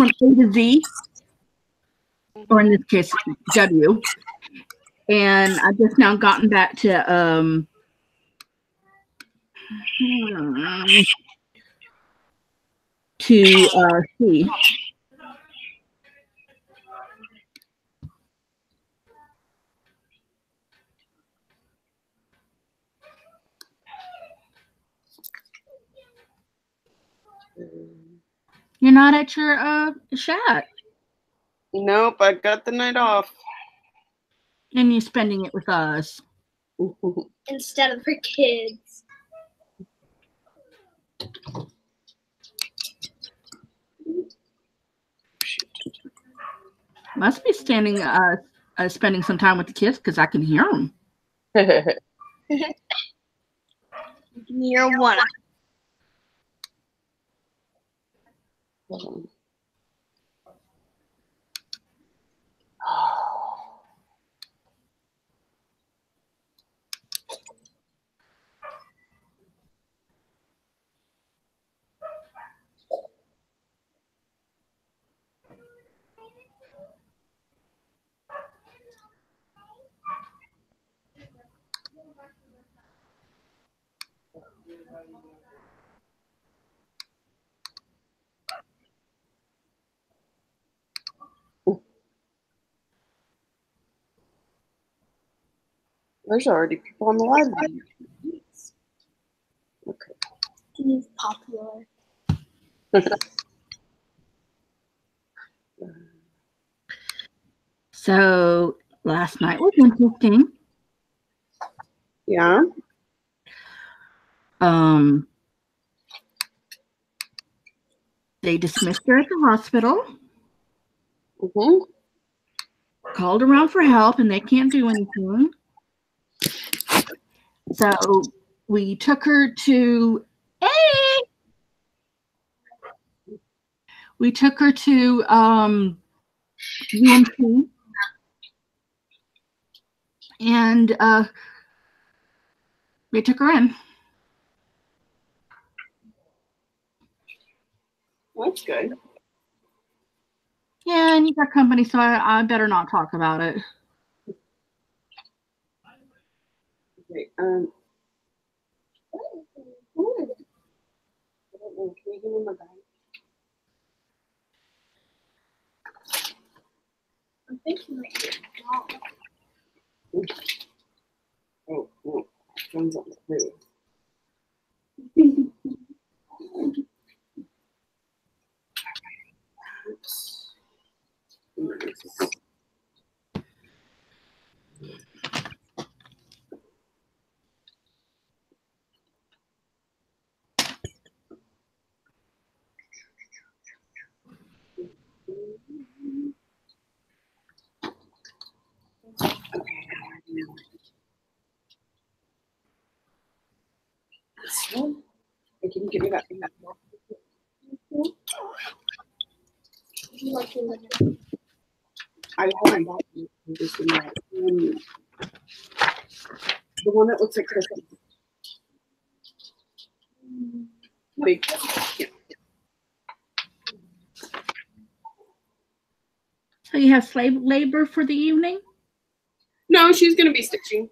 from A to Z, or in this case, W. And I've just now gotten back to C. You're not at your shack. Nope, I got the night off. And you're spending it with us. Instead of for kids. Must be spending some time with the kids because I can hear them. You're one. There's already people on the live. Okay. He's popular. So last night was interesting. Yeah. They dismissed her at the hospital. Mm-hmm. Called around for help, and they can't do anything. So we took her to We took her to UMC, and they took her in. That's good. Yeah, and you got company, so I better not talk about it. Okay. Can you give me my bag? I'm thinking like Oh, phone's on the move. This one? Hey, can you give me that thing? I haven't bought this one yet. The one that looks like Christmas. Wait. Yeah. So you have slave labor for the evening? No, she's gonna be stitching.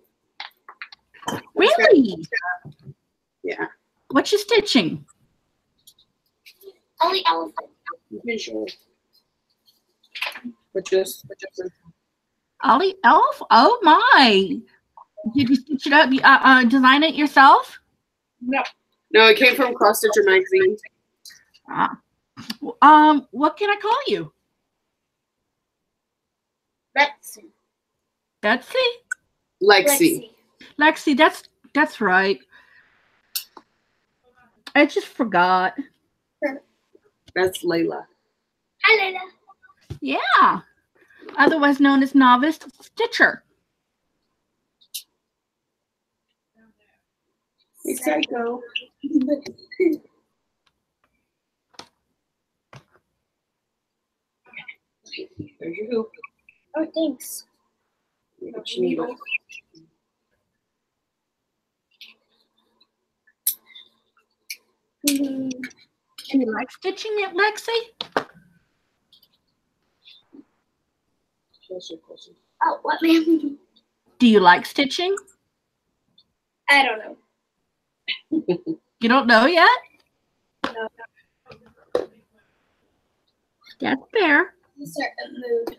Really? Yeah. What's your stitching? Only elephant. Visual. But just Ollie Elf? Oh my! Did you stitch it up? Design it yourself? no. No, it came from Cross Stitcher magazine. What can I call you? Betsy. Betsy? Lexi. Lexi, that's right. I just forgot. That's Layla. Hi, Layla. Yeah. Otherwise known as Novice Stitcher. Hey, Psycho. There's your hoop. Oh, thanks. Get your needle. Do you like stitching it, Lexi? That's your question. Oh, what, ma'am? Do you like stitching? I don't know. You don't know yet? No. That's fair. In a certain mood.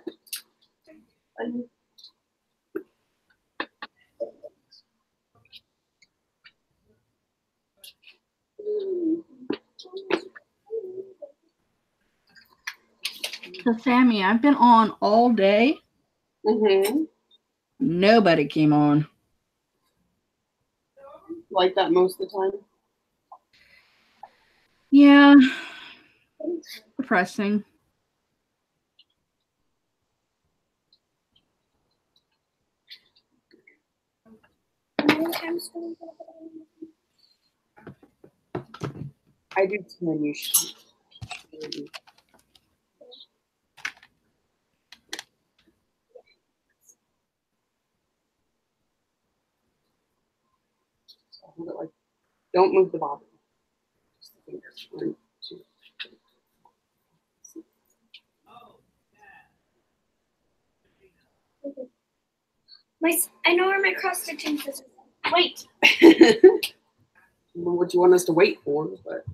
So, Sammy, I've been on all day. Mm-hmm. Nobody came on. Like that most of the time. Yeah. Depressing. I do 10 usually. So hold it like, don't move the bobbin. Just the fingers. 1, 2. I know where my cross stitching scissors are. Wait. What you want us to wait for, but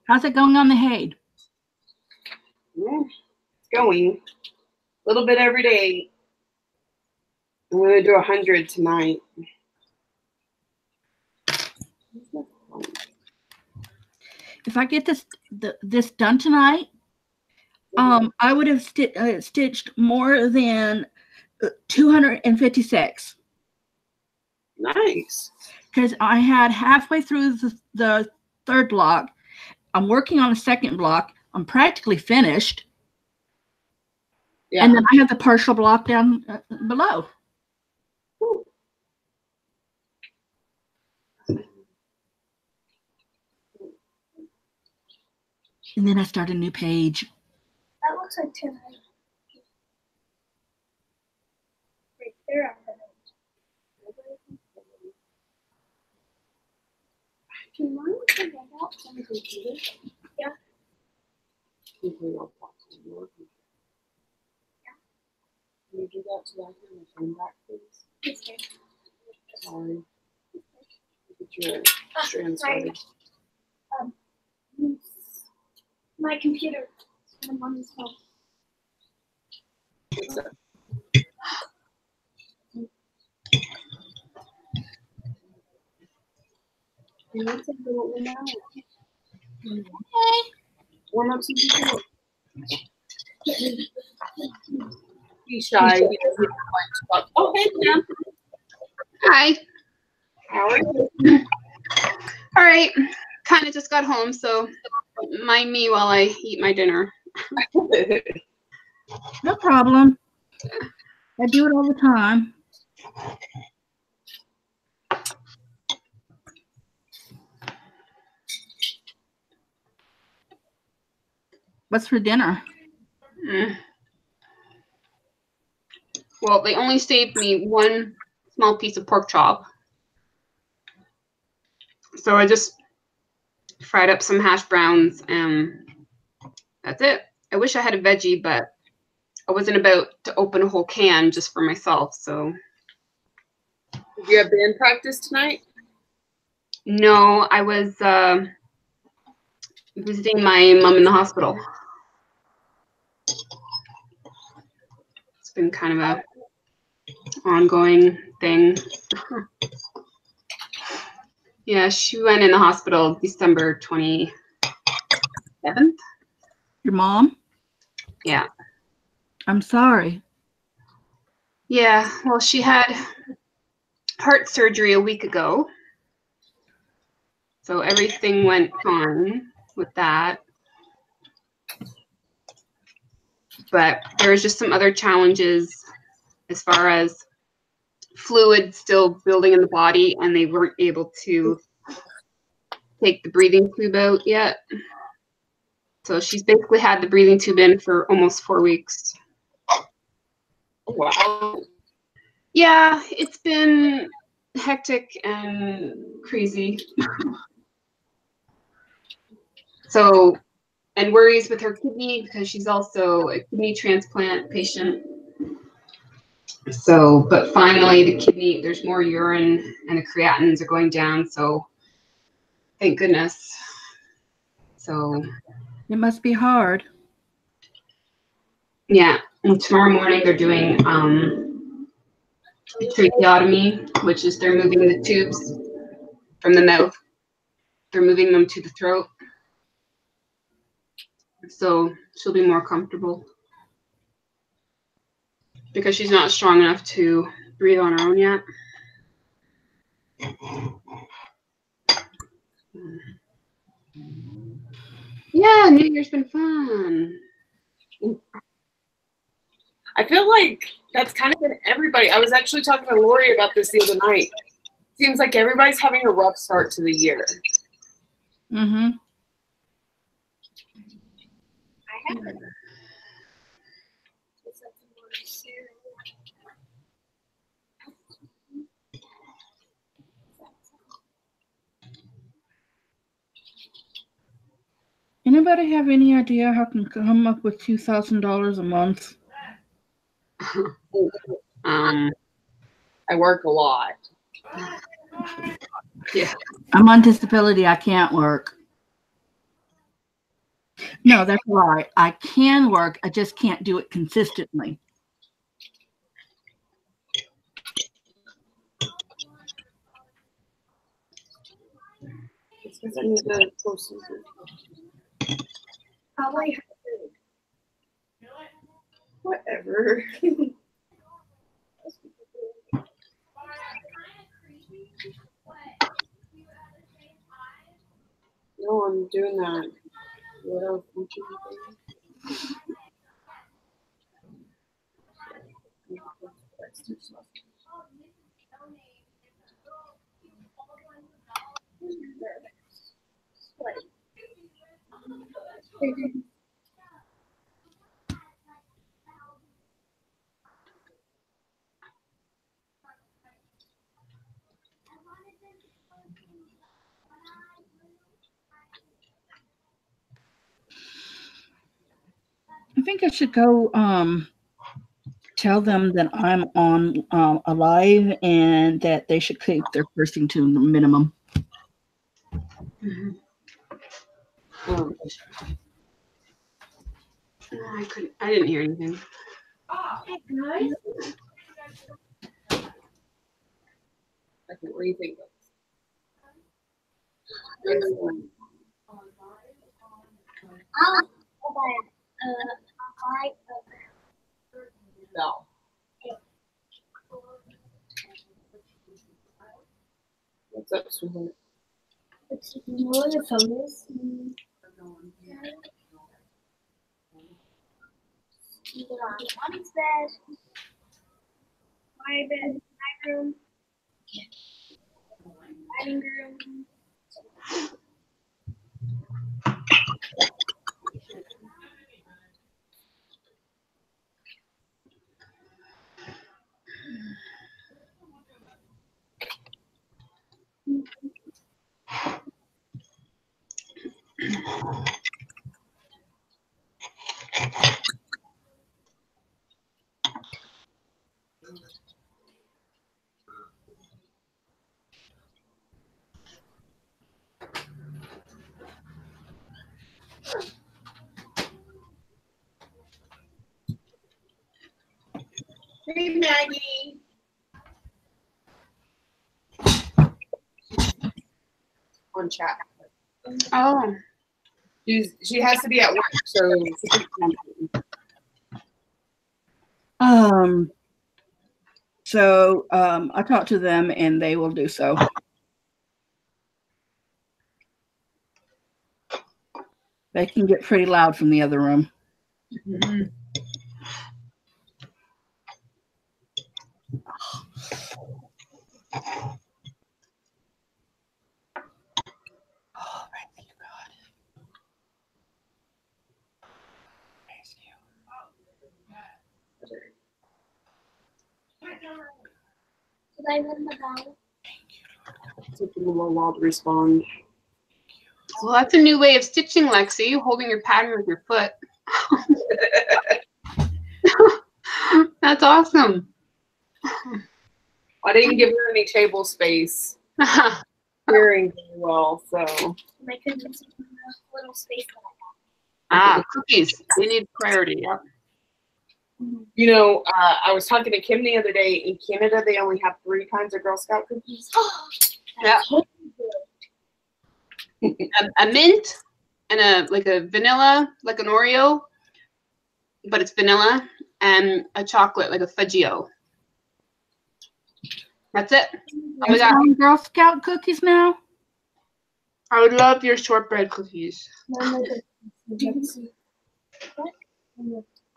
How's it going on the Haid? yeah, it's going. A little bit every day. I'm gonna do 100 tonight. If I get this done tonight, I would have stitched more than 256. Nice. Because I had halfway through the third block. I'm working on a second block. I'm practically finished. Yeah. And then I have the partial block down below. Ooh. And then I start a new page. That looks like 200. Right there on the Do you mind if I get out from the computer? Yeah. You can go watch some more. Yeah. Can you do that so I can have my phone back, please? Okay. Sorry. Get your strand sorry. started. My computer. I'm on this phone. What's that? You need to do it now. Warm up some people. He's shy. He doesn't like to talk. Oh, hey, Pam. Hi. How are you? All right. Kind of just got home, so mind me while I eat my dinner. No problem. I do it all the time. What's for dinner? Well, they only saved me one small piece of pork chop. So I just fried up some hash browns and that's it. I wish I had a veggie, but I wasn't about to open a whole can just for myself, so. Did you have band practice tonight? No, I was visiting my mom in the hospital. It's been kind of a ongoing thing. Yeah, she went in the hospital December 27th. Your mom? Yeah. I'm sorry. Yeah, well, she had heart surgery a week ago. So everything went fine with that. But there was just some other challenges as far as fluid still building in the body, and they weren't able to take the breathing tube out yet. So she's basically had the breathing tube in for almost 4 weeks. Wow. Yeah, it's been hectic and crazy. So and worries with her kidney because she's also a kidney transplant patient. So, but finally the kidney, there's more urine and the creatinines are going down. So thank goodness. So It must be hard. yeah, and tomorrow morning they're doing tracheotomy, which is they're moving the tubes from the mouth. They're moving them to the throat. So she'll be more comfortable because she's not strong enough to breathe on her own yet. Yeah, New Year's been fun. I feel like that's kind of been everybody. I was actually talking to Lori about this the other night. Seems like everybody's having a rough start to the year. Mm-hmm. I have it. It's like more cereal. Anybody have any idea how I can come up with $2,000 a month? I work a lot. Yeah. I'm on disability. I can't work. No, that's right. I can work. I just can't do it consistently. It's because I need to post Probably whatever. No, I'm doing that. What else would you do? I think I should go tell them that I'm on alive and that they should keep their cursing to the minimum. Mm-hmm. I didn't hear anything. Okay, what do you think? No. What's up, sweetheart? it's more famous. Either on mommy's bed, my bed, my room, dining room. Hey, Maggie. On chat. Oh. She has to be at work, so I talked to them and they will do so. They can get pretty loud from the other room. Mm-hmm. Oh, thank you, God. Praise you. Did I ring the bell? it took them a little while to respond. Well, that's a new way of stitching, Lexi, holding your pattern with your foot. That's awesome. I didn't give her any table space. Hearing very well, so. I couldn't use the little space that I got. Cookies. We need priority. Yeah. You know, I was talking to Kim the other day. In Canada, they only have 3 kinds of Girl Scout cookies. Yeah. A mint and a vanilla, like an Oreo, but it's vanilla, and a chocolate, like a Fudgio. That's it. Oh my God. Girl Scout cookies now? I would love your shortbread cookies. What? I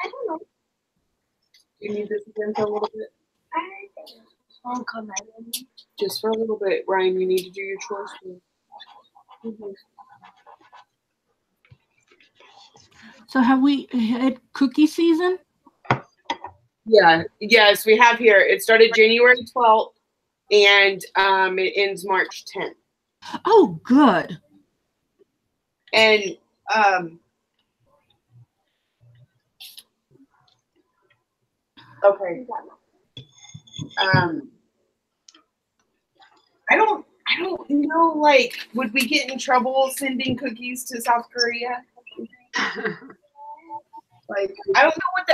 don't know. You need this again for a little bit? I'll come right in. Just for a little bit, Ryan. You need to do your chores. So have we had cookie season? Yeah. Yes, we have here. It started January 12th, and it ends March 10th. Oh, good. And okay. I don't know, like, would we get in trouble sending cookies to South Korea? Like, I don't know what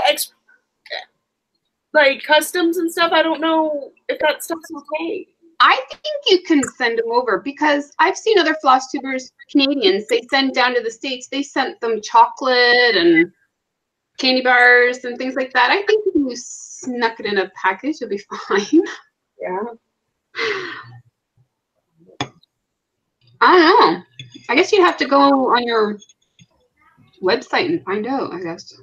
the customs and stuff, I don't know if that stuff's okay. I think you can send them over because I've seen other floss tubers, Canadians, they send down to the States, they sent them chocolate and candy bars and things like that. I think if you snuck it in a package, you'll be fine. Yeah. I don't know. I guess you'd have to go on your website and find out, I guess.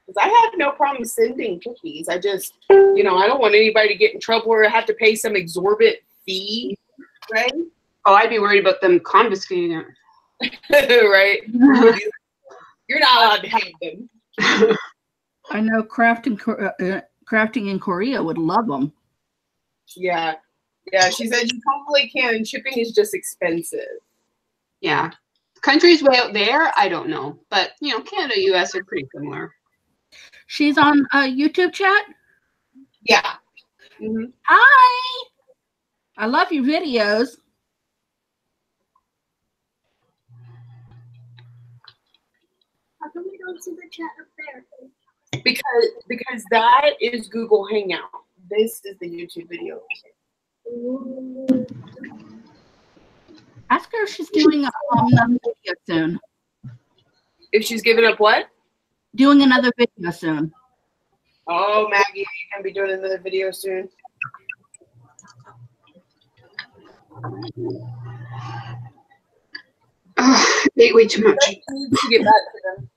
Because I have no problem sending cookies. I just, I don't want anybody to get in trouble or have to pay some exorbitant fee, right? Oh, I'd be worried about them confiscating it. Right? You're not allowed to have them. I know crafting in Korea would love them. Yeah. Yeah, she said you probably can. Shipping is just expensive. Yeah. Countries way out there, I don't know. But, Canada, US are pretty similar. She's on YouTube chat? Yeah. Mm-hmm. Hi! I love your videos. How come we don't see the chat up there? Because that is Google Hangout. This is the YouTube video. Ask her if she's doing another video soon. If she's giving up what? Doing another video soon. Oh, Maggie, you're going to be doing another video soon. Ate way too much. She needs to get back to them.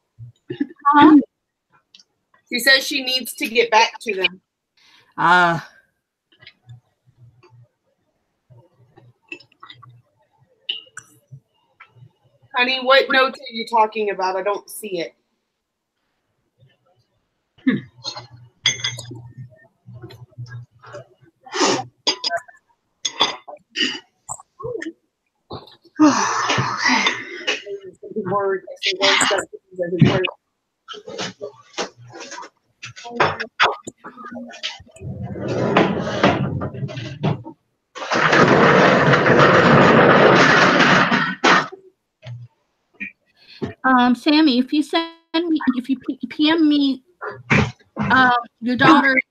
Huh? She says she needs to get back to them. Honey, what notes are you talking about? I don't see it. Sammy, if you PM me your daughter's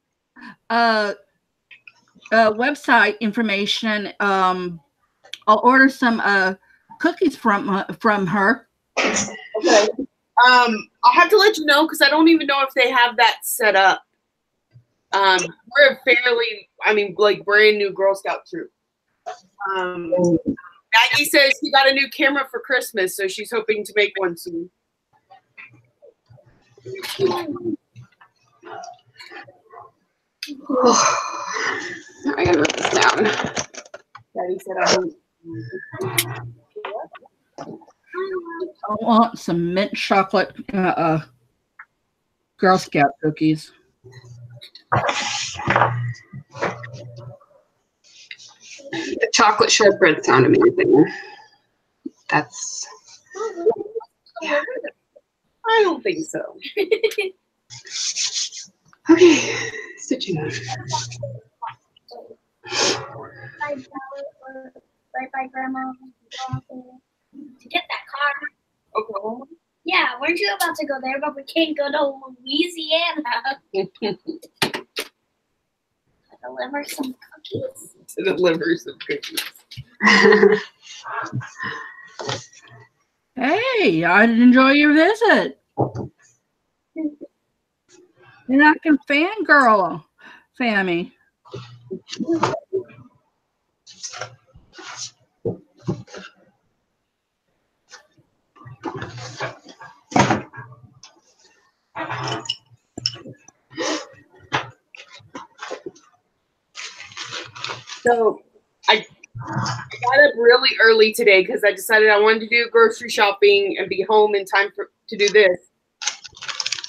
website information, I'll order some cookies from her. Okay. I'll have to let you know because I don't even know if they have that set up. We're a fairly, brand new Girl Scout troop. Maggie says she got a new camera for Christmas, so she's hoping to make one soon. I gotta write this down. Daddy said I want some mint chocolate Girl Scout cookies. The chocolate shortbread sound amazing. That's. Yeah. I don't think so. Okay, stitching. Bye, Grandma. To get that car. Oklahoma? Yeah, weren't you about to go there, but we can't go to Louisiana? Deliver some cookies. To deliver some cookies. Hey, I enjoy your visit. And I can fangirl, Fammy. So I got up really early today because I decided I wanted to do grocery shopping and be home in time to do this.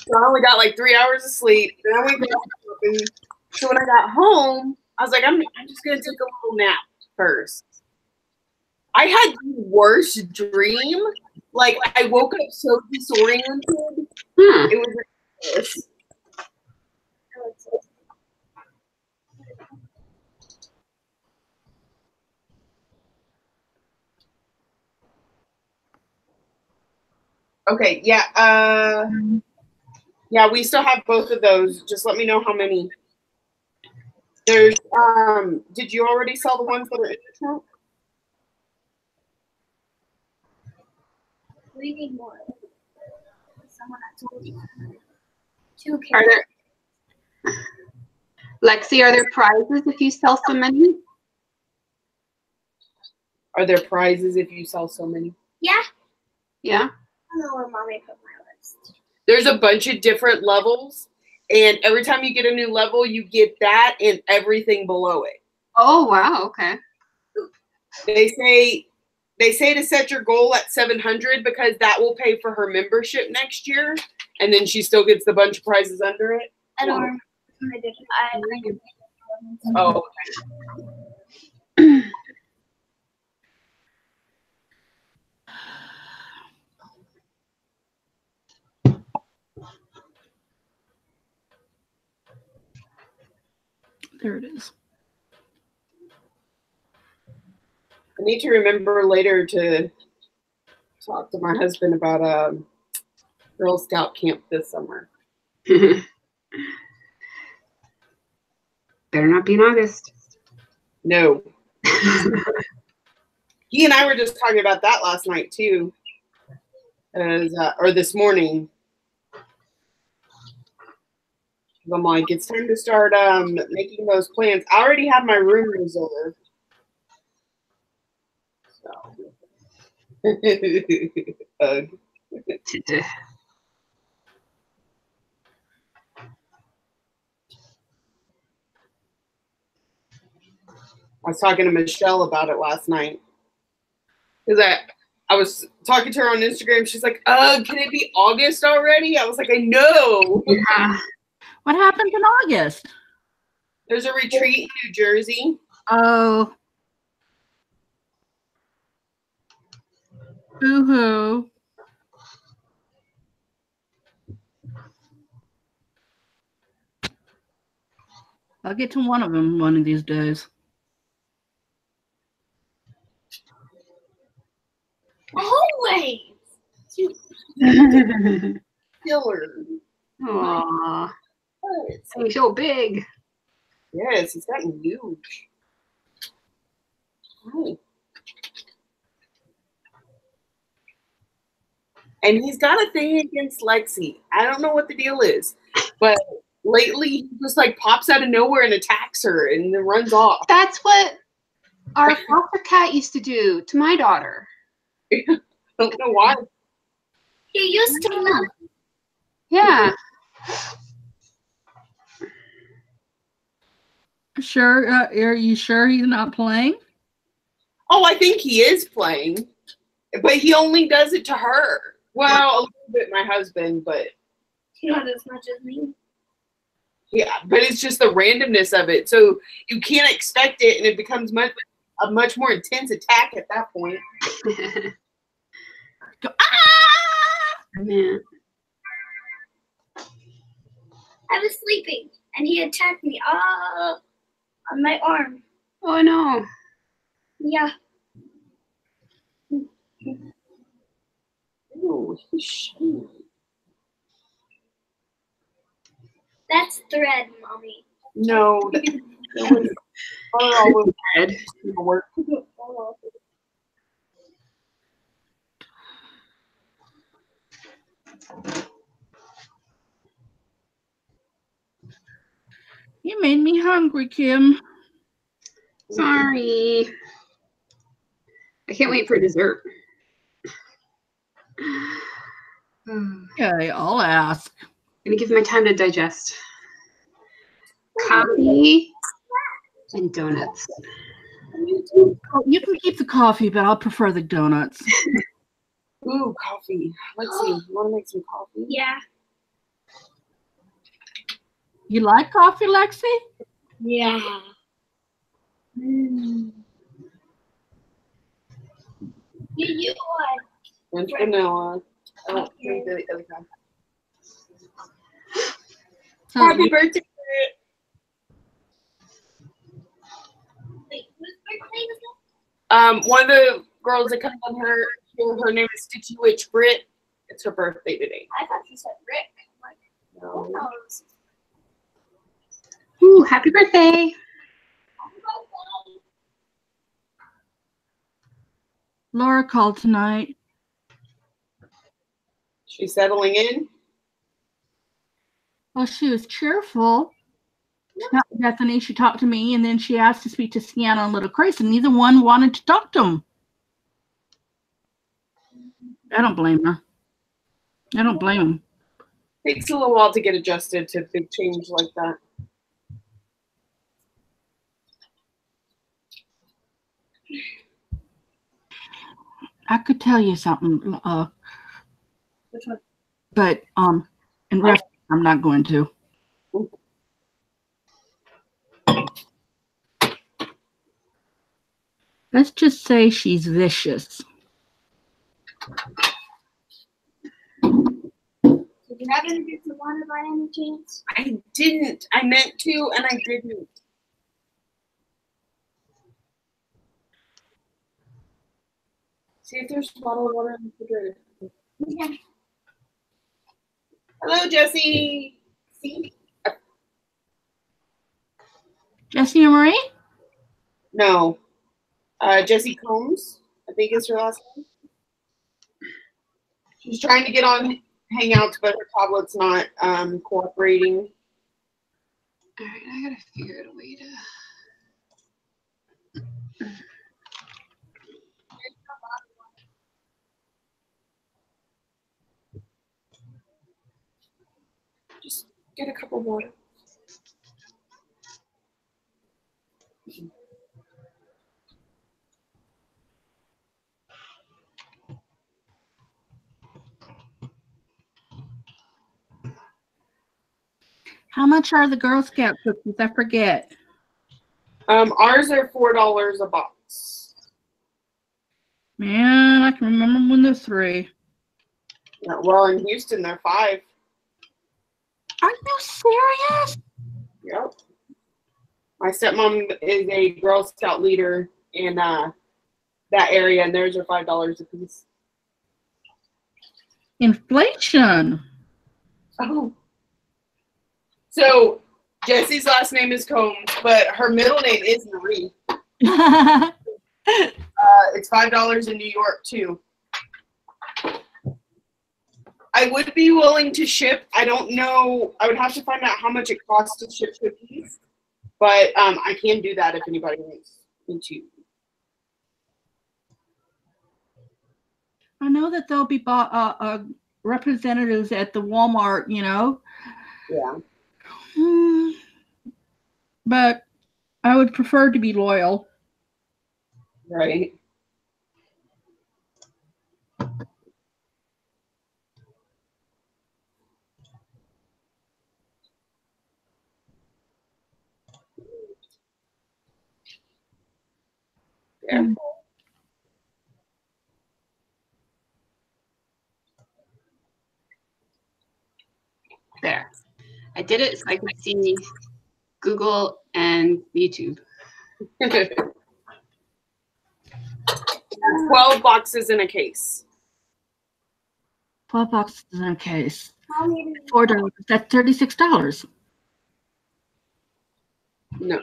So I only got like 3 hours of sleep. Then I went grocery shopping. So when I got home, I was like, I'm just gonna take a little nap first. I had the worst dream. Like I woke up so disoriented. It was ridiculous. Okay, yeah, yeah, we still have both of those. Just let me know how many. There's, did you already sell the ones that are in the trunk? We need more. Someone I told you. 2 Are carrots. there, Lexi, are there prizes if you sell so many? Are there prizes if you sell so many? Yeah. Yeah. I don't know where Mommy put my list. There's a bunch of different levels, and every time you get a new level, you get that and everything below it. Oh, wow. Okay. They say to set your goal at 700 because that will pay for her membership next year, and then she still gets the bunch of prizes under it. I don't remember. I did. Oh, okay. There it is. I need to remember later to talk to my husband about Girl Scout camp this summer. Better not be in August. No. He and I were just talking about that last night too, or this morning. I'm like, it's time to start making those plans. I already have my room reserved. So. Ugh. I was talking to Michelle about it last night. Because I was talking to her on Instagram. She's like, can it be August already? I was like, I know. Yeah. What happened in August? There's a retreat in New Jersey. Oh. Boo-hoo. I'll get to one of them one of these days. Always. Killer. Aww. Yes. He's so big. Yes, he's gotten huge. Right. And he's got a thing against Lexi. I don't know what the deal is, but lately he just like pops out of nowhere and attacks her and then runs off. That's what our foster cat used to do to my daughter. I don't know why. You used to love. Yeah. Sure. Are you sure he's not playing? Oh, I think he is playing, but he only does it to her. Well, a little bit my husband, but Not as much as me. yeah, but it's just the randomness of it. So you can't expect it, and it becomes a much more intense attack at that point. go, ah! Yeah. I was sleeping and he attacked me on my arm. Oh no. Yeah. Ooh, shit. That's thread, Mommy. No, that was all over Red. the work. You made me hungry, Kim. Sorry. I can't wait for dessert. Okay, I'll ask. Gonna give my time to digest. Coffee and donuts. Oh, you can keep the coffee, but I'll prefer the donuts. Ooh, coffee. Let's see. You want to make some coffee? Yeah. You like coffee, Lexi? Yeah. You what? French vanilla. I don't drink the other kind. So Happy birthday. Wait, whose birthday was One of the girls that comes on her name is Stitchy Witch Brit. It's her birthday today. that? I thought you said Rick. I'm like, No. who knows? Ooh, happy birthday. Laura called tonight. She's settling in. Well, she was cheerful. Not Bethany. She talked to me, and then she asked to speak to Sienna and Little Grace, and neither one wanted to talk to them. I don't blame her. I don't blame them. Takes a little while to get adjusted to big change like that. I could tell you something, Which one? but in ref, I'm not going to. Let's just say she's vicious. Did you happen to get some water by any chance? I didn't. I meant to, and I didn't. See if there's bottled water in the refrigerator. Yeah. Hello, Jessie. See? Jessie and Marie? No. Jessie Combs, I think is her last name. She's trying to get on Hangouts, but her tablet's not cooperating. All right, I gotta figure out a way to. Just get a cup of water. How much are the Girl Scout cookies? I forget. Ours are $4 a box. Man, I can remember when they're 3. Yeah, well, in Houston, they're 5. Are you serious? Yep. My stepmom is a Girl Scout leader in that area, and theirs are $5 a piece. Inflation. Oh. So Jessie's last name is Combs, but her middle name is Marie. It's $5 in New York too. I would be willing to ship. I don't know. I would have to find out how much it costs to ship cookies, but I can do that if anybody wants me to. I know that there'll be representatives at the Walmart, you know. Yeah. But I would prefer to be loyal. Right. Yeah. I did it so I could see Google and YouTube. 12 boxes in a case. 12 boxes in a case. Mommy, $4. That's $36. No.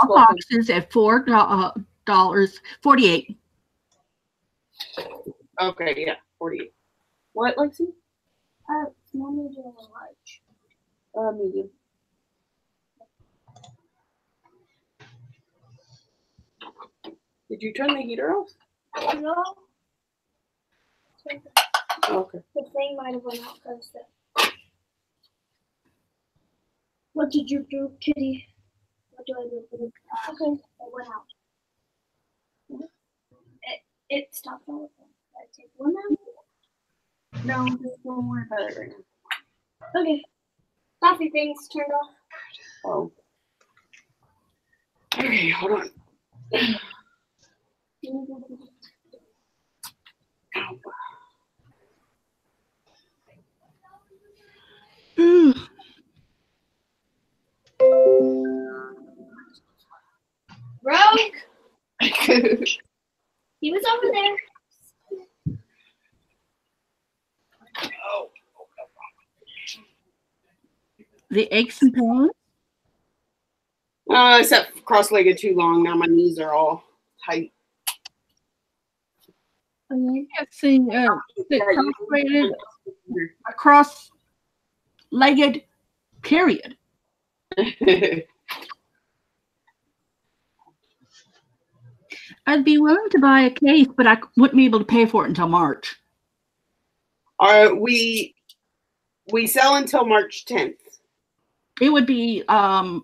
12 boxes at $4.48. Okay, yeah, 48. What, Lexi? small, medium, or large? Medium. Did you turn the heater off? No. Okay. The thing might have went out because What did you do, Kitty? What do I do? Okay, it went out. It stopped all of them. I take one out. No, just don't worry about it right now. Okay. Coffee thing's turned off. Oh. Okay, hold on. Mm. Rogue! He was over there. The aches and pains. I sat cross-legged too long. Now my knees are all tight. Let's see. Cross-legged, period. I'd be willing to buy a case, but I wouldn't be able to pay for it until March. We sell until March 10th. It would be March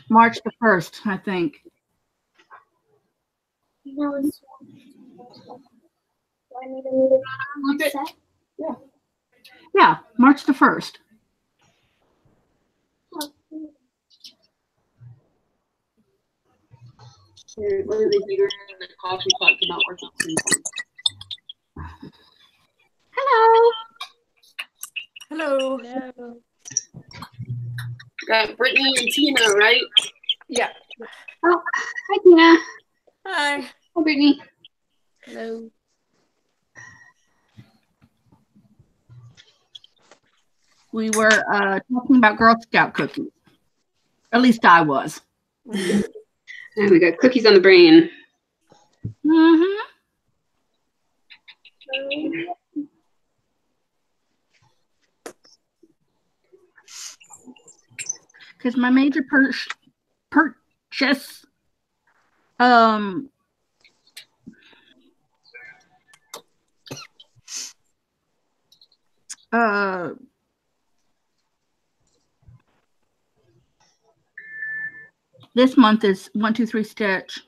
the 1st, I think. No, it's do I need a set? Yeah, March the 1st. Here, look at the heater and the coffee pot cannot work at the same time. Hello. Hello. Got Brittany and Tina, right? Yeah. Oh, hi, Tina. Hi. Hi, Brittany. Hello. We were talking about Girl Scout cookies. At least I was. And we got cookies on the brain. Mm-hmm. Because my major purchase this month is 1-2-3 Stitch.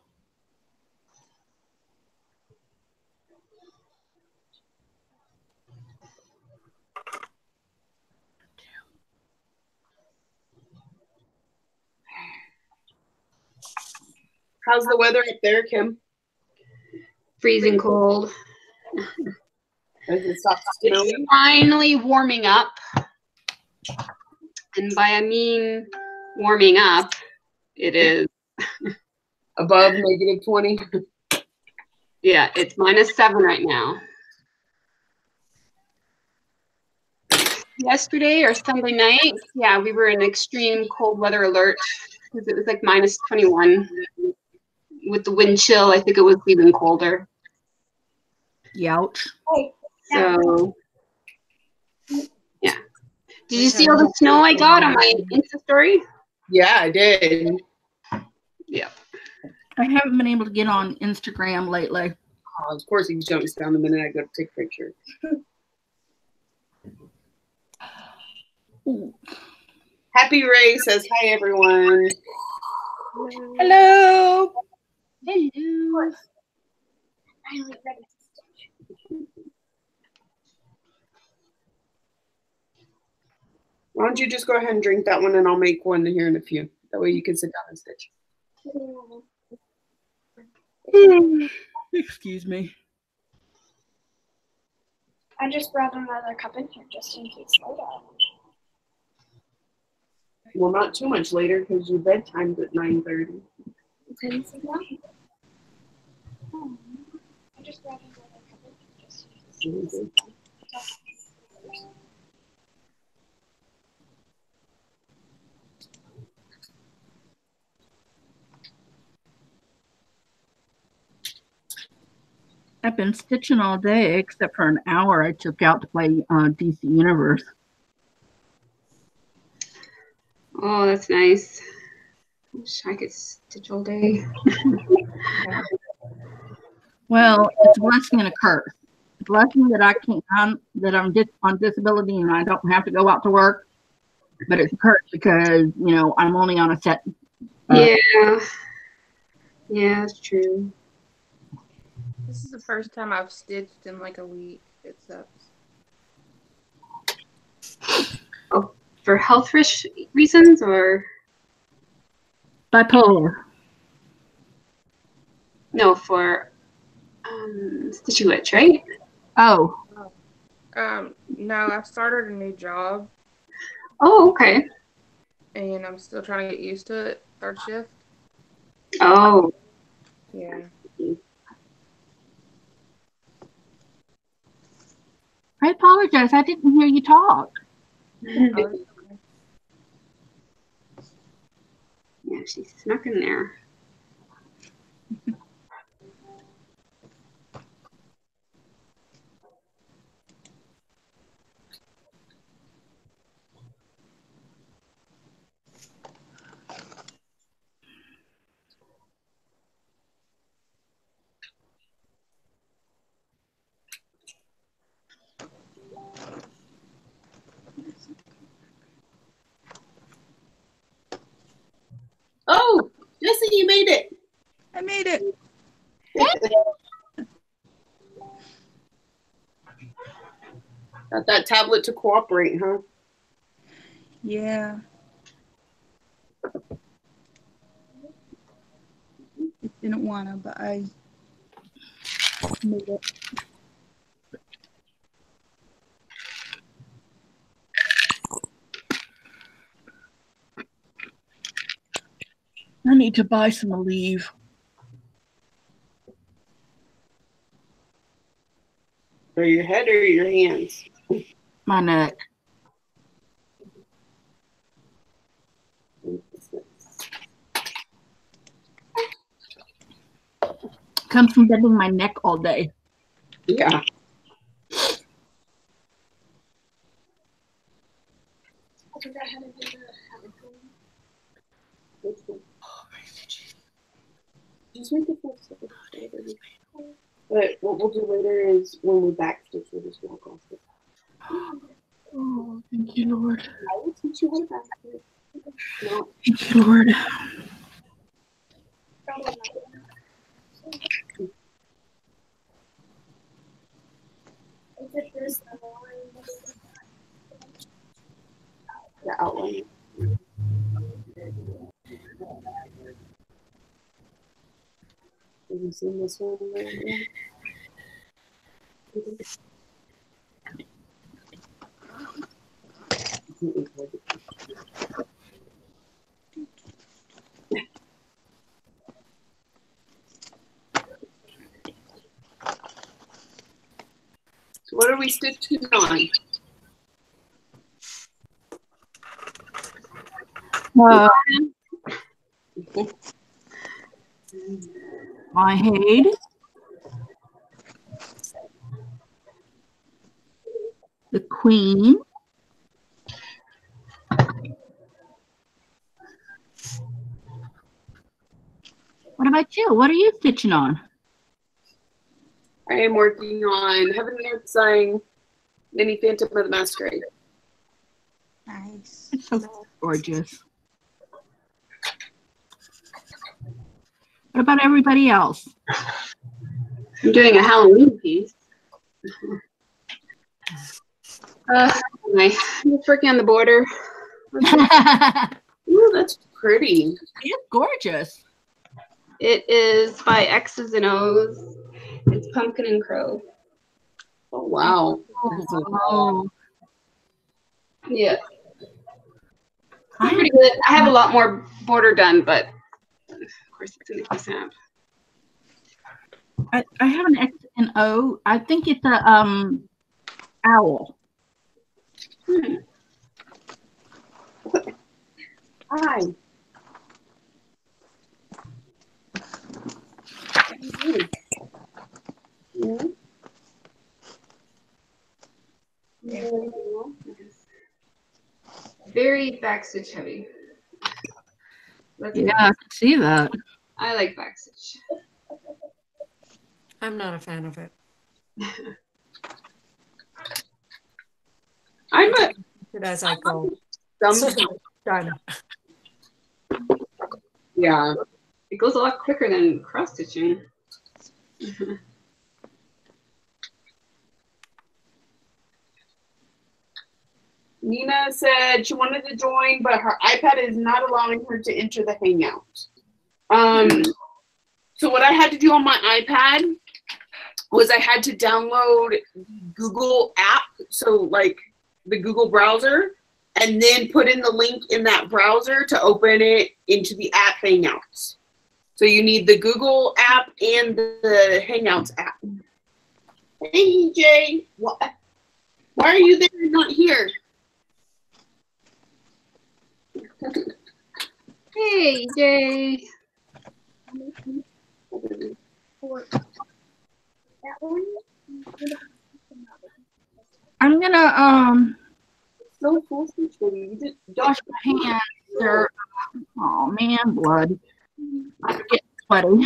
How's the weather up there, Kim? Freezing cold. Has it stopped snowing? It's finally warming up. And by I mean warming up, it is Above -20? yeah, it's -7 right now. Yesterday or Sunday night, yeah, we were in extreme cold weather alert because it was like -21. With the wind chill, I think it was even colder. Youch. So, yeah. Did you see all the snow I got on my Insta story? Yeah, I did. Yeah. I haven't been able to get on Instagram lately. Oh, of course, he jumps down the minute I go to take a picture. Happy Ray says, hi, everyone. Hello. Hello. Why don't you just go ahead and drink that one and I'll make one here in a few. That way you can sit down and stitch. Excuse me. I just brought another cup in here just in case later. Well, not too much later because your bedtime's at 9:30. Okay, so now. I just brought another cup in here just in case. I've been stitching all day except for an hour I took out to play DC Universe. Oh, that's nice. Wish I could stitch all day. Well, it's a blessing and a curse. A blessing that I can't, that I'm on disability and I don't have to go out to work, but it's a curse because I'm only on a set. Yeah, that's true. This is the first time I've stitched in like a week. It sucks. Oh, for health reasons or? Bipolar. No, for Stitchy Witch, right? Oh. No, I started a new job Oh, okay. and I'm still trying to get used to it. Third shift. Oh. Yeah. I apologize. I didn't hear you talk. Oh, Yeah, she snuck in there. Oh, Jesse, you made it. I made it. Got that tablet to cooperate, huh? Yeah. It didn't want to, but I made it. I need to buy some Aleve. Or your head or your hands? My neck. Comes from bending my neck all day. Yeah. I forgot how to do the Just make it full stitch. But what we'll do later is when we backstitch, we'll just walk off it. Oh, thank you, Lord. I will teach you how to backstitch. No. Thank you, Lord. The outline. Have you seen this one? So what are we stitching on? My head. The Queen. What about you? What are you stitching on? I am working on Heaven and Earth Sign, Mini Phantom of the Masquerade. Nice. It's so gorgeous. What about everybody else? I'm doing a Halloween piece. Anyway, I'm just working on the border. Ooh, that's pretty. It's gorgeous. It is by X's and O's. It's Pumpkin and Crow. Oh wow. Oh, Yeah. I'm pretty good. I have a lot more border done, but of course it's in the snap. I have an X and O. I think it's a owl. Hi. Very backstitch heavy. Yeah, I can see that. I like backstitch. I'm not a fan of it. I'm a As I go. some Done. yeah. It goes a lot quicker than cross stitching. Nina said she wanted to join, but her iPad is not allowing her to enter the Hangout. So what I had to do on my iPad was I had to download Google app, so like the Google browser, and then put in the link in that browser to open it into the app Hangouts. So you need the Google app and the Hangouts app. Hey, EJ, why are you there and not here? Hey, Jay. I'm gonna So cool, you just wash my hands. They're oh man, blood. I'm getting sweaty. I'm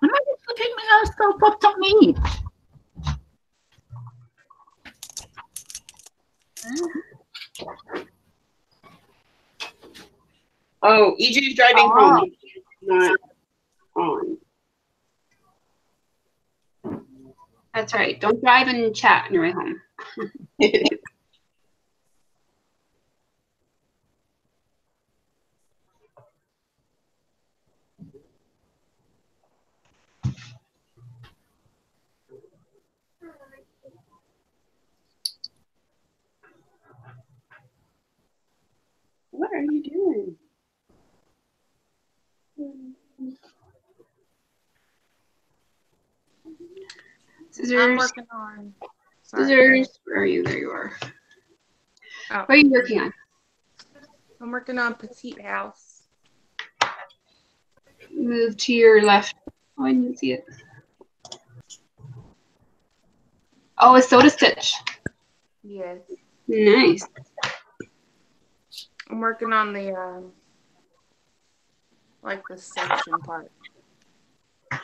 not gonna take my stuff up to me. Oh, EJ's driving home. Not on. That's right. Don't drive and chat on your way home. What are you doing? Scissors. I'm working on. Sorry. Scissors. Where are you? There you are. Oh, What are you working on? I'm working on Petite House. Move to your left. Oh, I didn't see it. Oh, a soda stitch. Yes. Nice. I'm working on the like the section part. I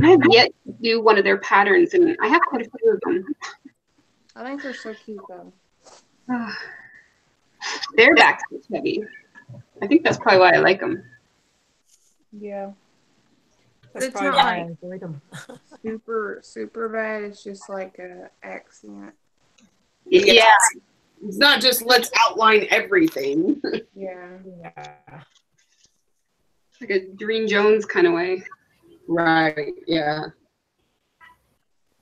have yet to do one of their patterns, and I have quite a few of them. I think they're so cute though. They're backstitch heavy. I think that's probably why I like them. Yeah. That's It's probably not why I like enjoyed them. super bad. It's just like a accent. Yeah. It's not just let's outline everything. Yeah. Yeah. Like a Doreen Jones kind of way. Right, yeah.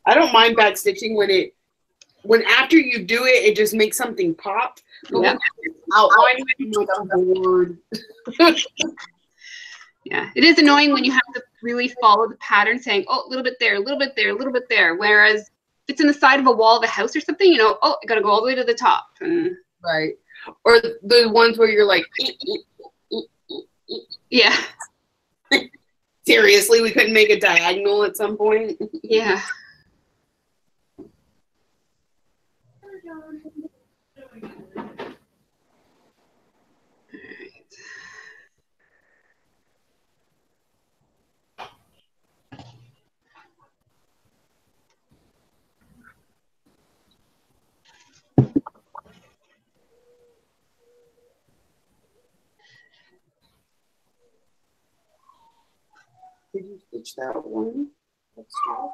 I don't mind back stitching when after you do it, it just makes something pop. But Yeah. when it's outlining, I'm like, I'm bored. Yeah. It is annoying when you have to really follow the pattern saying, oh, a little bit there, a little bit there, a little bit there. Whereas if it's in the side of a wall of a house or something, you know, oh, I got to go all the way to the top. And Right. Or the ones where you're like, yeah. seriously, we couldn't make a diagonal at some point. Yeah. Did you stitch that one? Let's try.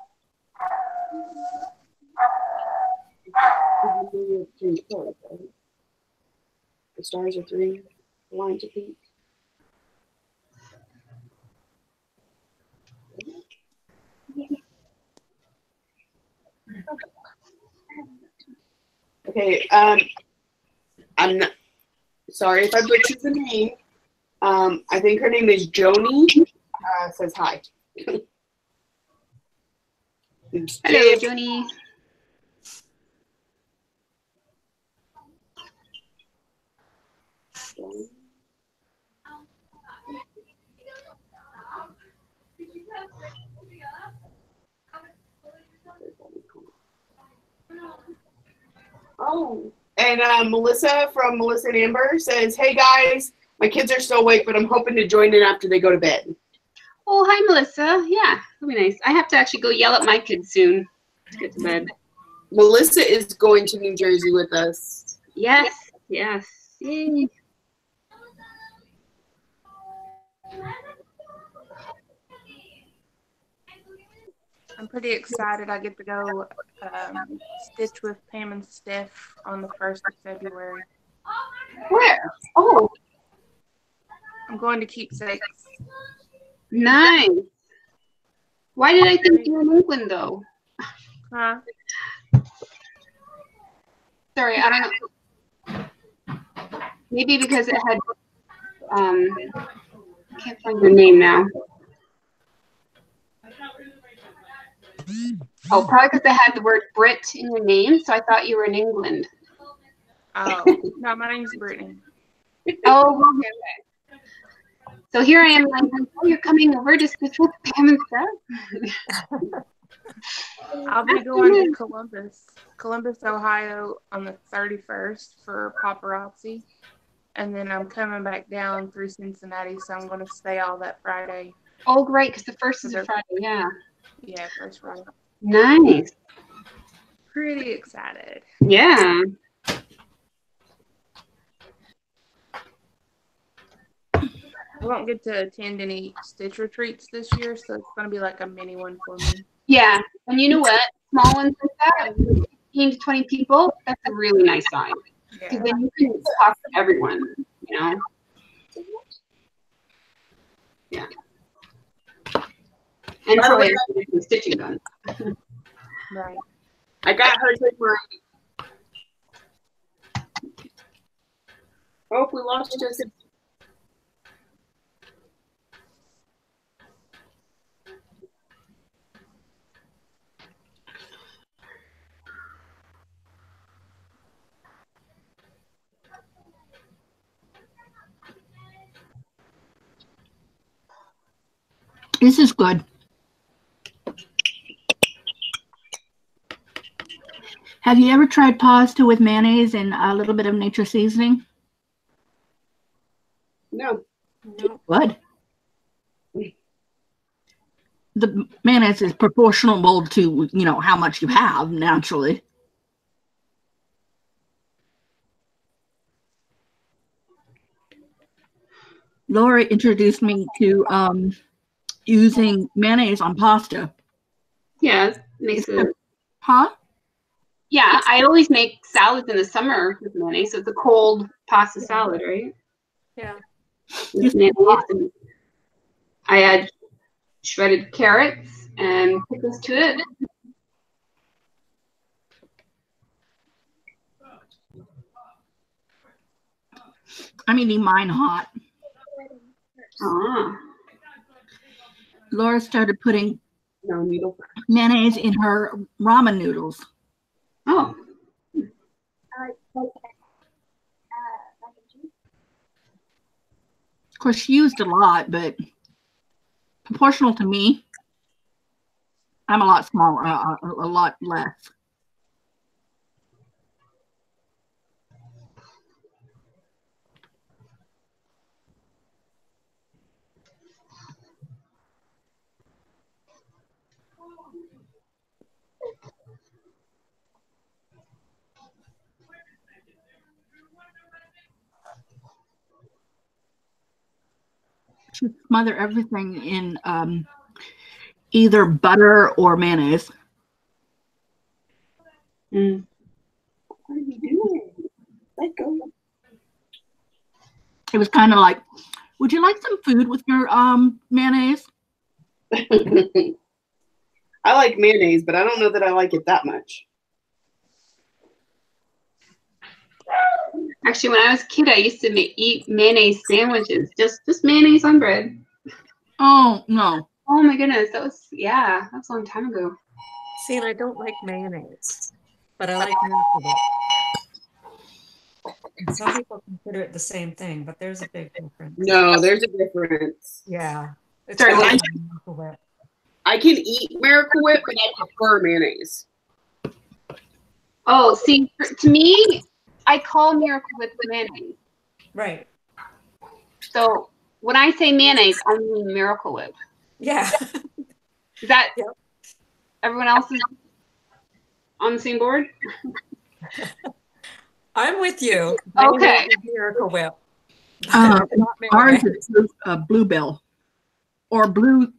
The stars are 3, the lines are pink. Okay. I'm not sorry if I butchered the name. I think her name is Joni. Says hi. Hello, Joni. Oh, and Melissa from Melissa and Amber says, "Hey guys, my kids are still awake, but I'm hoping to join in after they go to bed." Oh, hi, Melissa. Yeah, that'll be nice. I have to actually go yell at my kids soon to get to bed. Melissa is going to New Jersey with us. Yes, yes. Yay. I'm pretty excited. I get to go stitch with Pam and Steph on the 1st of February. Where? Oh, I'm going to Keepsakes. Nice. Why did I think you were in England, though? Huh? Sorry, I don't know. Maybe because it had, I can't find your name now. Oh, probably because I had the word Brit in your name, so I thought you were in England. Oh, no, my name's Brittany. Oh, okay. So here I am, like, oh, you're coming over to stitch with Pam and Steph? I'll be going to Columbus, Ohio on the 31st for paparazzi. And then I'm coming back down through Cincinnati, so I'm going to stay all that Friday. Oh, great, because the 1st is a Friday, yeah. Yeah, first Friday. Nice. Pretty excited. Yeah. I won't get to attend any stitch retreats this year, so it's going to be like a mini one for me. Yeah, and you know what? Small ones like that, 15 to 20 people, that's a really nice sign. Because Yeah. then you can talk to everyone, you know? Yeah. And By the way, probably some stitching done. Right. I got her to my. Oh, we lost just. This is good. Have you ever tried pasta with mayonnaise and a little bit of nature seasoning? No. Good. The mayonnaise is proportional to, you know, how much you have naturally. Laura introduced me to using mayonnaise on pasta. Yeah, it makes it. Huh? Yeah, I always make salads in the summer with mayonnaise. So it's a cold pasta salad, right? Yeah. With mayonnaise. And I add shredded carrots and pickles to it. I'm eating mine hot. Ah. Laura started putting No needle. mayonnaise in her ramen noodles. Oh. Of course, she used a lot, but proportional to me, I'm a lot smaller, a lot less. She smother everything in either butter or mayonnaise. Mm. What are you doing? Let go. It was kind of like, would you like some food with your mayonnaise? I like mayonnaise, but I don't know that I like it that much. Actually, when I was a kid, I used to eat mayonnaise sandwiches. Just mayonnaise on bread. Oh no. Oh my goodness, that was a long time ago. See, and I don't like mayonnaise, but I like Miracle Whip. And some people consider it the same thing, but there's a big difference. No, there's a difference. Yeah. It's Sorry, better what? than Miracle Whip. I can eat Miracle Whip, but I prefer mayonnaise. Oh, see, to me, I call Miracle Whip mayonnaise. Right. So when I say mayonnaise, I mean Miracle Whip. Yeah. Is that Yep. everyone else is on the same board? I'm with you. Okay. Mayonnaise is Miracle Whip. Ours Not mayonnaise. is Bluebell or blue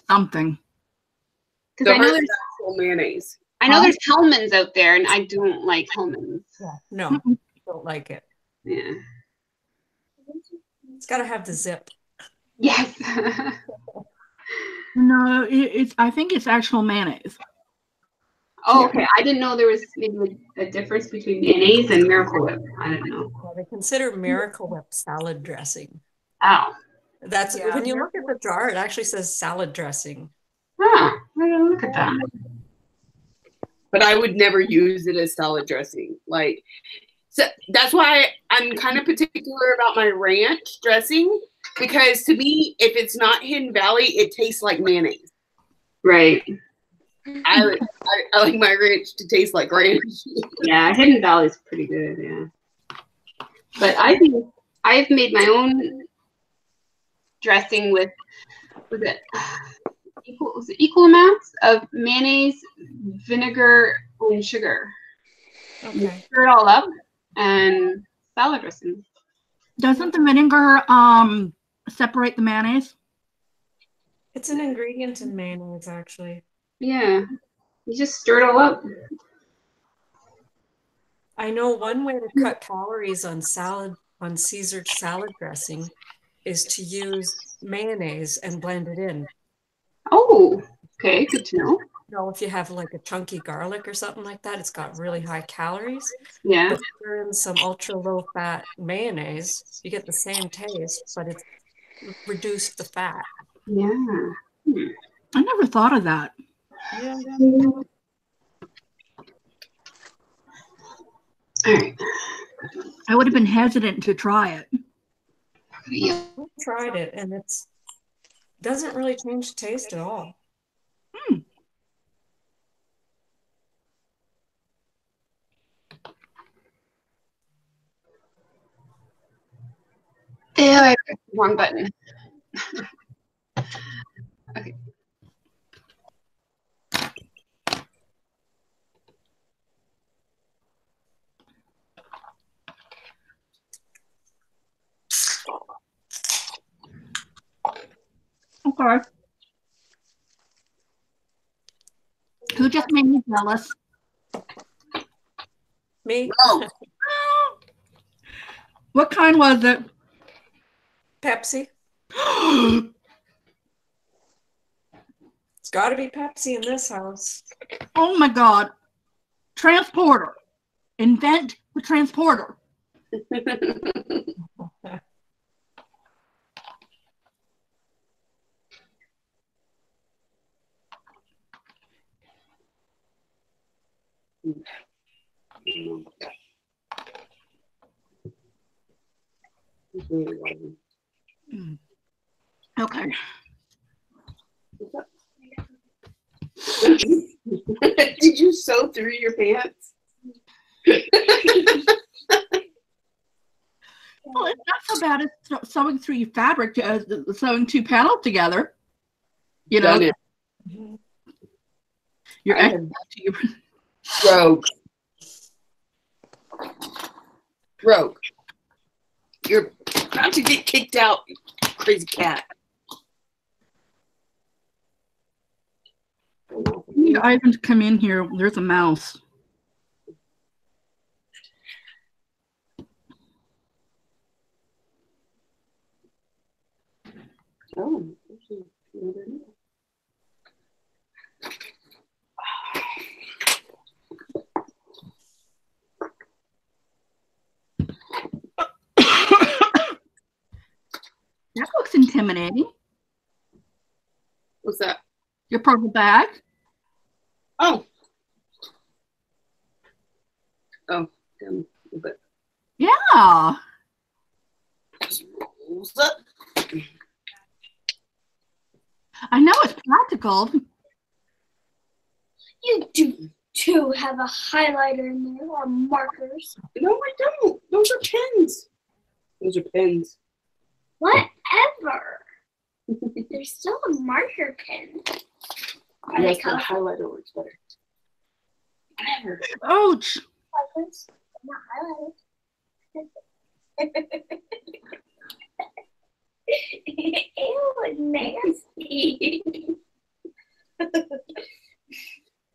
something. Because So I know hers there's is actual mayonnaise. Hellmann's out there, and I don't like Hellmann's. Yeah. No, don't like it. Yeah. It's got to have the zip. Yes. No, I think it's actual mayonnaise. Oh, okay. I didn't know there was maybe a difference between mayonnaise and Miracle Whip. I didn't know. Well, they consider Miracle Whip salad dressing. Oh. That's Yeah, when you look at the jar, it actually says salad dressing. Huh. I gotta look at that. But I would never use it as salad dressing. Like, so that's why I'm kind of particular about my ranch dressing, because to me, if it's not Hidden Valley, it tastes like mayonnaise. Right. I like my ranch to taste like ranch. Yeah, Hidden Valley's pretty good, yeah. But I think I've made my own dressing with equal amounts of mayonnaise, vinegar, and sugar. Okay. Stir it all up and salad dressing. Doesn't the vinegar separate the mayonnaise? It's an ingredient in mayonnaise, actually. Yeah. You just stir it all up. I know one way to cut calories on Caesar salad dressing is to use mayonnaise and blend it in. Oh, okay, good to know. You know, if you have like a chunky garlic or something like that, it's got really high calories. Yeah. But stir in some ultra low fat mayonnaise, you get the same taste, but it's reduced the fat. Yeah. I never thought of that. Yeah. All right. I would have been hesitant to try it. Yeah. I tried it and it's doesn't really change the taste at all. Yeah, I pressed the wrong button. Okay. Okay. Who just made me jealous? Me? Oh, What kind was it? Pepsi. It's got to be Pepsi in this house. Oh my God. Transporter. Invent the transporter. Okay. Did you sew through your pants? Well, it's not so bad as sewing through fabric, sewing two panels together. You know, Done it. you're I extra to your Rogue. Rogue. You're about to get kicked out, you crazy cat. need Ivan to come in here. There's a mouse. Oh. intimidating. What's that? Your purple bag. Oh. Oh, damn. But Yeah. rolls up. I know it's practical. You do too have a highlighter in there or markers. No, I don't. Those are pens. Those are pens. Whatever. There's still a marker pen. Are Yes, they the colorful highlighter works better. Whatever. Ouch. markers? Not highlighted. Ew, nasty.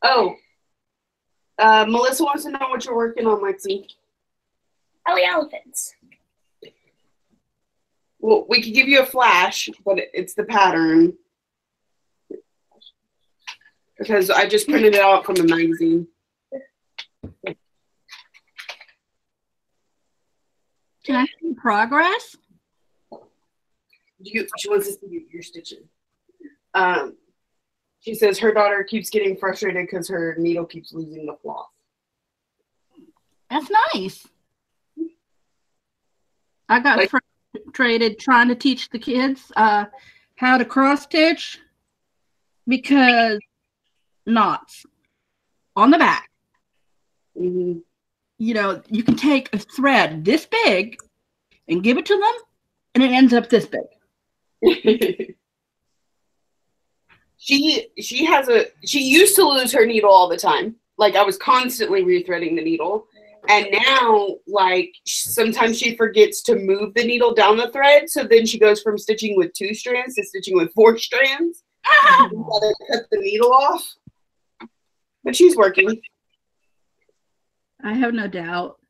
Oh. Melissa wants to know what you're working on, Lexi. Ellie elephants. Well, we could give you a flash, but it's the pattern. Because I just printed it out from the magazine. Can I see progress? She wants to see your stitching. She says her daughter keeps getting frustrated because her needle keeps losing the floss. That's nice. I got frustrated trying to teach the kids how to cross stitch because knots on the back. Mm-hmm. You know, you can take a thread this big and give it to them, and it ends up this big. She used to lose her needle all the time. Like I was constantly rethreading the needle. And now, like, sometimes she forgets to move the needle down the thread. So then she goes from stitching with 2 strands to stitching with 4 strands. You gotta cut the needle off. But she's working. I have no doubt.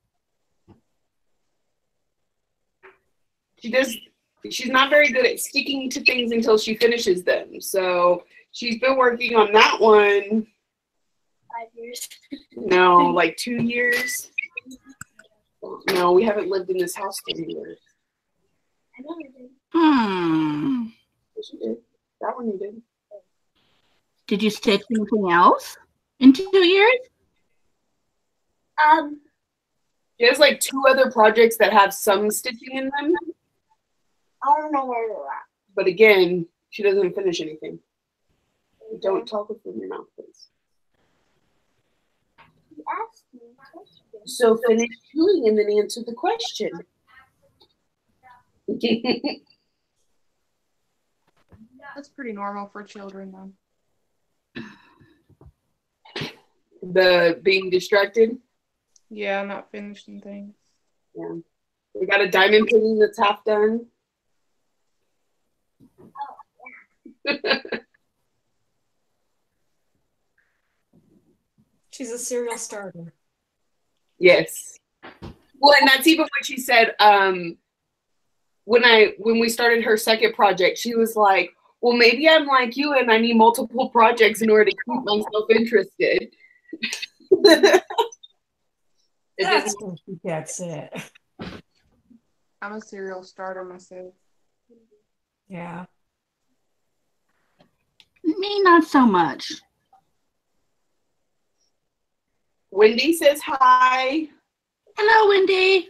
She's not very good at sticking to things until she finishes them. So she's been working on that one. 5 years. No, like 2 years. No, we haven't lived in this house 3 years. I know I did. Yes, you did. That one you did. Did you stitch anything else in 2 years? She has like 2 other projects that have some stitching in them. I don't know where they're at. But again, she doesn't finish anything. Don't talk with your mouth, please. You asked me a question. So finish doing and then answer the question. That's pretty normal for children, though. The being distracted. Yeah, not finishing things. Yeah. We got a diamond painting that's half done. She's a serial starter. Yes. Well, and that's even what she said. When we started her second project, she was like, well, maybe I'm like you and I need multiple projects in order to keep myself interested. That's when she gets it. I'm a serial starter myself. Yeah. Me, not so much. Wendy says hi. Hello, Wendy.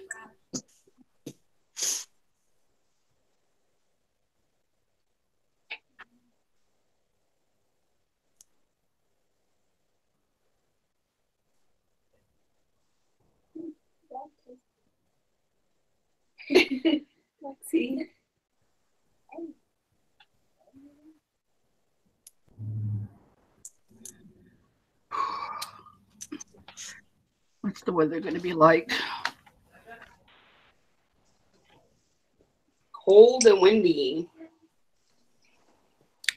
Lexi. What's the weather going to be like? Cold and windy.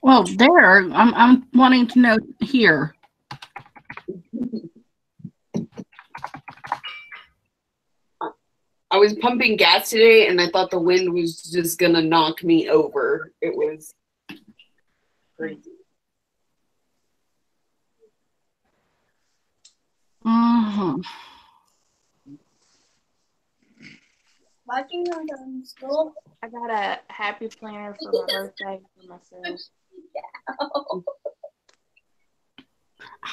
Well, there. I'm wanting to know here. I was pumping gas today and I thought the wind was just gonna knock me over. It was crazy. Watching on school. I got a happy planner for my birthday for myself.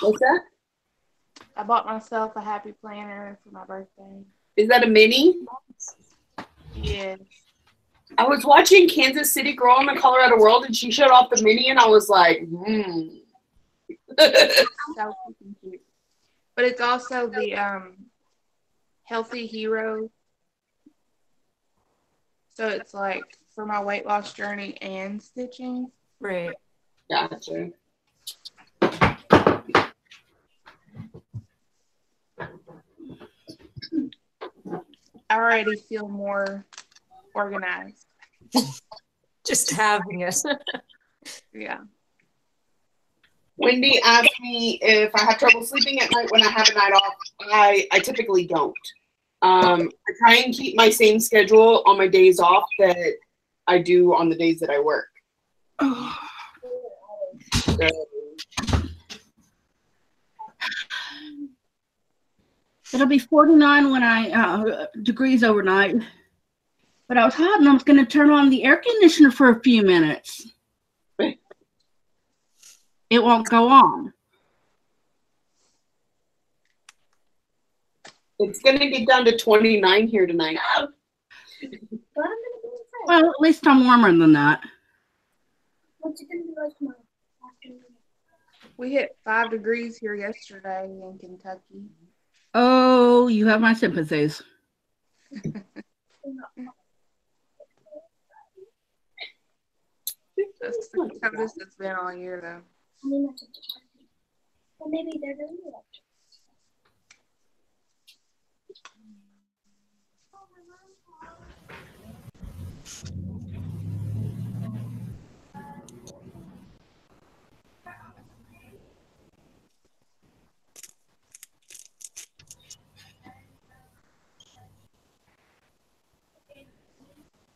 What's that? I bought myself a happy planner for my birthday. Is that a mini? Yes. I was watching Kansas City Girl in the Colorado World, and she showed off the mini, and I was like, So freaking cute. But it's also the Healthy Hero. So it's like for my weight loss journey and stitching. Right. Gotcha. I already feel more organized. Just having it. Yeah. Wendy asked me if I have trouble sleeping at night when I have a night off. I typically don't. I try and keep my same schedule on my days off that I do on the days that I work. So, It'll be 49 when I degrees overnight. But I was hot and I was going to turn on the air conditioner for a few minutes. It won't go on. it's going to get down to 29 here tonight. Well, at least I'm warmer than that. What's it gonna be like tomorrow afternoon? We hit 5 degrees here yesterday in Kentucky. Oh, you have my sympathies. That's the coldest it's been all year, though. I mean, that's well, maybe they're doing it.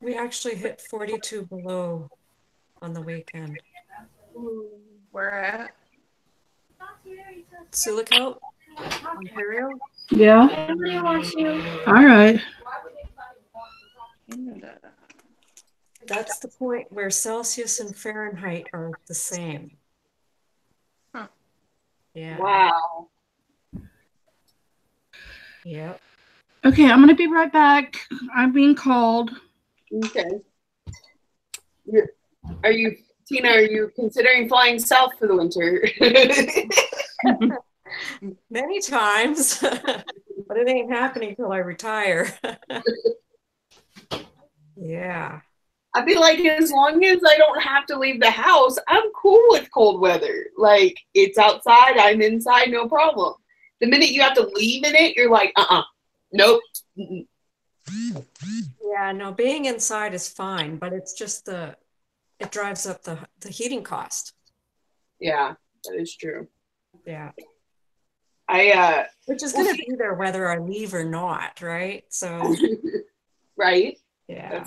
We actually hit 42 below on the weekend. Where at? Silicote, Ontario. Yeah. Everybody wants you. All right. Canada. That's the point where Celsius and Fahrenheit are the same. Huh. Yeah. Wow. Yep. Okay, I'm going to be right back. I'm being called. Okay. Tina, are you considering flying south for the winter? Many times, but it ain't happening till I retire. Yeah. I feel like as long as I don't have to leave the house, I'm cool with cold weather. Like, it's outside, I'm inside, no problem. The minute you have to leave in it, you're like, nope. Mm-mm. Yeah, no, being inside is fine, but it's just it drives up the heating cost. Yeah, that is true. Yeah. Which is going to be there whether I leave or not, right? So, right? Yeah.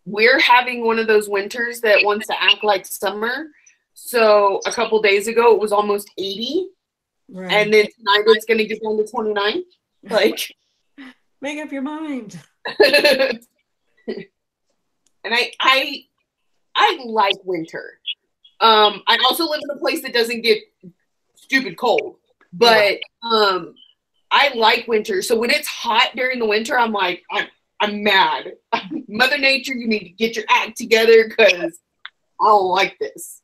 We're having one of those winters that wants to act like summer. So a couple days ago, it was almost 80. Right. And then tonight it's going to get down to 29. Like, make up your mind. And I like winter. I also live in a place that doesn't get stupid cold, but I like winter. So when it's hot during the winter, I'm like, I'm mad. Mother Nature, you need to get your act together because I don't like this.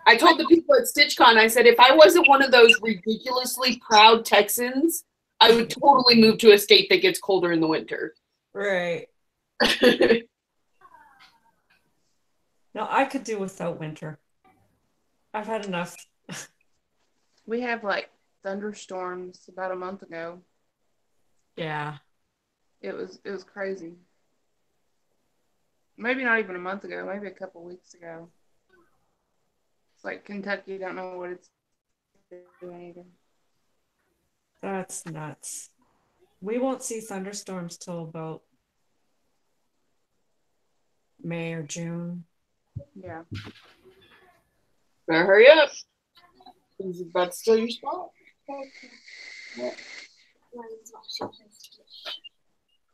I told the people at StitchCon, I said, if I wasn't one of those ridiculously proud Texans, I would totally move to a state that gets colder in the winter. Right. No, I could do without winter. I've had enough. We have like thunderstorms about a month ago. Yeah. It was crazy. Maybe not even a month ago, maybe a couple weeks ago. It's like Kentucky don't know what it's doing either. That's nuts. We won't see thunderstorms till about May or June. Yeah. Better hurry up. He's about to steal your spot. Okay.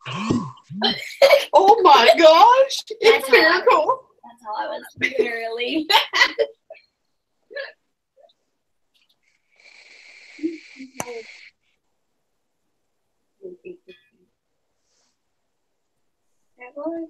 Oh my gosh! It's That's how- miracle. That's how I was literally. That was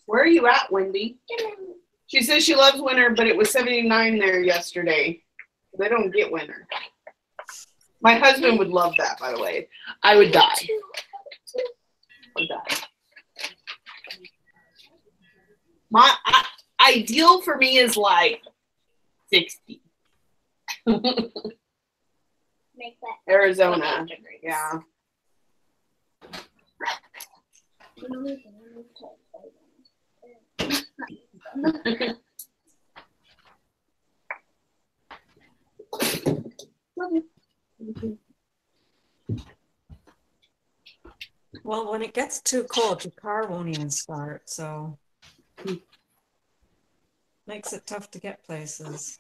Where are you at, Wendy? She says she loves winter, but it was 79 there yesterday. They don't get winter. My husband would love that, by the way. I would die. I would die. My ideal for me is like 60. Make that Arizona. Yeah. Well, when it gets too cold, your car won't even start, so makes it tough to get places.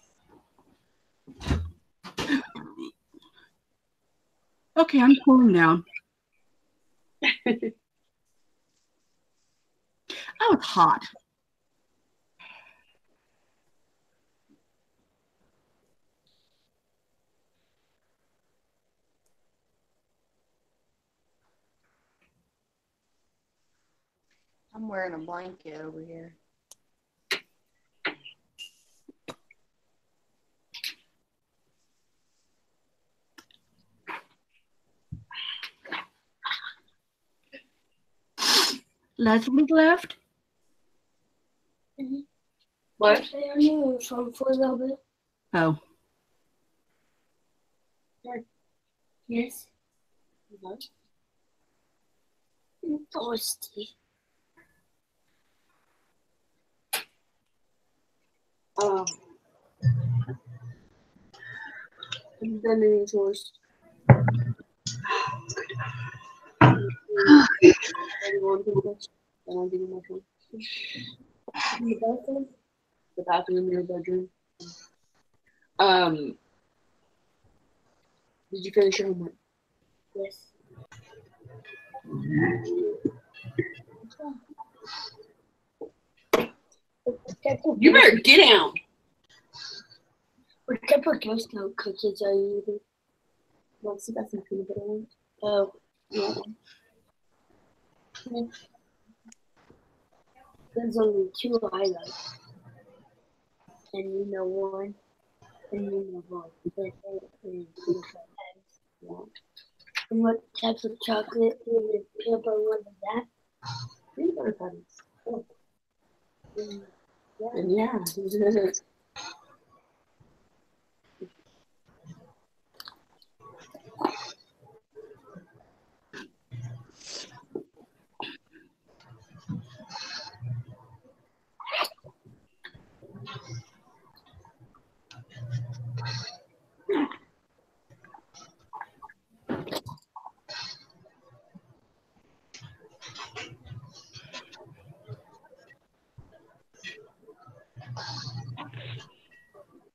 Okay, I'm cooling down. Oh, it's hot. I'm wearing a blanket over here. Leslie left. What? Stay on your uniform for a little bit. Oh, Yes. I'm thirsty. Have you done any chores? The bathroom in your bedroom. Did you finish your homework? Yes. You better get down. What type of Girl Scout cookies are you eating? Well, see, that's some peanut butter ones. Oh, Yeah. there's only two I like. And you know one. And you know one. And what types of chocolate is peanut butter one is that? Peanut butter patties. Oh. Yeah. And yeah.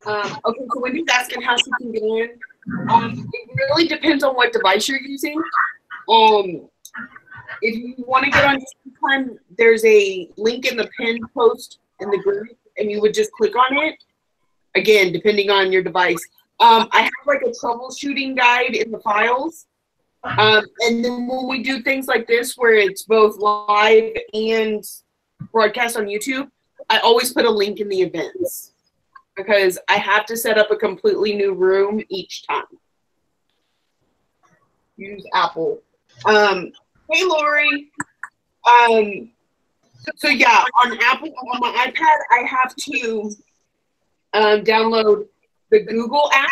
Okay, so Wendy's asking how she can get in. It really depends on what device you're using. If you want to get on FaceTime, there's a link in the pinned post in the group, and you would just click on it. Again, depending on your device. I have like a troubleshooting guide in the files. And then when we do things like this, where it's both live and broadcast on YouTube, I always put a link in the events, because I have to set up a completely new room each time. Use Apple. Hey, Lori. So yeah, on Apple, on my iPad, I have to download the Google app,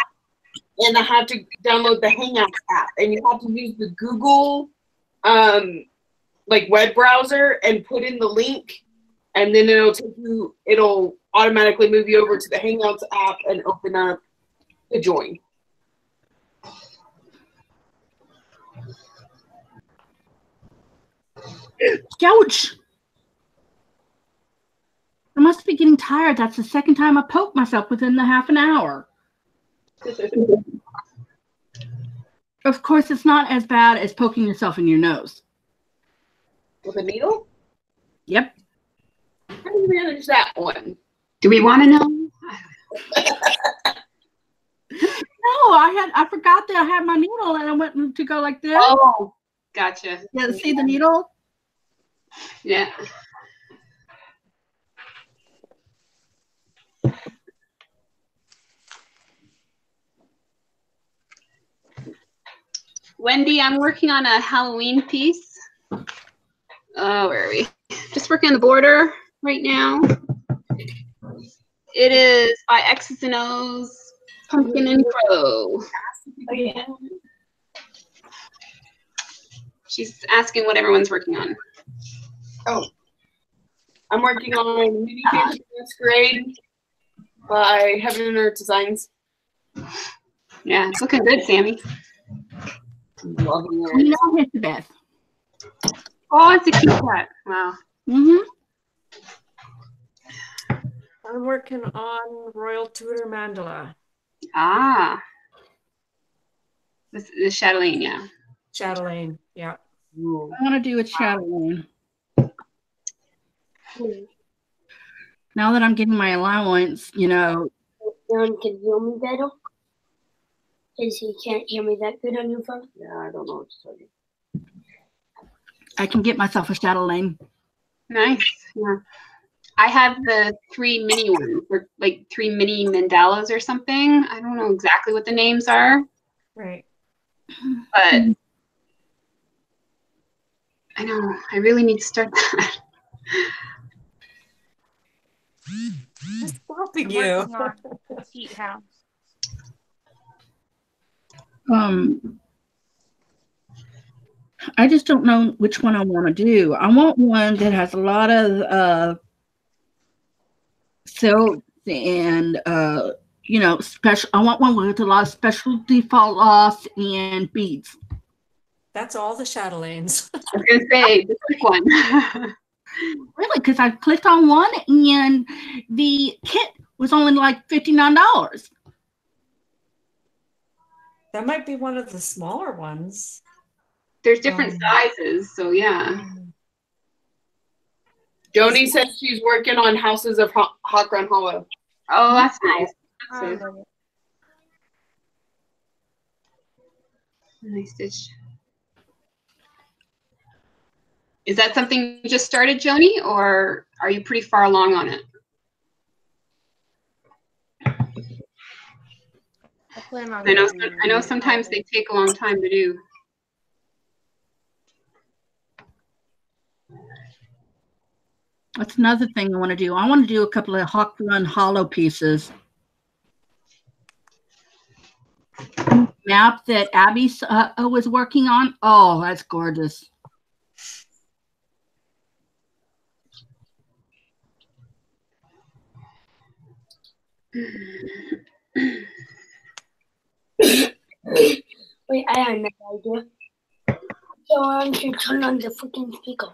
and I have to download the Hangouts app, and you have to use the Google like web browser and put in the link, and then it'll automatically move you over to the Hangouts app and open up the join. Ouch! I must be getting tired. That's the second time I poked myself within the half an hour. Of course, it's not as bad as poking yourself in your nose. With a needle? Yep. How do you manage that one? Do we want to know? No, I forgot that I had my needle and I went to go like this. Oh, gotcha. Yeah, see the needle? Yeah. Wendy, I'm working on a Halloween piece. Oh, where are we? Just working on the border right now. It is by X's and O's, Pumpkin and Crow. Oh, yeah. She's asking what everyone's working on. Oh. I'm working on Mini Paper Masquerade by Heaven and Earth Designs. Yeah, it's looking good, Sammy. Loving You it. know, it's the best. Oh, it's a cute cat. Wow. Mm-hmm. I'm working on Royal Tudor Mandala. Ah. The chatelaine, yeah. Chatelaine, yeah. Ooh. I want to do a Chatelaine. Now that I'm getting my allowance, you know, Aaron can hear me better? Because he can't hear me that good on your phone. Yeah, I don't know what to tell you. I can get myself a Chatelaine. Nice. Yeah. I have the 3 mini ones, or like 3 mini mandalas or something. I don't know exactly what the names are, Right. but I know I really need to start that. What's stopping I'm you? working on Heat House. I just don't know which one I want to do. I want one that has a lot of silk and you know, special. I want one with a lot of specialty fall offs and beads. That's all the Chatelaines. I was gonna say the quick one. Really, because I clicked on one and the kit was only like $59. That might be one of the smaller ones. There's different sizes, so yeah. Joni says she's working on Houses of Hot Ground Hollow. Oh, that's nice. That's Um, a nice stitch. Is that something you just started, Joni, or are you pretty far along on it? I plan on I know sometimes they take a long time to do. That's another thing I want to do. I want to do a couple of Hawk Run hollow pieces. Map that Abby was working on. Oh, that's gorgeous. Wait, I have no idea. So I should turn on the freaking speaker.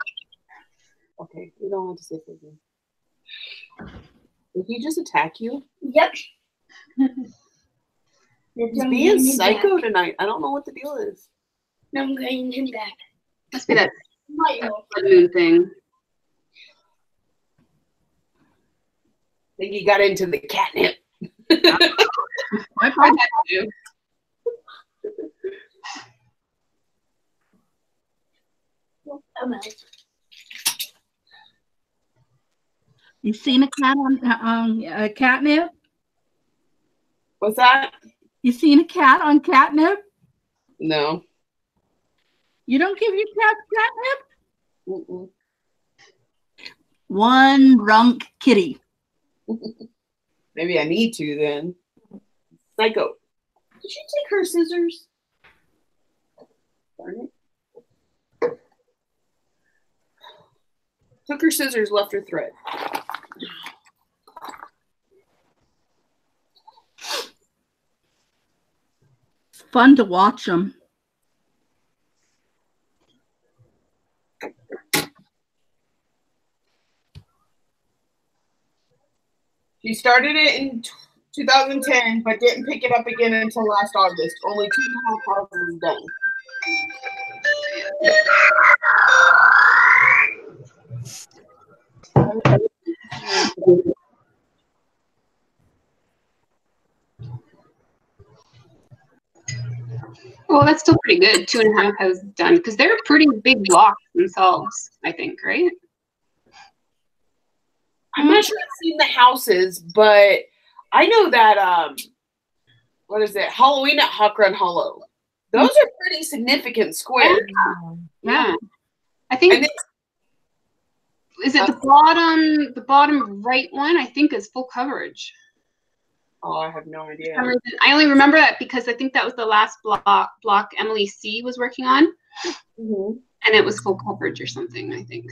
Okay, you don't have to say anything. Did he just attack you? Yep. He's being psycho tonight. I don't know what the deal is. No, I'm getting him back. Must be that Mario. blood moon thing. I think he got into the catnip. I probably have to do. I'm out. You seen a cat on catnip? What's that? You seen a cat on catnip? No. You don't give your cat catnip? Mm-mm. One drunk kitty. Maybe I need to then. Psycho. Did you take her scissors? Darn it. Took her scissors, left her thread. It's fun to watch them. She started it in 2010, but didn't pick it up again until last August. Only 2.5 houses done. Well, that's still pretty good. 2.5 houses done because they're pretty big blocks themselves, I think, right? I'm not sure I've seen the houses, but I know that what is it? Halloween at Hawk Run Hollow. Those are pretty significant squares. Yeah. I think is it the bottom right one? I think is full coverage. Oh, I have no idea. I only remember that because I think that was the last block Emily C was working on, and it was full coverage or something. I think,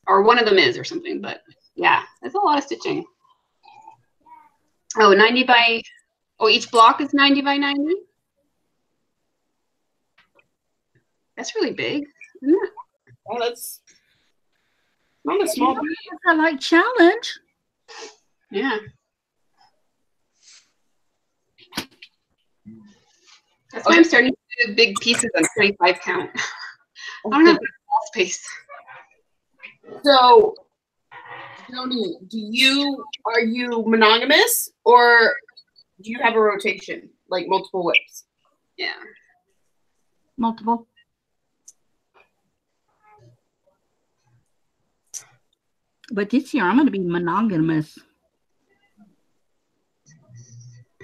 or one of them is or something. But yeah, that's a lot of stitching. Oh, 90 by. Oh, each block is 90 by 90. That's really big, isn't it? Well, that's not a small. I like challenge. Yeah. That's why I'm starting to do big pieces on 25 count. I don't have enough space. So, Joni, are you monogamous or do you have a rotation, like multiple whips? Yeah. Multiple. But this year I'm going to be monogamous.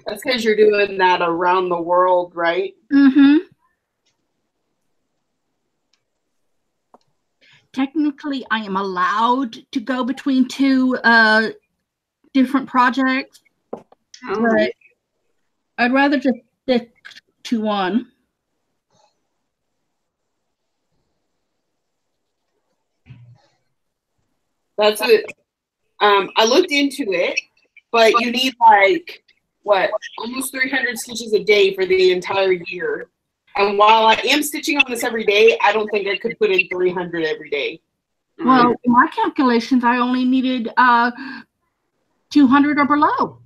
That's because you're doing that around the world, right? Mm-hmm. Technically, I am allowed to go between two different projects, but I'd rather just stick to one. That's it. I looked into it, but you need like what, almost 300 stitches a day for the entire year. And while I am stitching on this every day, I don't think I could put in 300 every day. Well, in my calculations, I only needed 200 or below.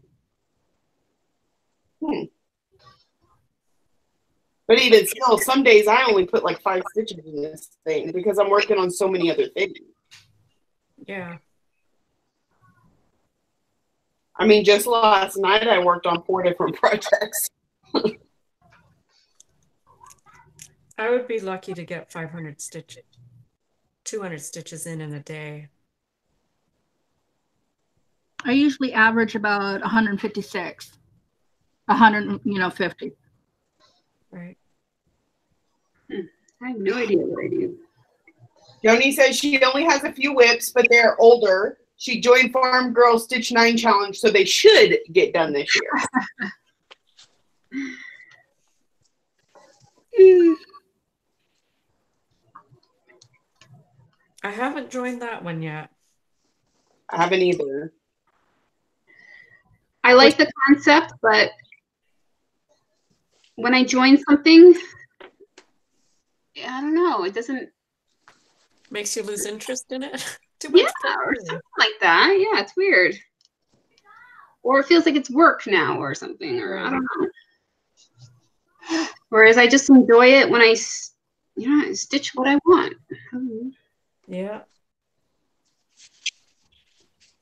But even still, some days I only put like 5 stitches in this thing because I'm working on so many other things. Yeah. I mean, just last night I worked on 4 different projects. I would be lucky to get 500 stitches, 200 stitches in a day. I usually average about 156, 50. Right. I have no idea what I do. Joni says she only has a few whips, but they're older. She joined Farm Girl Stitch 9 Challenge, so they should get done this year. I haven't joined that one yet. I haven't either. I like the concept, but when I join something, I don't know, it doesn't. Makes you lose interest in it? Yeah, or something like that. Yeah, it's weird. Or it feels like it's work now or something, or I don't know. Whereas I just enjoy it when I stitch what I want. Yeah.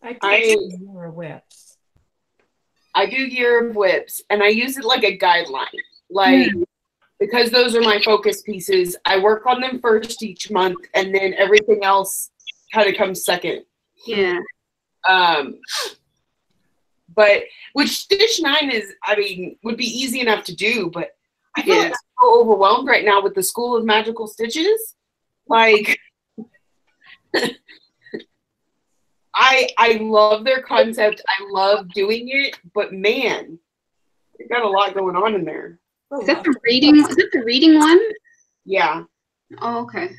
I do Year of Whips. I do Year of Whips, and I use it like a guideline. Like, because those are my focus pieces, I work on them first each month, and then everything else kind of comes second. Yeah. But which Stitch 9 is, I mean, would be easy enough to do, but I feel like I'm so overwhelmed right now with the School of Magical Stitches. Like, I love their concept. I love doing it, but man, they've got a lot going on in there. Is that the reading? Is that the reading one? Yeah. Oh, okay.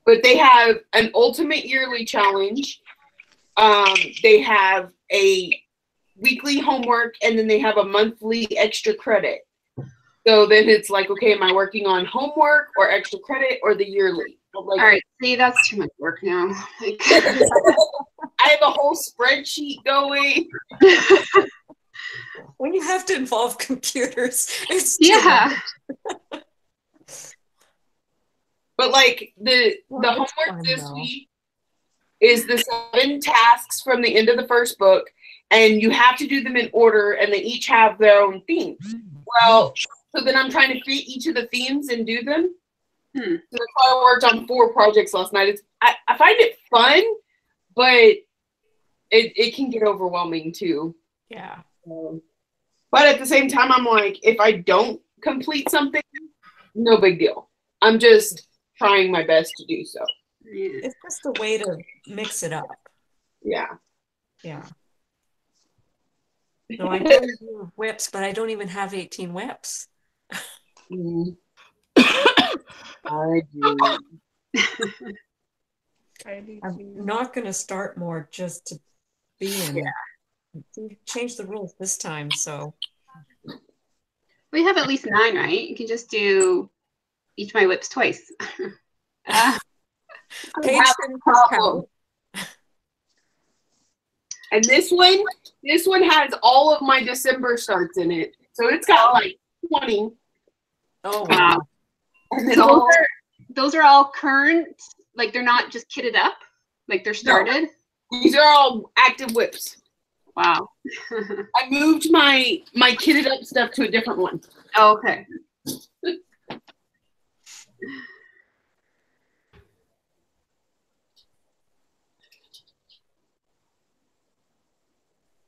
But they have an ultimate yearly challenge. They have a weekly homework, and then they have a monthly extra credit. So then it's like, okay, am I working on homework or extra credit or the yearly? Like, all right, see, that's too much work now. I I have a whole spreadsheet going. When you have to involve computers, it's Yeah. But like the Well, it's homework fun, this though. week is the 7 tasks from the end of the first book, and you have to do them in order, and they each have their own theme. Well, so then I'm trying to fit each of the themes and do them. So that's why I worked on 4 projects last night. I find it fun, but it can get overwhelming too. Yeah. But at the same time, I'm like, if I don't complete something, no big deal. I'm just trying my best to do so. Yeah. It's just a way to mix it up. Yeah. Yeah. No, I don't do whips, but I don't even have 18 whips. I do. I do I'm too. not going to start more just to be in. We changed the rules this time, so We have at least 9, right? You can just do each my whips twice. Paige have didn't a problem. count. And this one has all of my December starts in it. So it's got like 20. Oh wow. And then all Those are all current, like they're not just kitted up, like they're started. these are all active whips. Wow. I moved my kitted up stuff to a different one. Oh, okay.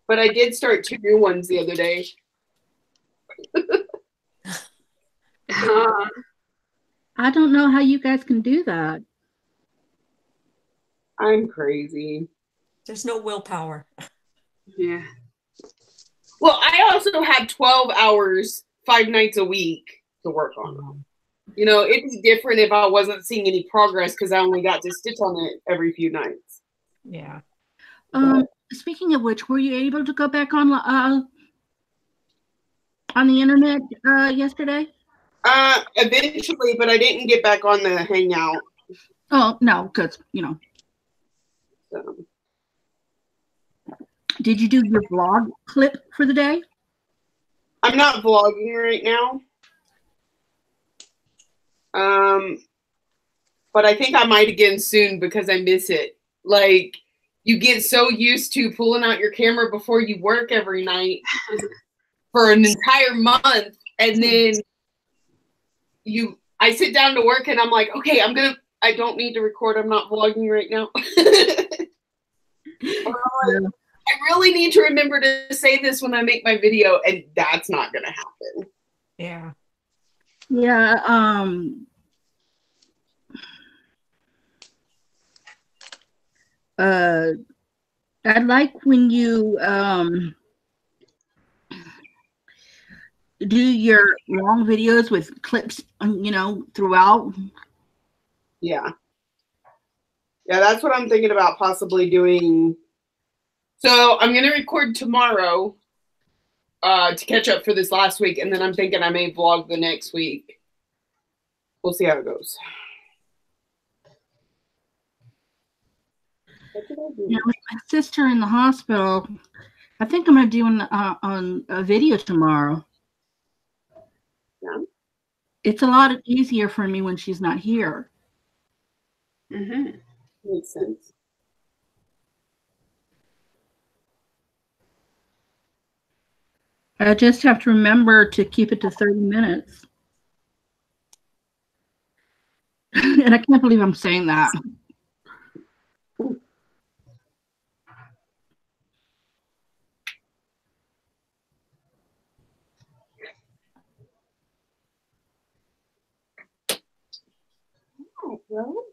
But I did start 2 new ones the other day. I don't know how you guys can do that. I'm crazy. There's no willpower. Yeah. Well, I also have 12 hours, 5 nights a week to work on them. You know, it'd be different if I wasn't seeing any progress because I only got to stitch on it every few nights. Yeah. Speaking of which, were you able to go back on the internet yesterday? Eventually, but I didn't get back on the Hangout. Oh no, because So. Did you do your vlog clip for the day? I'm not vlogging right now. But I think I might again soon because I miss it. Like, you get so used to pulling out your camera before you work every night for an entire month, and then I sit down to work and I'm like, okay, I don't need to record. I'm not vlogging right now. I really need to remember to say this when I make my video, and that's not going to happen. Yeah. Yeah. I like when you do your long videos with clips, throughout. Yeah. Yeah, that's what I'm thinking about possibly doing. So I'm going to record tomorrow to catch up for this last week, and then I'm thinking I may vlog the next week. We'll see how it goes. Yeah, with my sister in the hospital, I think I'm going to do on a video tomorrow. Yeah. It's a lot easier for me when she's not here. Mm-hmm. Makes sense. I just have to remember to keep it to 30 minutes. And I can't believe I'm saying that. Oh, well.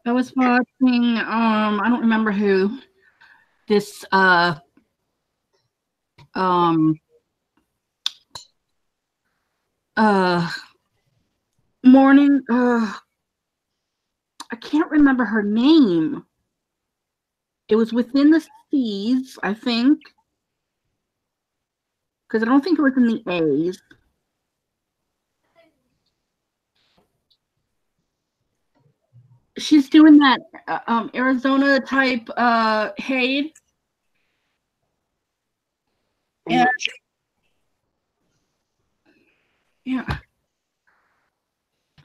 I was watching, I don't remember who, this morning. I can't remember her name. It was within the C's, I think, because I don't think it was in the A's. She's doing that Arizona type Haid. And yeah.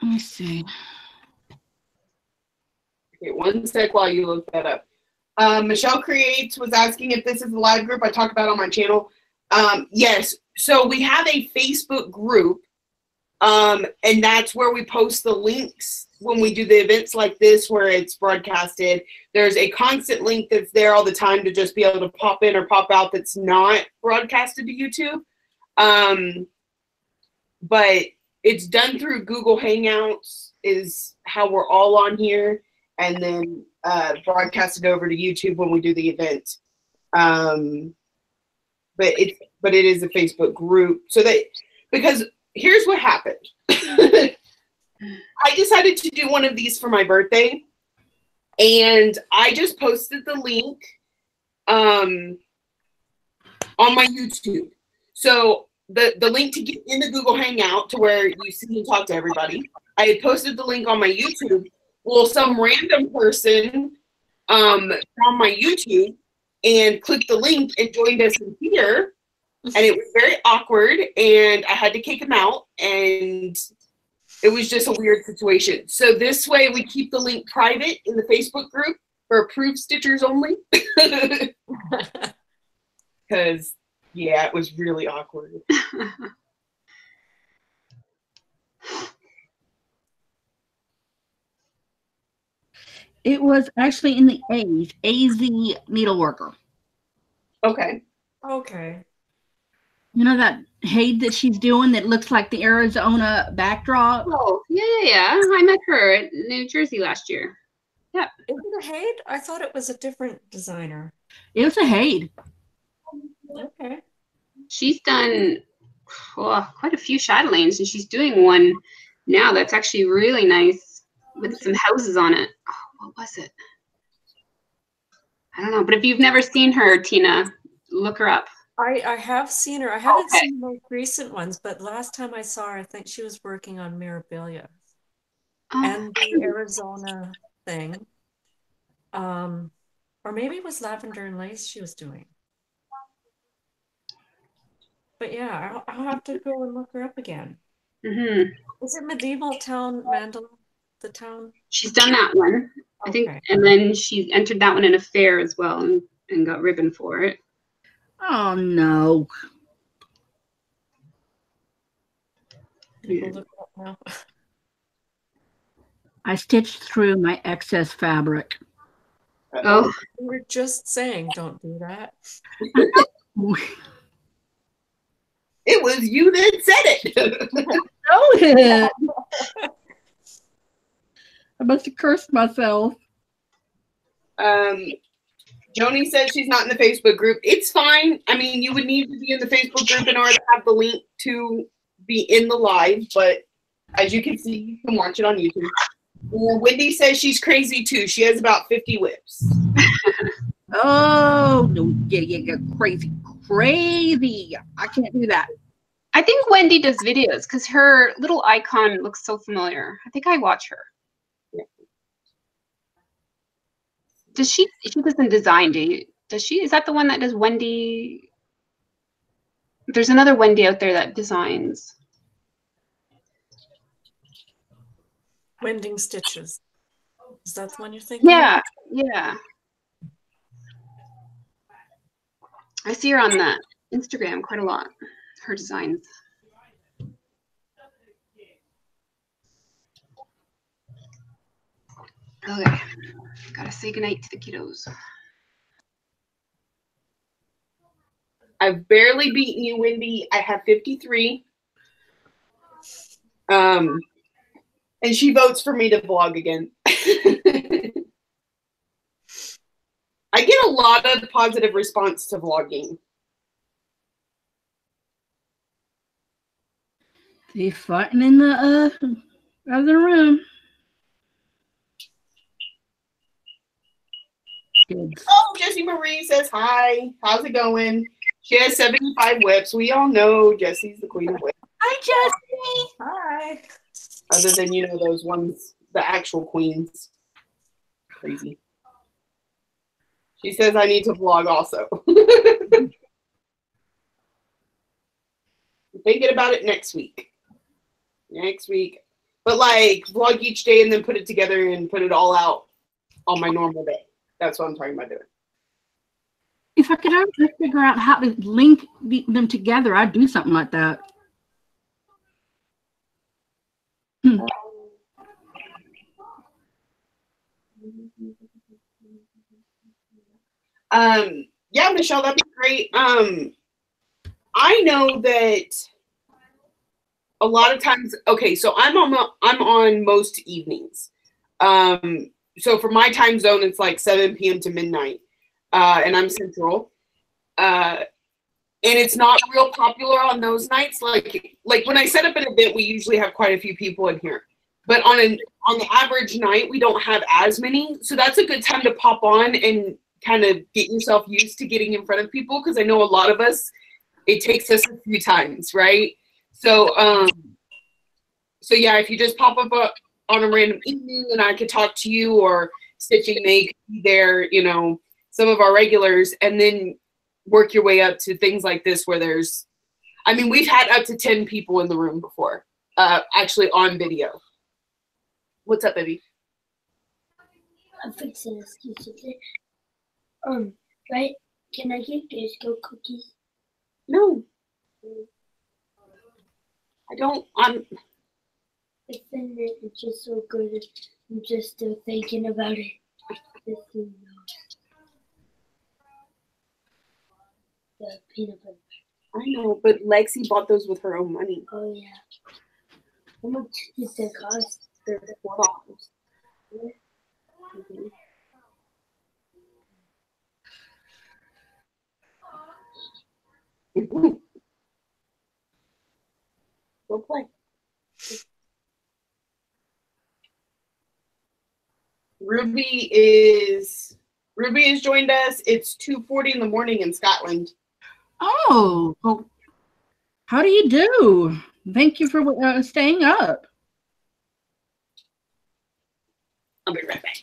Let me see. Okay, one sec while you look that up. Michelle Creates was asking if this is a live group I talk about on my channel. Yes. So we have a Facebook group, and that's where we post the links when we do the events like this where it's broadcasted. There's a constant link that's there all the time to just be able to pop in or pop out that's not broadcasted to YouTube. But it's done through Google Hangouts is how we're all on here, and then broadcasted over to YouTube when we do the event. But it is a Facebook group. So that, because here's what happened. I decided to do one of these for my birthday, and I just posted the link on my YouTube. So the link to get in the Google Hangout to where you see and talk to everybody, I had posted the link on my YouTube. Well, some random person from my YouTube and clicked the link and joined us in here, and it was very awkward, and I had to kick him out, and it was just a weird situation. So this way we keep the link private in the Facebook group for approved stitchers only. Because, yeah, it was really awkward. It was actually in the A's, AZ Needleworker. Okay. Okay. You know that Haid that she's doing that looks like the Arizona backdrop? Oh, yeah. I met her in New Jersey last year. Yeah. Is it a Haid? I thought it was a different designer. It was a Haid. Okay. She's done quite a few chatelaines, and she's doing one now that's actually really nice with some houses on it. Oh, what was it? I don't know. But if you've never seen her, Tina, look her up. I have seen her. I haven't seen the most recent ones, but last time I saw her, I think she was working on Mirabilia and the Arizona thing. Or maybe it was Lavender and Lace she was doing. But yeah, I'll have to go and look her up again. Mm-hmm. Is it Medieval Town Mandala? The town? She's done that one, I think, and then she entered that one in a fair as well and got ribbon for it. Oh no. People look up now. I stitched through my excess fabric. Oh. We were just saying don't do that. It was you that said it. Oh, I must have cursed myself. Joni says she's not in the Facebook group. It's fine. I mean, you would need to be in the Facebook group in order to have the link to be in the live, but as you can see, you can watch it on YouTube. And Wendy says she's crazy too. She has about 50 whips. Oh, no, yeah, crazy. I can't do that. I think Wendy does videos because her little icon looks so familiar. I think I watch her. Does she doesn't design, does she? Is that the one that does Wendy? There's another Wendy out there that designs. Wending Stitches. Is that the one you're thinking? Yeah. I see her on the Instagram quite a lot. Her designs. Okay. Gotta say goodnight to the kiddos. I've barely beaten you, Wendy. I have 53. And she votes for me to vlog again. I get a lot of positive response to vlogging. They fighting in the other room. Kids. Oh, Jessie Marie says hi. How's it going? She has 75 whips. We all know Jessie's the queen of whips. Hi, Jessie. Hi. Other than, you know, those ones, the actual queens. Crazy. She says I need to vlog also. Thinking about it next week. Next week. But like vlog each day and then put it together and put it all out on my normal day. That's what I'm talking about doing. If I could ever figure out how to link them together, I'd do something like that. Yeah, Michelle, that'd be great. I know that a lot of times, okay, so I'm on most evenings. So for my time zone, it's like 7 p.m. to midnight, and I'm central. And it's not real popular on those nights. Like when I set up an event, we usually have quite a few people in here. But on the average night, we don't have as many. So that's a good time to pop on and kind of get yourself used to getting in front of people, because I know a lot of us, it takes us a few times, right? So yeah, if you just pop up on a random evening and I could talk to you, or Stitching May could be there, you know, some of our regulars, and then work your way up to things like this where there's, I mean, we've had up to 10 people in the room before, actually on video. What's up, baby? I'm fixing this. Right? Can I get Girl Scout cookies? No. I don't. It's in there. It's just so good. I'm just still thinking about it. Just so you know. The peanut butter. I know, but Lexi bought those with her own money. Oh, yeah. How much did they cost? They're $4. Mm-hmm. Go play. Ruby has joined us. It's 2:40 in the morning in Scotland. Oh, well, how do you do? Thank you for staying up. I'll be right back.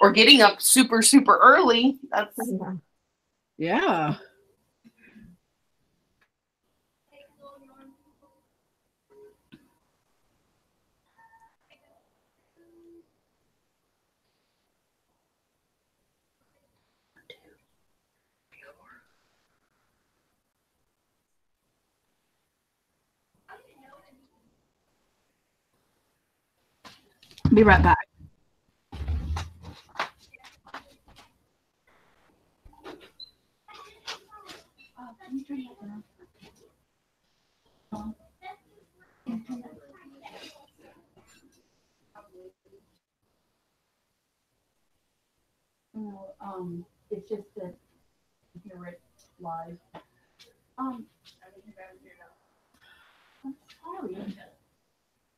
Or getting up super, super early. That's Yeah. Be right back. It's just that you hear it live. I'm sorry.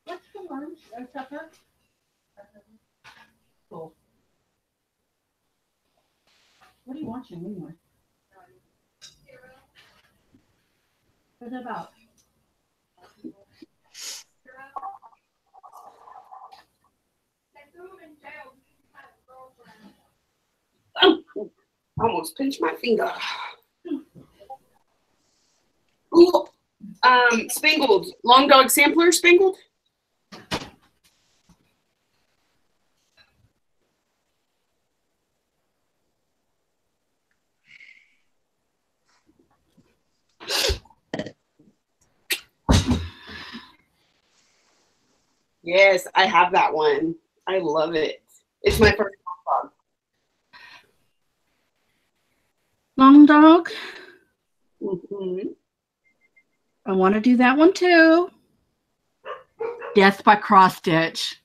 What's for lunch or supper? Cool. What are you watching anyway? What's it about? Oh, almost pinched my finger. Ooh, Spangled. Long Dog Sampler Spangled. Yes, I have that one. I love it. It's my first dog. Long Dog. Mm-hmm. I want to do that one too. Death by Cross Stitch.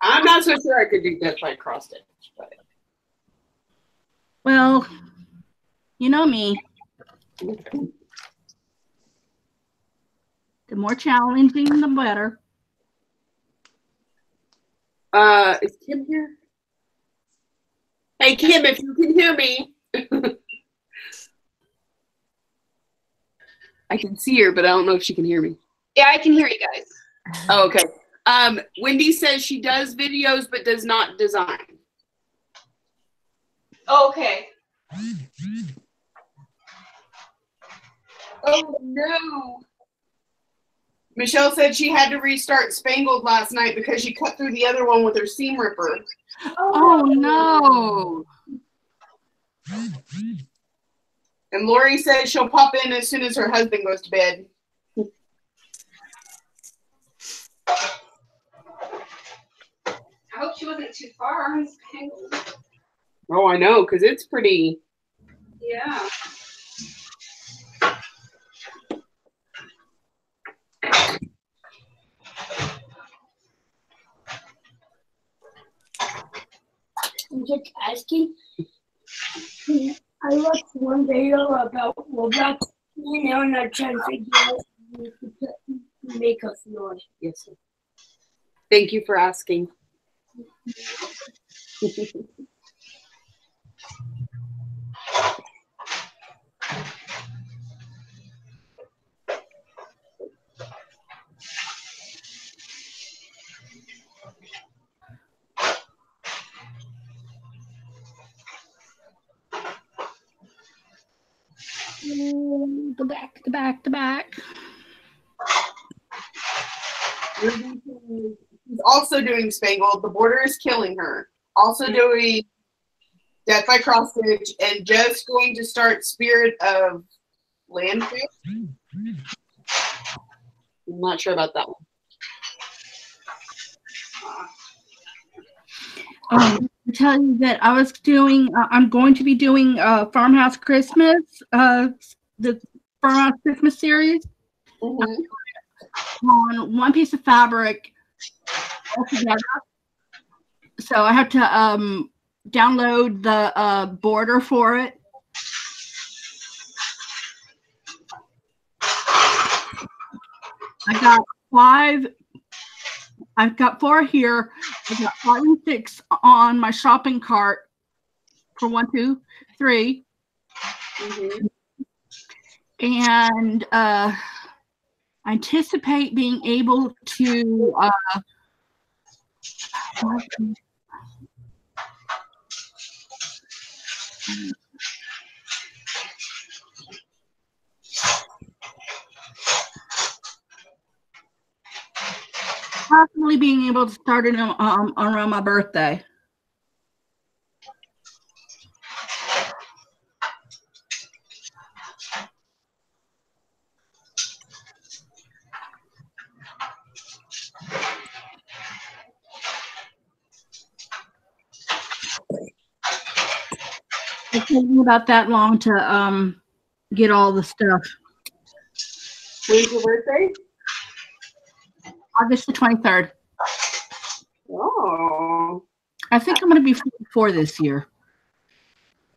I'm not so sure I could do Death by Cross Stitch, but Well, you know me. The more challenging, the better. Is Kim here? Hey, Kim, if you can hear me. I can see her, but I don't know if she can hear me. Yeah, I can hear you guys. Oh, okay. Wendy says she does videos, but does not design. Okay. Oh, no. Michelle said she had to restart Spangled last night because she cut through the other one with her seam ripper. Oh, no. And Lori said she'll pop in as soon as her husband goes to bed. I hope she wasn't too far on Spangled. Oh, I know, because it's pretty. Yeah. I'm just asking. I watched one video about Roblox, and I'm trying to figure out how to make a floor. Yes, sir. Thank you for asking. The back. She's also doing Spangled. The Border is Killing Her. Also doing Death by Cross Stitch, and just going to start Spirit of Landfill. I'm not sure about that one. I tell you that I was doing. I'm going to be doing Farmhouse Christmas, the Farmhouse Christmas series, on one piece of fabric altogether. So I have to download the border for it. I've got 4 here. I've got 5 and 6 on my shopping cart for 1, 2, 3. And I anticipate being able to possibly being able to start it around my birthday. It took me about that long to get all the stuff. When's your birthday? August the 23rd. Oh. I think I'm going to be 44 this year.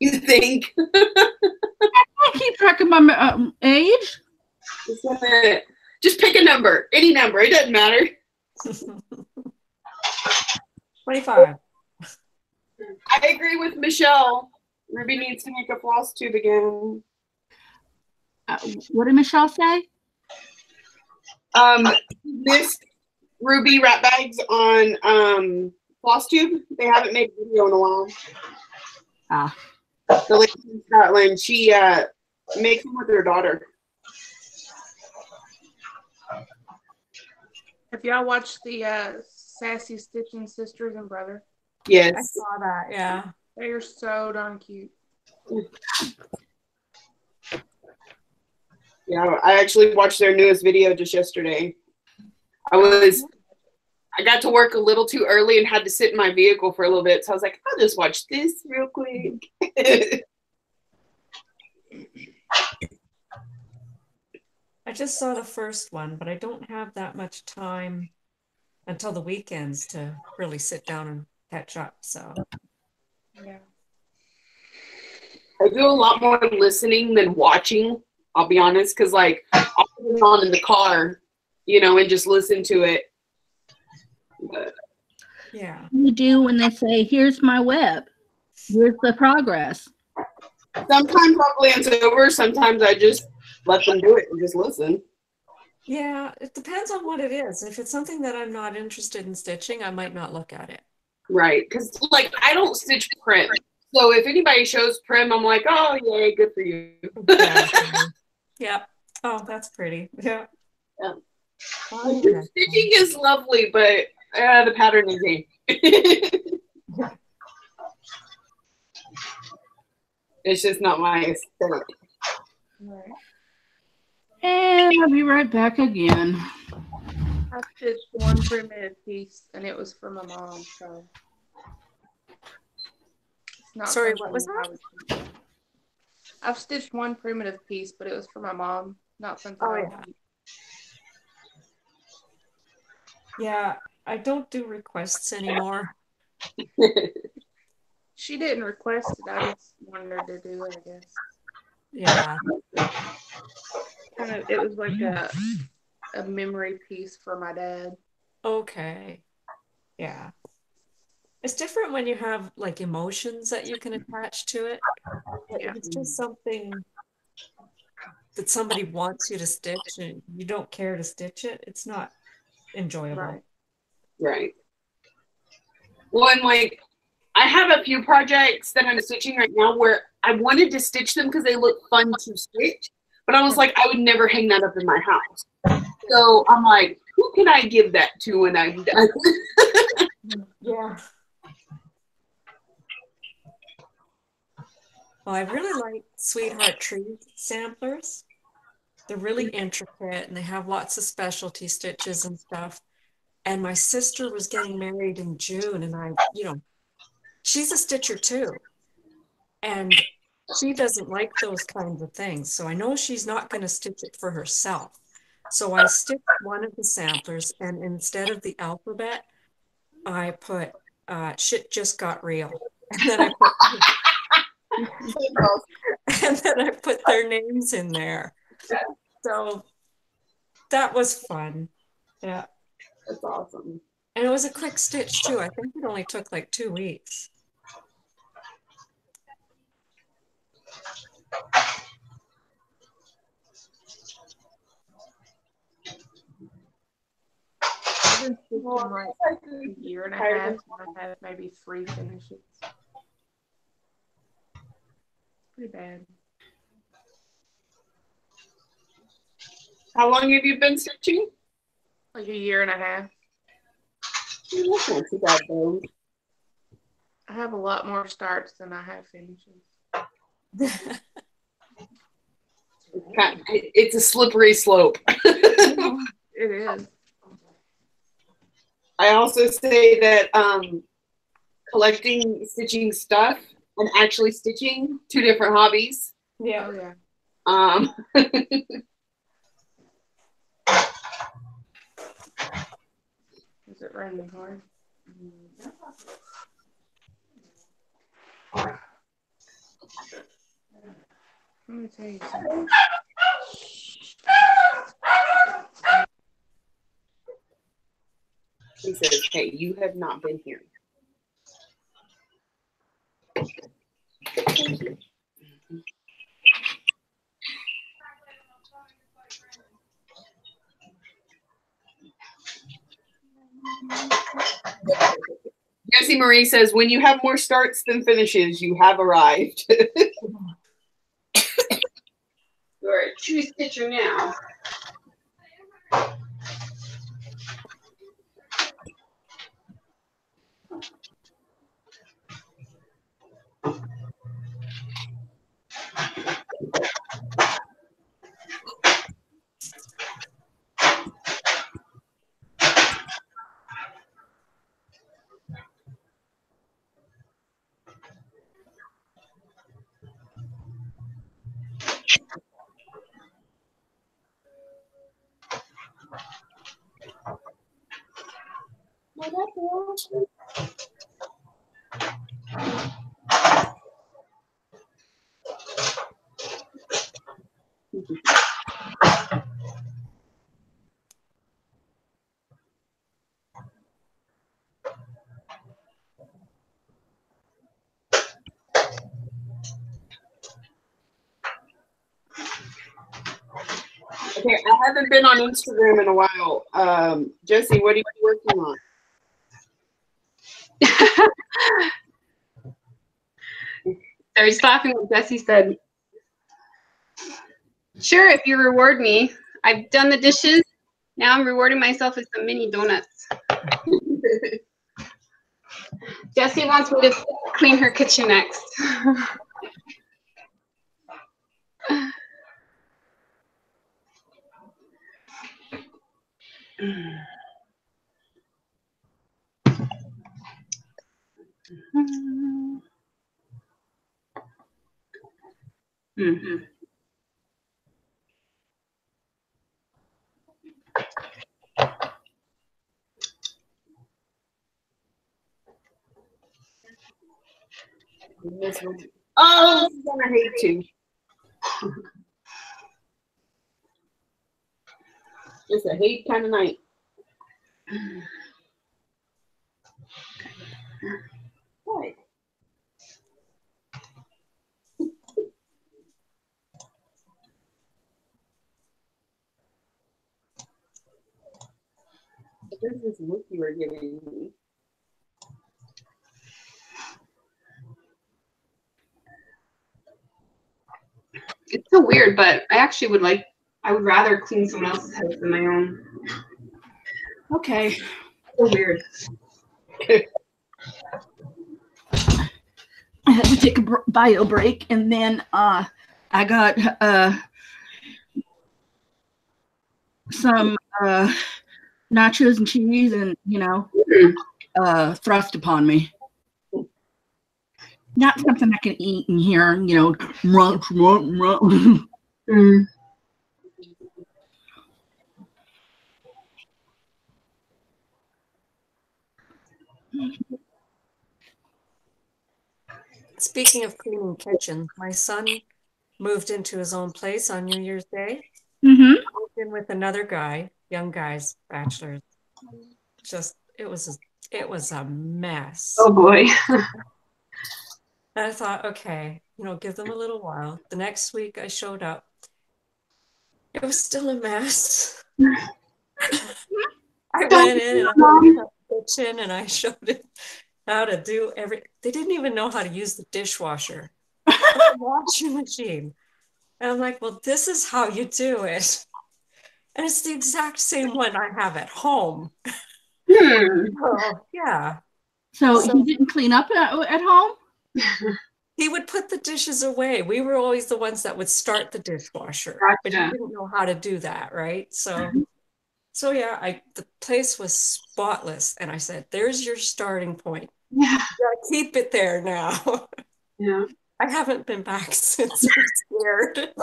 You think? I keep track of my age. Just pick a number. Any number. It doesn't matter. 25. I agree with Michelle. Ruby needs to make a floss tube again. What did Michelle say? Missed Ruby rat bags on floss tube. They haven't made a video in a while. The lady in Scotland, she makes them with her daughter. Have y'all watched the Sassy Stitching Sisters and Brother? Yes. I saw that, yeah. They are so darn cute. Yeah, I actually watched their newest video just yesterday. I got to work a little too early and had to sit in my vehicle for a little bit. So I was like, I'll just watch this real quick. I just saw the first one, but I don't have that much time until the weekends to really sit down and catch up. So yeah. I do a lot more listening than watching. I'll be honest, because like I'll put it on in the car, you know, and just listen to it. But Yeah. You do when they say, "Here's my web. Here's the progress." sometimes I'll glance over. Sometimes I just let them do it and just listen. Yeah, it depends on what it is. If it's something that I'm not interested in stitching, I might not look at it. Right, because like I don't stitch prim. So if anybody shows prim, I'm like, oh yay, good for you. Yeah. Oh, that's pretty. Yeah. Yeah. Oh, Like, yeah. stitching is lovely, but the pattern is in. It's just not my aesthetic. Right. And I'll be right back again. I stitched one primitive piece, and it was for my mom. So it's not. Sorry, something what was that that? I would keep. I've stitched one primitive piece, but it was for my mom. Not something Oh, I yeah. would keep. Yeah, I don't do requests anymore. She didn't request it. I just wanted her to do it, I guess. Yeah. Kind of, it was like a memory piece for my dad. Okay. Yeah. It's different when you have like emotions that you can attach to it. But Yeah. if it's just something that somebody wants you to stitch and you don't care to stitch it, it's not enjoyable. Right. Right. Well, and like I have a few projects that I'm stitching right now where I wanted to stitch them because they look fun to stitch, but I was like, I would never hang that up in my house. So I'm like, who can I give that to when I'm done? Yeah. Well, I really like Sweetheart Tree samplers. They're really intricate and they have lots of specialty stitches and stuff. And my sister was getting married in June, and she's a stitcher too. And she doesn't like those kinds of things. So I know she's not going to stitch it for herself. So I stitched one of the samplers, and instead of the alphabet, I put shit just got real. And then I put their names in there. So that was fun. Yeah. That's awesome. And it was a quick stitch too. I think it only took like 2 weeks. I've been stitching like a year and a half, and I've had maybe 3 finishes. Pretty bad. How long have you been stitching? Like a year and a half. That's not too bad though. I have a lot more starts than I have finishes. It's a slippery slope. It is. I also say that collecting stitching stuff and actually stitching, 2 different hobbies. Yeah. Oh, yeah. Is it raining hard? Let me tell you something. He says, hey, you have not been here. Thank you. Jessie Marie says, when you have more starts than finishes, you have arrived. You're a true stitcher now. Okay, I haven't been on Instagram in a while. Jesse, what are you working on? I was laughing when Jesse said, sure, if you reward me. I've done the dishes. Now I'm rewarding myself with some mini donuts. Jessie wants me to clean her kitchen next. Mm-hmm. Oh, this is gonna hate to. Just a hate kind of night. What? This is this look you were giving me. It's so weird, but I would rather clean someone else's house than my own. Okay. So weird. I had to take a bio break, and then I got some nachos and cheese, and thrust upon me. Not something I can eat in here, Mm. Speaking of cleaning kitchen, my son moved into his own place on New Year's Day. Mm-hmm. Moved in with another guy, young guys, bachelors. It was a mess. Oh boy. And I thought, okay, give them a little while. The next week I showed up. It was still a mess. I went in and I cleaned up the kitchen and I showed it how to do they didn't even know how to use the dishwasher or the washing machine. And I'm like, well, this is how you do it. And it's the exact same one I have at home. Oh, yeah. So he didn't clean up at home? He would put the dishes away. We were always the ones that would start the dishwasher. Gotcha. But he didn't know how to do that, right? So yeah, the place was spotless. And I said, there's your starting point. Yeah. You gotta keep it there now. Yeah. I haven't been back since. I'm scared.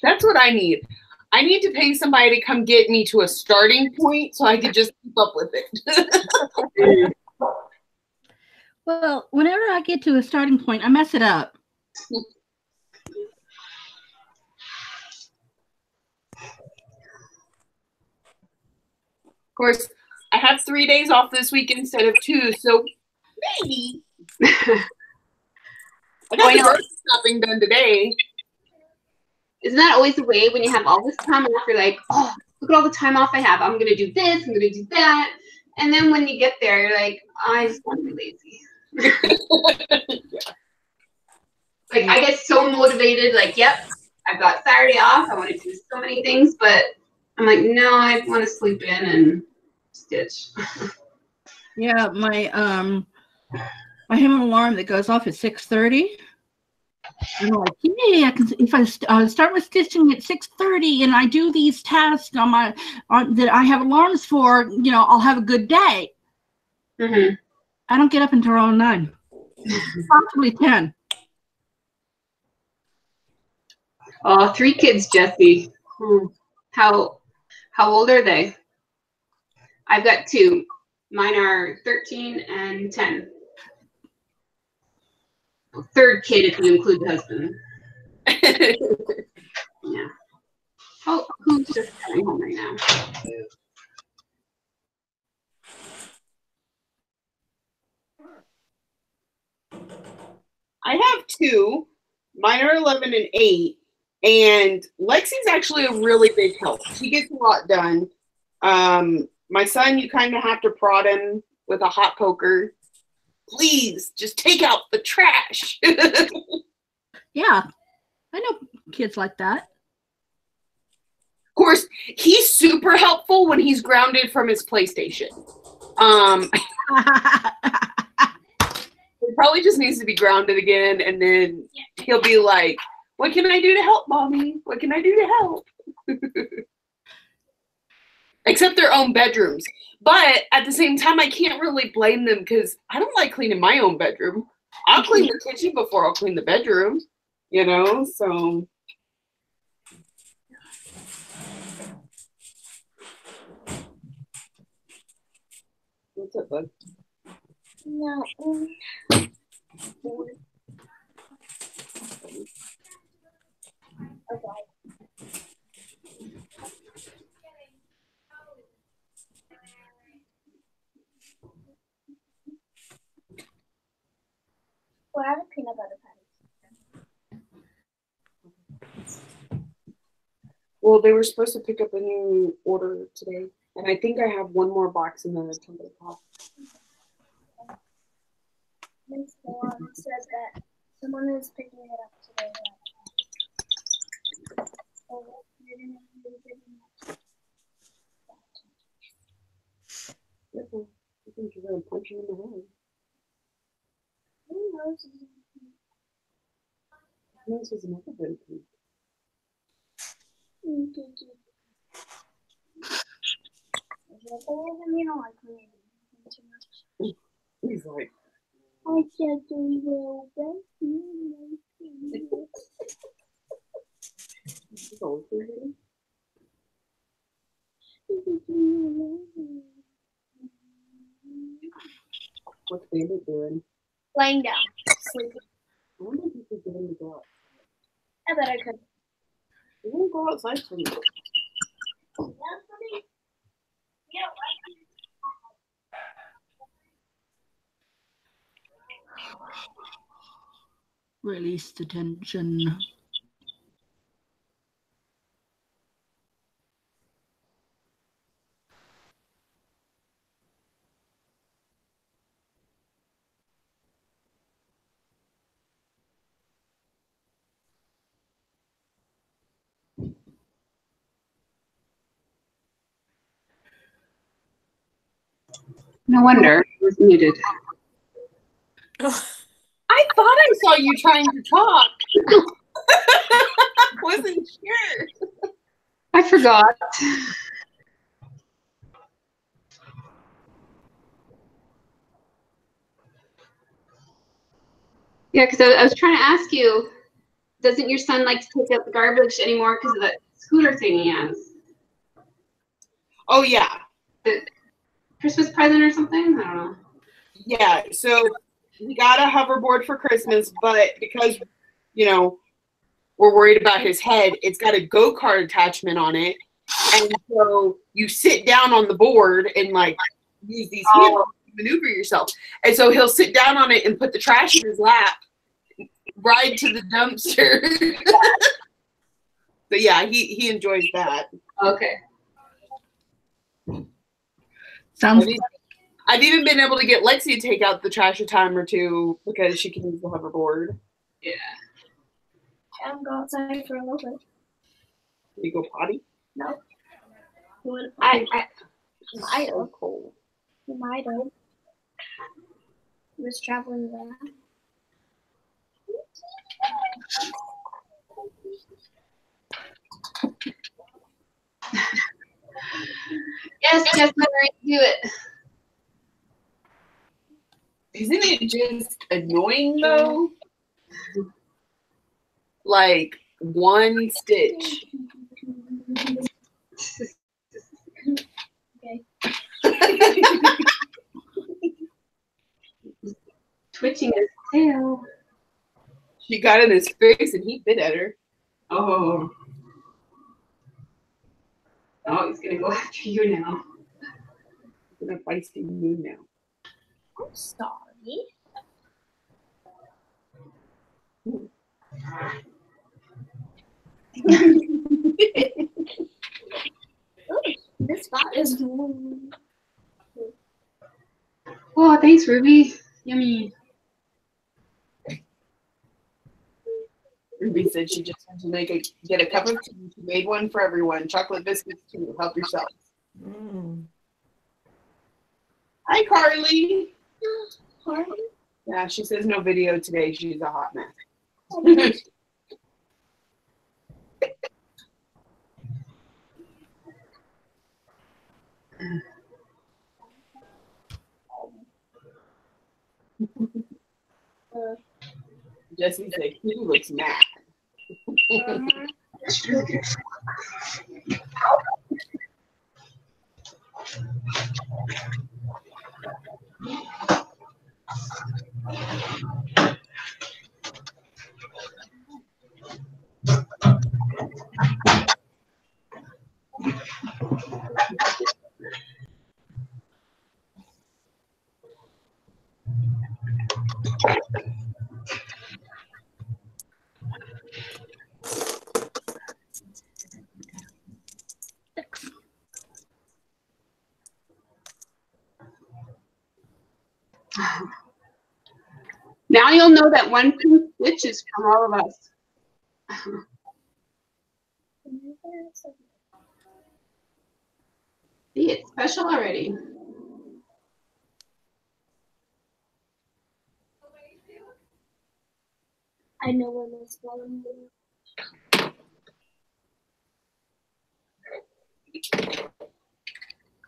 That's what I need. I need to pay somebody to come get me to a starting point so I could just keep up with it. Well, whenever I get to a starting point, I mess it up. Of course, I have 3 days off this week instead of 2, so maybe. I got the grocery shopping done today. Isn't that always the way when you have all this time off? You're like, oh, look at all the time off I have. I'm going to do this. I'm going to do that. And then when you get there, you're like, I just want to be lazy. Like, I get so motivated. Like, yep, I've got Saturday off. I want to do so many things. But I'm like, no, I want to sleep in and stitch. Yeah, I have an alarm that goes off at 6:30. And I'm like, yay, I can, if I start with stitching at 6:30 and I do these tasks that I have alarms for, I'll have a good day. Mm-hmm. I don't get up until around 9, possibly 10. Oh, 3 kids, Jesse. How old are they? I've got 2. Mine are 13 and 10. Third kid if you include the husband. Yeah. Oh, who's just coming home right now? I have 2. Mine are 11 and 8, And Lexi's actually a really big help. She gets a lot done. My son, you kind of have to prod him with a hot poker. Please, just take out the trash. Yeah, I know kids like that. Of course, he's super helpful when he's grounded from his PlayStation. He probably just needs to be grounded again, and then he'll be like, what can I do to help, Mommy? What can I do to help? Except their own bedrooms. But at the same time, I can't really blame them because I don't like cleaning my own bedroom. I'll clean the kitchen before I'll clean the bedroom, you know, so. What's up, bud? No. Well, I have a peanut butter patty. Well, they were supposed to pick up a new order today, and I think I have one more box and then a temper pop. Miss Moore says that someone is picking it up today. I think you're going to punch him in the head. Who knows? This is another very cute. He's like, I can't do well. he's always thinking. What's Baby doing? Laying down, sleeping. I wonder if you could get him to go out. I bet I could. He won't go outside for you. Release the tension. No wonder it was muted. I thought I saw you trying to talk. Wasn't sure. I forgot. Yeah, because I was trying to ask you, doesn't your son like to take out the garbage anymore because of the scooter thing he has? Oh, yeah. The Christmas present or something? I don't know. Yeah, so we got a hoverboard for Christmas, but because, you know, we're worried about his head, it's got a go-kart attachment on it. And so you sit down on the board and, like, use these handles to maneuver yourself. And so he'll sit down on it and put the trash in his lap, ride to the dumpster. So, yeah, he enjoys that. Okay. Sounds I've even been able to get Lexi to take out the trash a time or two because she can use the hoverboard. Yeah. I'm going outside for a little bit. You go potty? No. I might So have. cold. You might have. He was traveling around. Yes, Mary, do it. Isn't it just annoying though? Like one stitch. Okay. Twitching his tail. She got in his face and he bit at her. Oh. Oh, he's gonna go after you now. He's in a feisty mood now. I'm sorry. This spot is. Oh, thanks, Ruby. Yummy. Ruby said she just wants to get a cup of tea. She made one for everyone. Chocolate biscuits too. Help yourself. Mm. Hi, Carly. Carly? Yeah, she says no video today. She's a hot mess. Jesse said he looks mad. Now you'll know that one pink stitch is from all of us. See, it's special already. I know where my spelling is.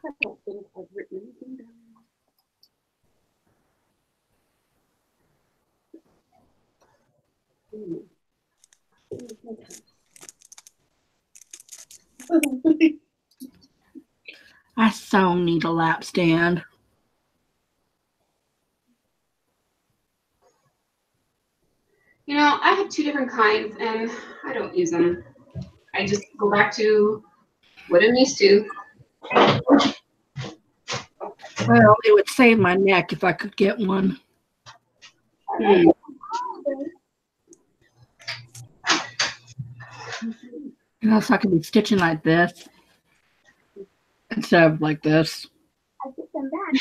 I don't think I've written anything down. I so need a lap stand. You know, I have 2 different kinds and I don't use them. I just go back to what I'm used to. Well, it would save my neck if I could get one. Hmm. You know, so I could be stitching like this instead of like this. I get them back.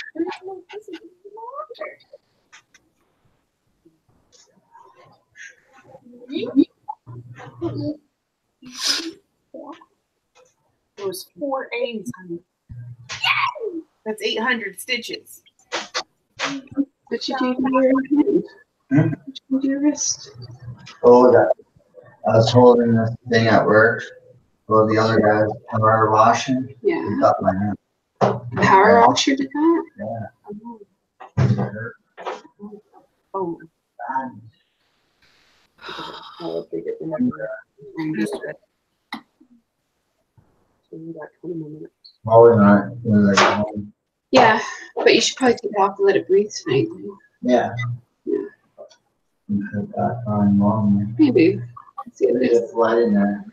Those 4 A's, honey. Yay! That's 800 stitches. What you do to your hand? Hmm? What you do to your wrist? Oh, I was holding this thing at work. Well, the other guys power washing. Yeah. He got my hand. The power washer did that? Yeah. It hurt Oh, bad. I'll take it. Remember, so we got 20 more minutes. Well, we're not. We're like home. Yeah, but you should probably take it off and let it breathe tonight. Yeah. Yeah. You put that on long. Maybe. Let's see what it is. There's blood in there.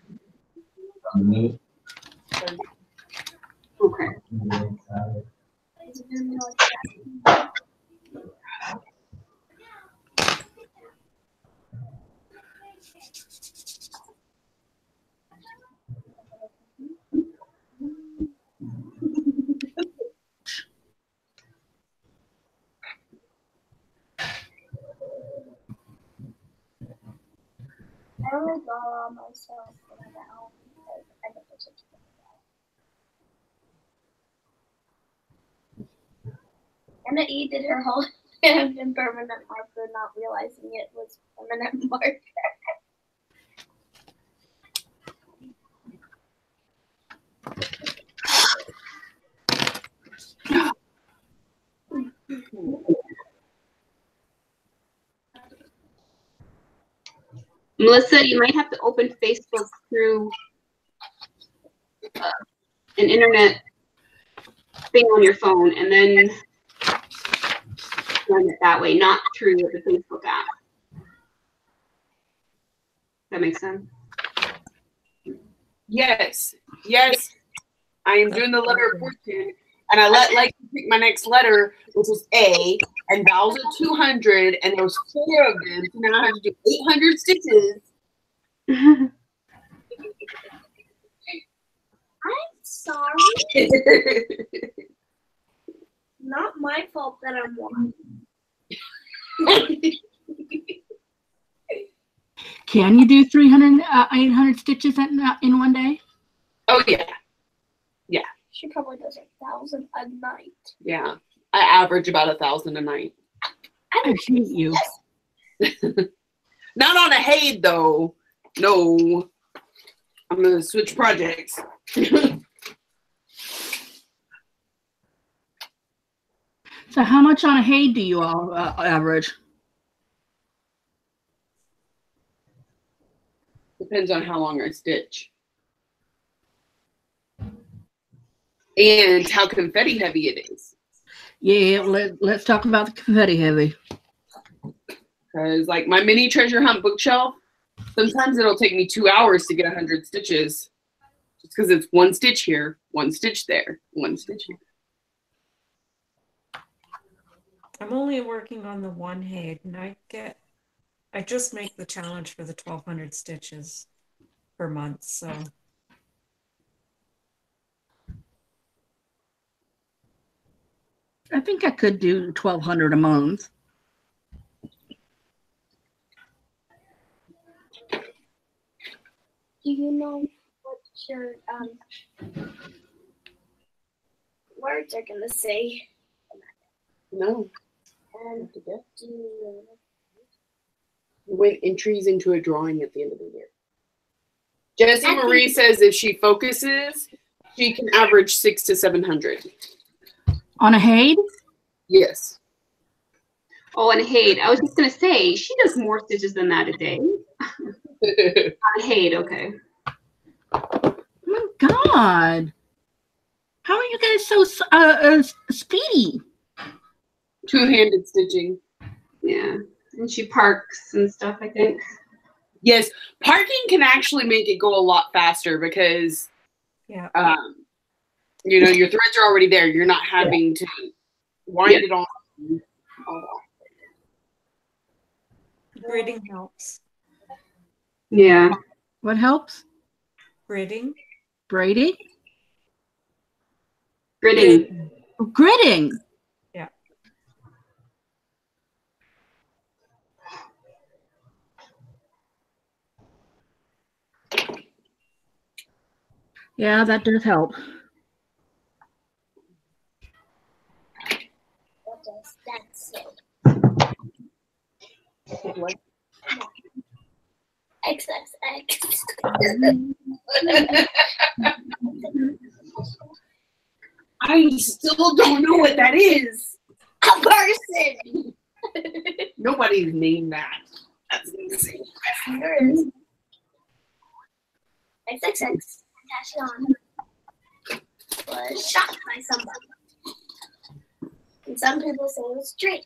On meat. Okay. I only draw myself now. I get this. Emma E did her whole hand in permanent marker, not realizing it was permanent marker. Melissa, you might have to open Facebook through an internet thing on your phone and then run it that way, not through the Facebook app. That makes sense? Yes, yes. I am doing the letter of fortune, and I let Lexi pick my next letter, which is A, and vowels are 200, and there was 4 of them, so now I have to do 800 stitches. sorry. Not my fault that I'm walking. Can you do 300, 800 stitches in one day? Oh yeah. She probably does 1,000 a night. Yeah. I average about 1,000 a night. I hate you. Not on a Haid though. No. I'm gonna switch projects. So how much on a Haid do you all average? Depends on how long I stitch. And how confetti heavy it is. Yeah, let's talk about the confetti heavy. Because like my mini treasure hunt bookshelf, sometimes it'll take me 2 hours to get 100 stitches. Just because it's one stitch here, one stitch there, one stitch here. I'm only working on the one Haid, and I just make the challenge for the 1,200 stitches per month, so. I think I could do 1,200 a month. Do you know what your words are gonna say? No. And do you We went entries into a drawing at the end of the year. Jessie Marie says if she focuses, she can average 600 to 700. On a Haid? Yes. Oh, and Haid. I was just gonna say she does more stitches than that a day. On Haid, okay. Oh my God. How are you guys so speedy? Two-handed stitching. Yeah. And she parks and stuff, I think. Yes. Parking can actually make it go a lot faster because Yeah. you know, your threads are already there. You're not having to wind it on. Gridding helps. Yeah. What helps? Gridding. Brady? Gridding. Gridding. Yeah. Yeah, that does help. what does that say? What? XXX. I still don't know what that is. A person. Nobody's named that. That's insane. There is. XXX Tentacion was shot by somebody. And some people say it was Drake.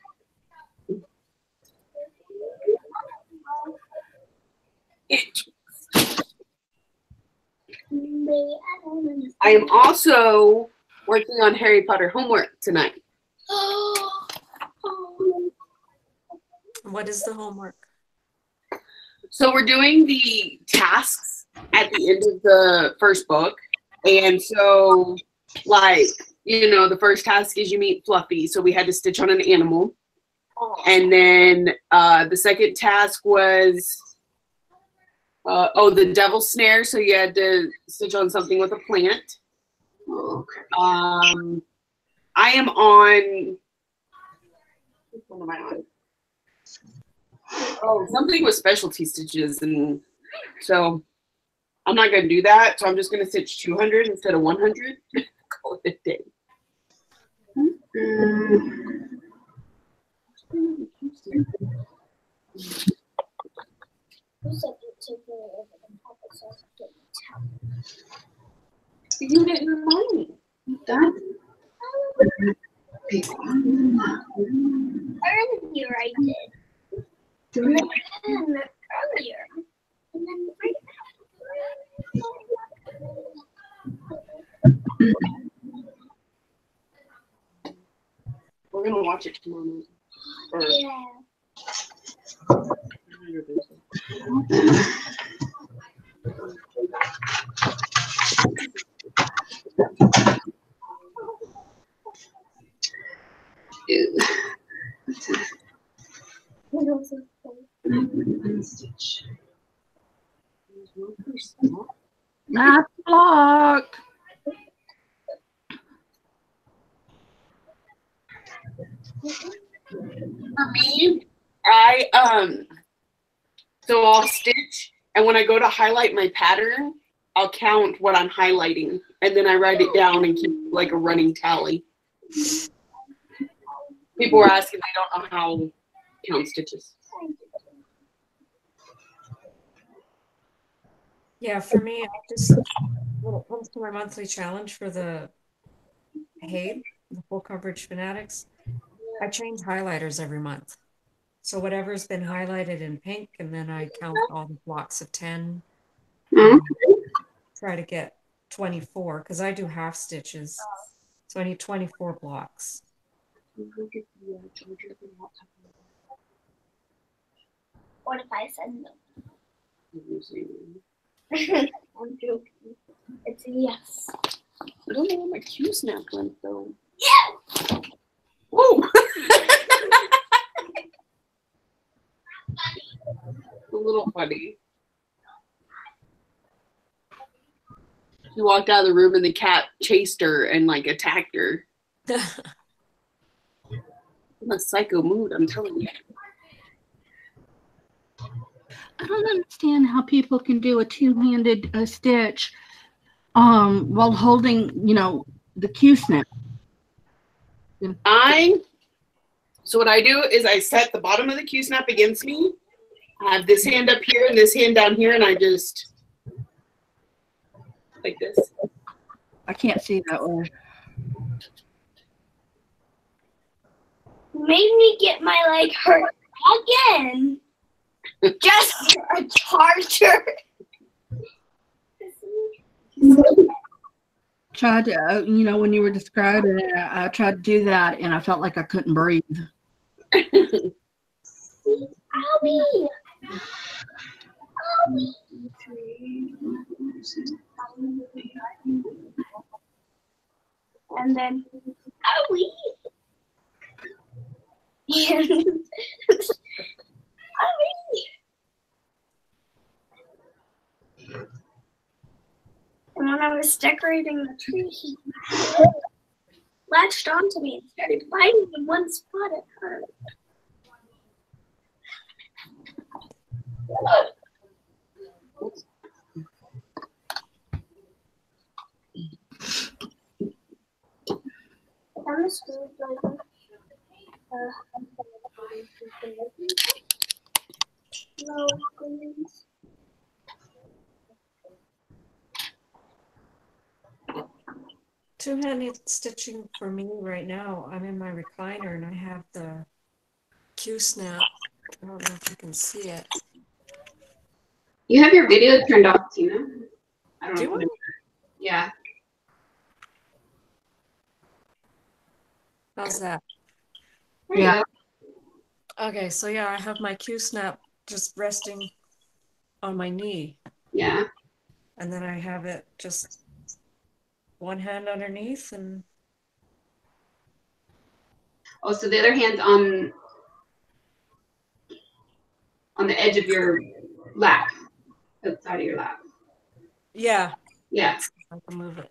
I am also working on Harry Potter homework tonight. What is the homework? So we're doing the tasks at the end of the first book. And so, like, you know, the first task is you meet Fluffy. So we had to stitch on an animal. And then the second task was, the devil's snare. So you had to stitch on something with a plant. I am on, which one am I on? Oh, something with specialty stitches. And so I'm not going to do that. So I'm just going to stitch 200 instead of 100. Call it a day. You didn't mind that. Earlier I did. Earlier. And then right We're going to watch it tomorrow night. Or, yeah. Ew. Math block. For me, so I'll stitch, and when I go to highlight my pattern, I'll count what I'm highlighting, and then I write it down and keep like a running tally. People were asking, I don't know how to count stitches. Yeah, for me, I just, when it comes to my monthly challenge for the HAID, the Full Coverage Fanatics, I change highlighters every month. So whatever's been highlighted in pink, and then I count all the blocks of 10. Try to get 24, because I do half stitches. So I need 24 blocks. What if I said no? I'm joking. It's a yes. I don't know where my Q snap went though. Yeah. Whoa! A little funny. She walked out of the room and the cat chased her and like attacked her. In a psycho mood, I'm telling you. I don't understand how people can do a two-handed stitch while holding, the Q-snap. So what I do is I set the bottom of the Q-snap against me. I have this hand up here and this hand down here, and I just like this. I can't see that one. Made me get my leg hurt again. Just for a charger. Tried to, when you were describing it, I tried to do that, and I felt like I couldn't breathe. Owie! Owie! And then, owie! Owie! And when I was decorating the tree, he latched onto me and started biting in one spot. It hurt. I'm a screwdriver. No, please. Two-handed stitching for me right now. I'm in my recliner and I have the Q-snap. I don't know if you can see it. You have your video turned off, Tina. I don't know. Do I? Yeah. How's that? Yeah. Okay, so yeah, I have my Q-snap just resting on my knee. Yeah. And then I have it just one hand underneath and Oh, so the other hand's on the edge of your lap, outside of your lap. yeah. Yeah. I can move it.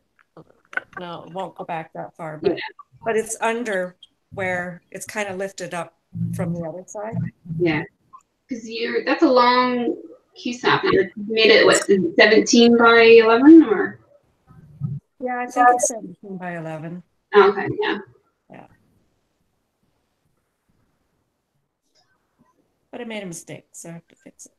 No, it won't go back that far, but it's under where it's kind of lifted up from the other side. Yeah. Because that's a long Q-snap. You made it, what, 17 by 11 or? Yeah, I think it's 17 by 11. Oh, okay, yeah. Yeah. But I made a mistake, so I have to fix it.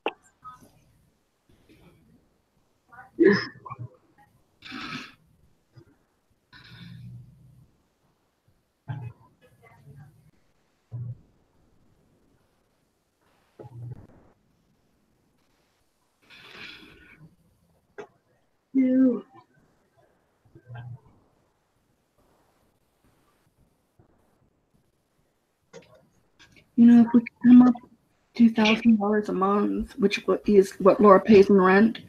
No. If we could come up $2,000 a month, which is what Laura pays in rent,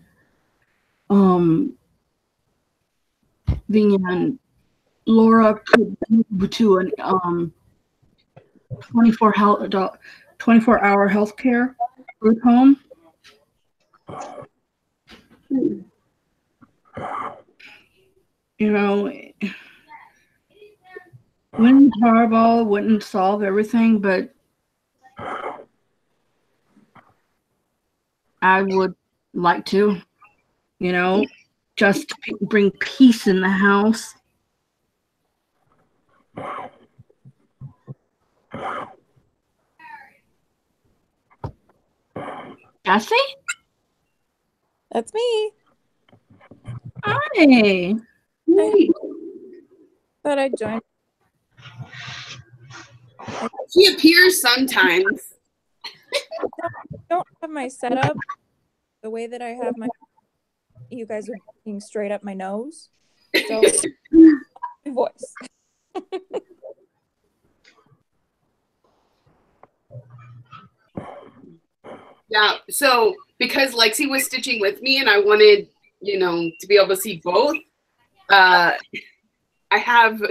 then Laura could move to 24-hour health care group home. You know, wouldn't horrible, wouldn't solve everything, but I would like to, you know, just bring peace in the house. Jessie? That's me. Hi. I thought I'd join. She appears sometimes. I don't have my setup the way that I have my. You guys are looking straight up my nose. So, my voice. Yeah, so because Lexi was stitching with me and I wanted, you know, to be able to see both, I have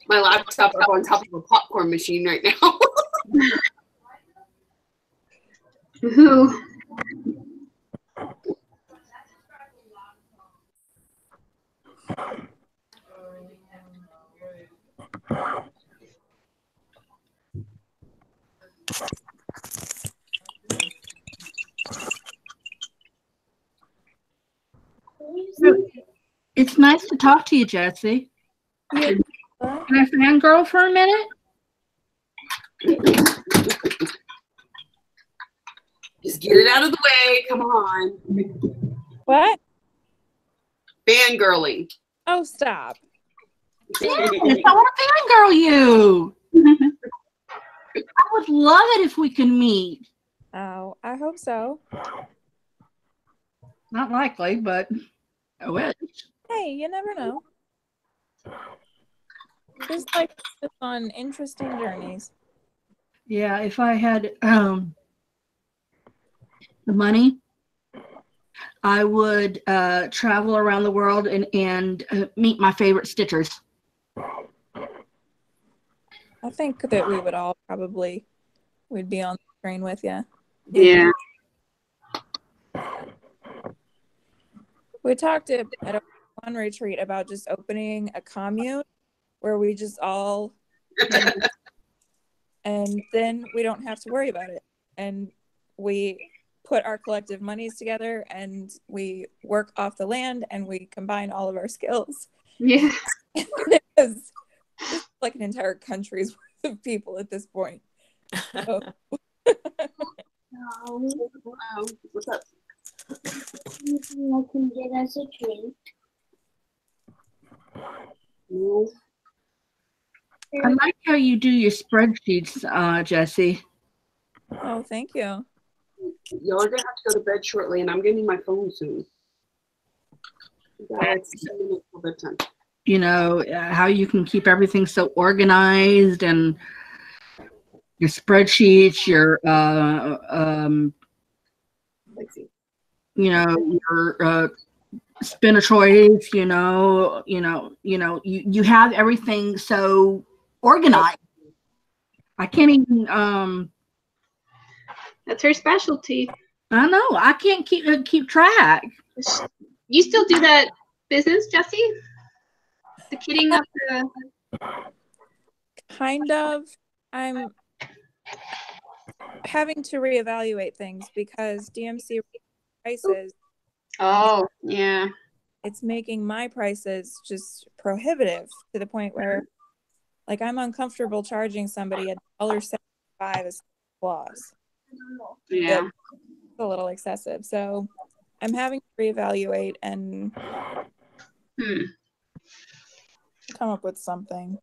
my laptop up on top of a popcorn machine right now. Woohoo. It's nice to talk to you, Jessie. Yeah. Can I fangirl for a minute? Just get it out of the way. Come on. What? Fangirling. Oh, stop. Yes, I want to fangirl you. I would love it if we can meet. Oh, I hope so. Not likely, but I wish. Hey, you never know. Just like on interesting journeys. Yeah, if I had the money, I would travel around the world and meet my favorite stitchers. I think that we would all probably would be on the train with you. Yeah. We talked at one retreat about just opening a commune where we just all and then we don't have to worry about it. And we put our collective monies together and we work off the land and we combine all of our skills. Yeah. It's like an entire country's worth of people at this point. So. Wow. What's up? I can get us a drink. I like how you do your spreadsheets, Jessie. Oh, thank you. Y'all are gonna have to go to bed shortly, and I'm getting my phone soon. That's 10 minutes till bedtime. You know, how you can keep everything so organized and your spreadsheets, your you know, your spinachoids, you have everything so organized. I can't even That's her specialty. I know, I can't keep track. You still do that business, Jessie? The kitting up the Kind of. I'm having to reevaluate things because DMC prices. Oh, yeah. It's making my prices just prohibitive to the point where, like, I'm uncomfortable charging somebody $1.75 as loss. Yeah. It's a little excessive. So I'm having to reevaluate and come up with something.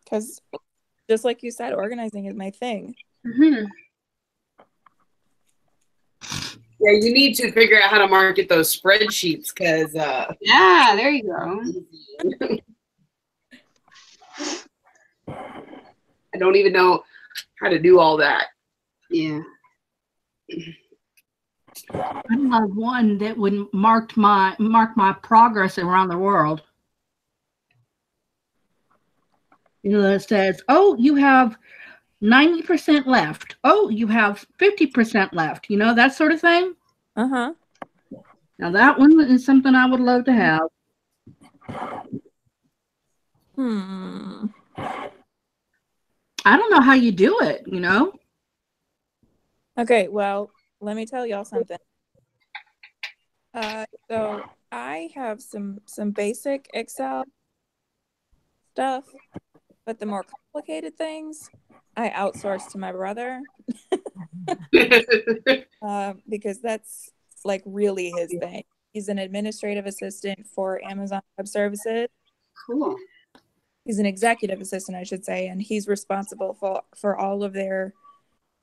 Because just like you said, organizing is my thing. Mm-hmm. Yeah, you need to figure out how to market those spreadsheets because yeah, there you go. I don't even know how to do all that. Yeah. I'd love one that would mark my progress around the world. You know, that says, oh, you have 90% left. Oh, you have 50% left. You know, that sort of thing. Uh-huh. Now that one is something I would love to have. I don't know how you do it, you know? Okay, well, let me tell y'all something. So I have some basic Excel stuff, but the more complicated things I outsource to my brother. Because that's like really his thing. He's an administrative assistant for Amazon Web Services. Cool. He's an executive assistant, I should say, and he's responsible for all of their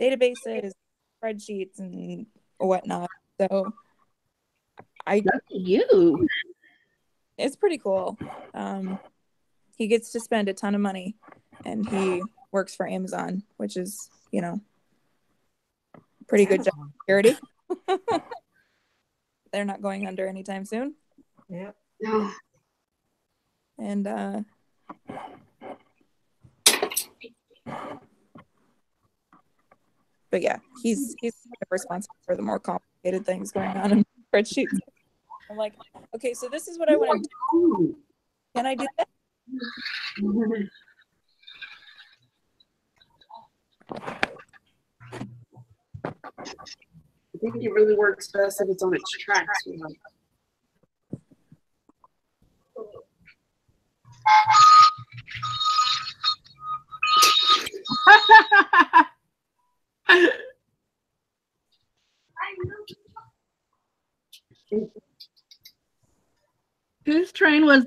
databases, spreadsheets, and whatnot. So it's pretty cool. He gets to spend a ton of money, and he works for Amazon, which is, you know, pretty good job security. They're not going under anytime soon. Yeah. No. And but yeah, he's responsible for the more complicated things going on in spreadsheets. I'm like, okay, so this is what I want to do. Can I do that? I think it really works best if it's on its tracks. Whose train was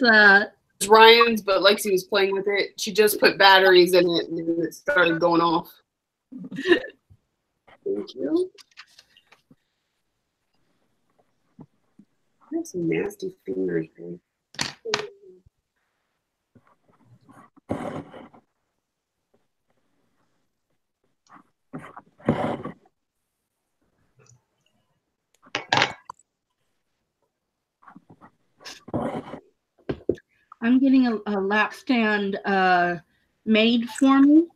It's Ryan's, but Lexi was playing with it. She just put batteries in it and it started going off. Thank you. I have some nasty fingers, man. I'm getting a lap stand made for me.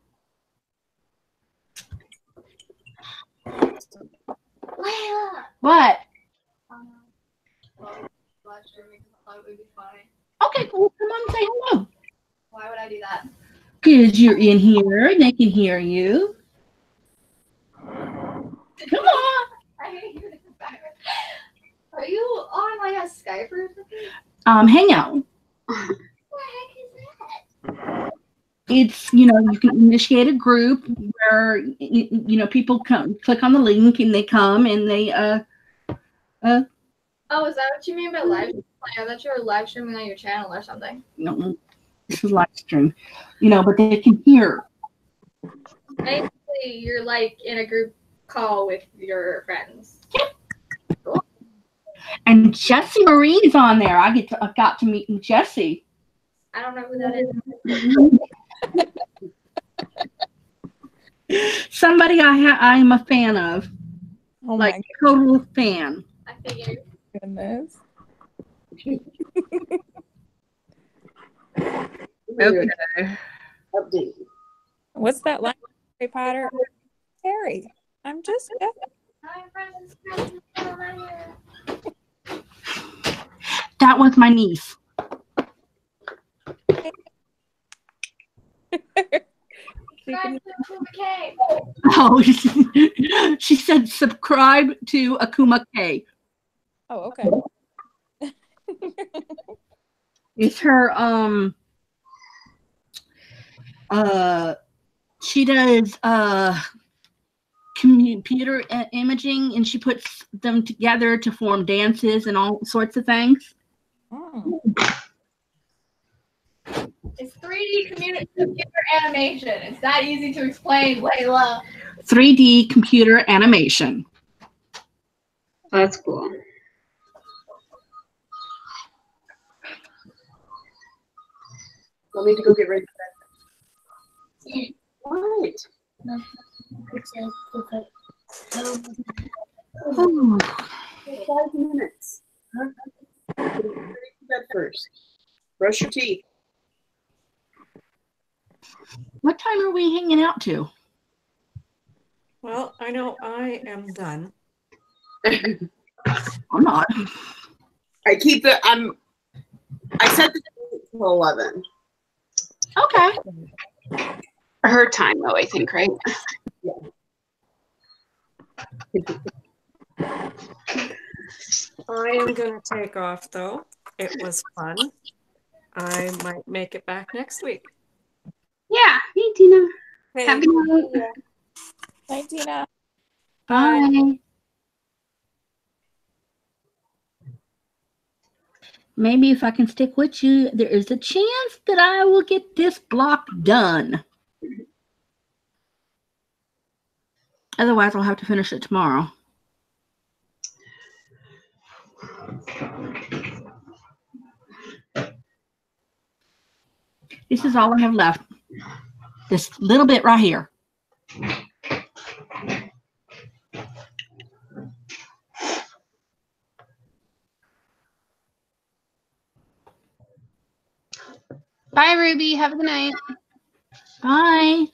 What? Okay, cool. Come on and say hello. Why would I do that? Because you're in here and they can hear you. Come on. I hate you. Are you on like a Skype or something? Hangout. What the heck is that? It's, you know, you can initiate a group where, you know, people come, click on the link and they come and they, Oh, is that what you mean by live? I thought you were live streaming on your channel or something. No, this is live stream, you know, but they can hear. Basically, you're like in a group call with your friends. Yep. Cool. And Jessie Marie's I got to meet Jessie. I don't know who that is. Somebody I'm a fan of. Oh, like total fan. I figured. Goodness. Okay. Update. What's that line, Harry Potter? Harry, I'm just. That was my niece. Oh, she said subscribe to Akuma K. Oh, okay. It's her she does computer imaging, and she puts them together to form dances and all sorts of things. Oh. It's 3D computer animation. It's that easy to explain, Layla. 3D computer animation. That's cool. I'll need to go get ready for that. What? Oh. 5 minutes. Get ready for bed first. Brush your teeth. What time are we hanging out to? Well, I know I am done. I'm not. I set the date till 11. Okay. Her time, though, I think, right? I am going to take off, though. It was fun. I might make it back next week. Yeah. Hey, Tina. Hey. Have a good night. Bye, Tina. Bye. Maybe if I can stick with you, there is a chance that I will get this block done. Otherwise, I'll have to finish it tomorrow. This is all I have left. This little bit right here. Bye, Ruby. Have a good night. Bye.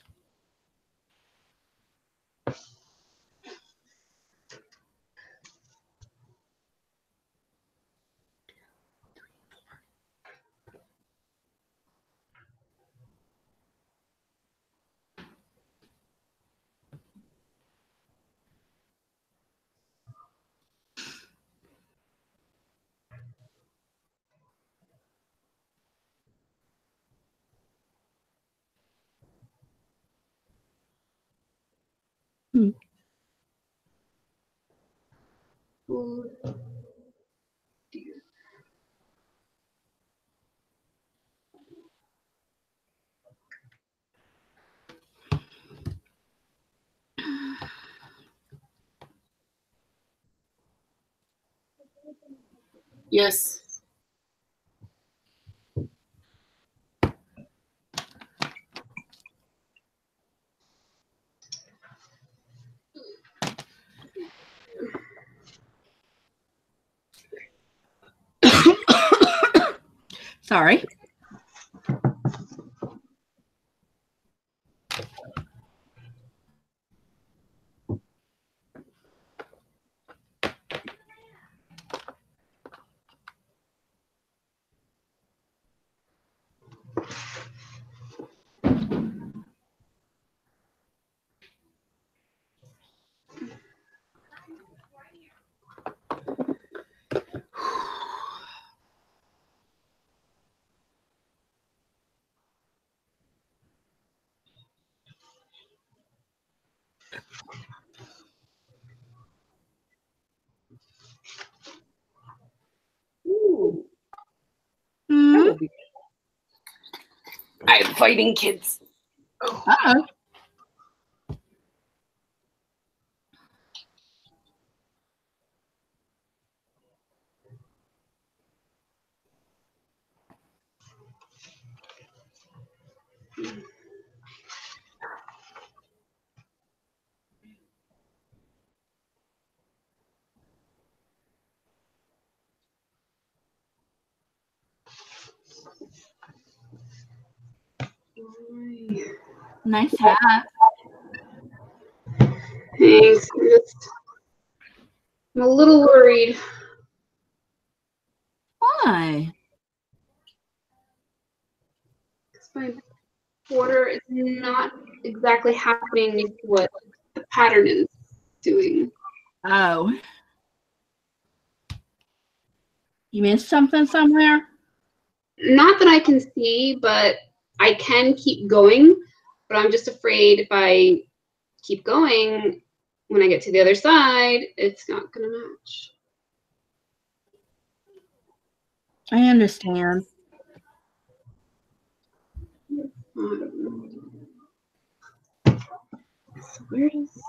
Yes. Sorry. Ooh. Hmm? I'm fighting kids. Uh-oh. Nice hat. Thanks. I'm a little worried. Why? My border is not exactly happening what the pattern is doing. Oh. You missed something somewhere? Not that I can see, but I can keep going. But I'm just afraid if I keep going, when I get to the other side, it's not going to match. I understand. Where is...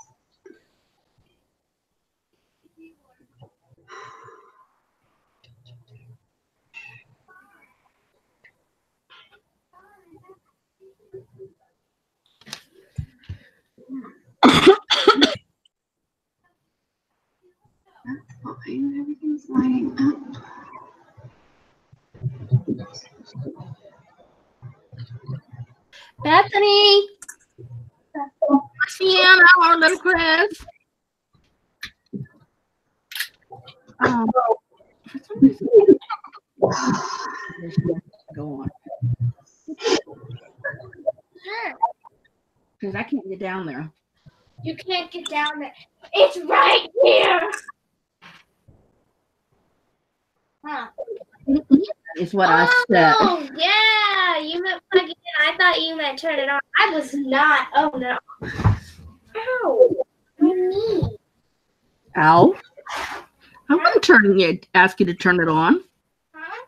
That's fine. Everything's lining up. Bethany. Sienna, our little Chris. Go on. Because I can't get down there. You can't get down there. It's right here. Huh. Is what I said. Oh, yeah. You meant plug it in. I thought you meant turn it on. I was not. Oh, no. Ow. My knee. Ow. I wouldn't ask you to turn it on. Huh?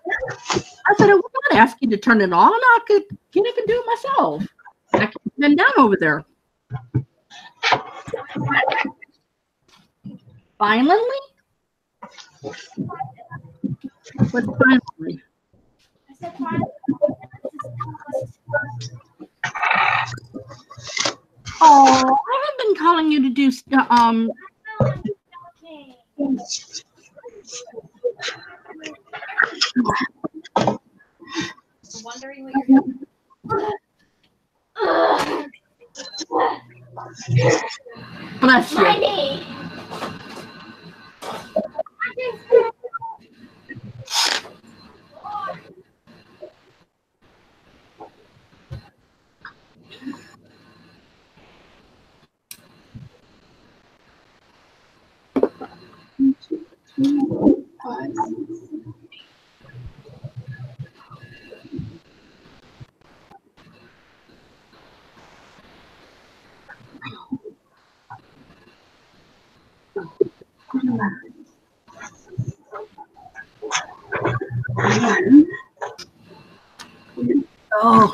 I said I would not ask you to turn it on. I could get up and do it myself. I can bend down over there. Finally? What's finally? I said finally. Oh, I have been calling you to do I'm wondering what you're doing. Bless you. My knee. Oh.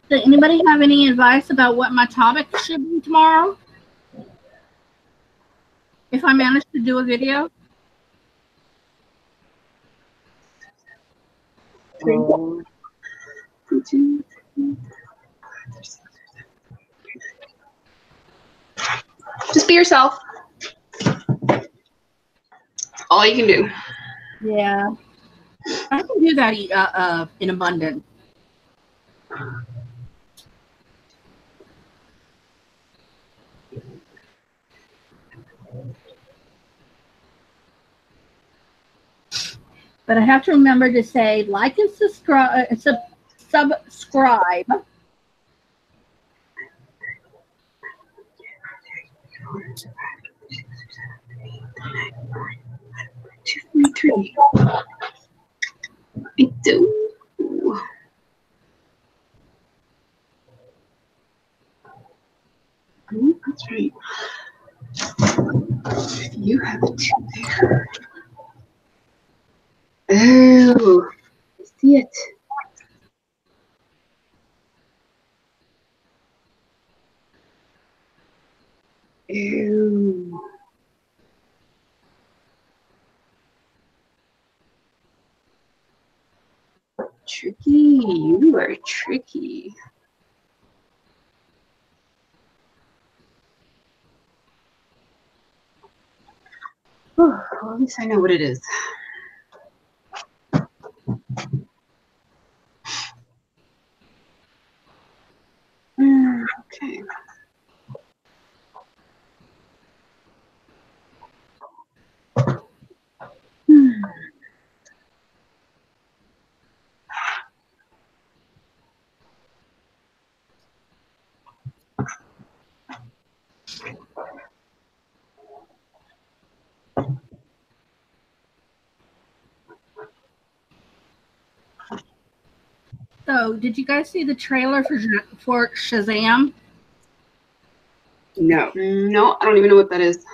Does anybody have any advice about what my topic should be tomorrow? If I manage to do a video? Just be yourself. All you can do. Yeah. I can do that in abundance. But I have to remember to say like and subscribe. Subscribe. Three. I do. Oh, that's right. You have it too there. Oh, I see it. Ew. Tricky. You are tricky. Oh, well, at least I know what it is. Okay. So, did you guys see the trailer for Shazam? No. No, I don't even know what that is.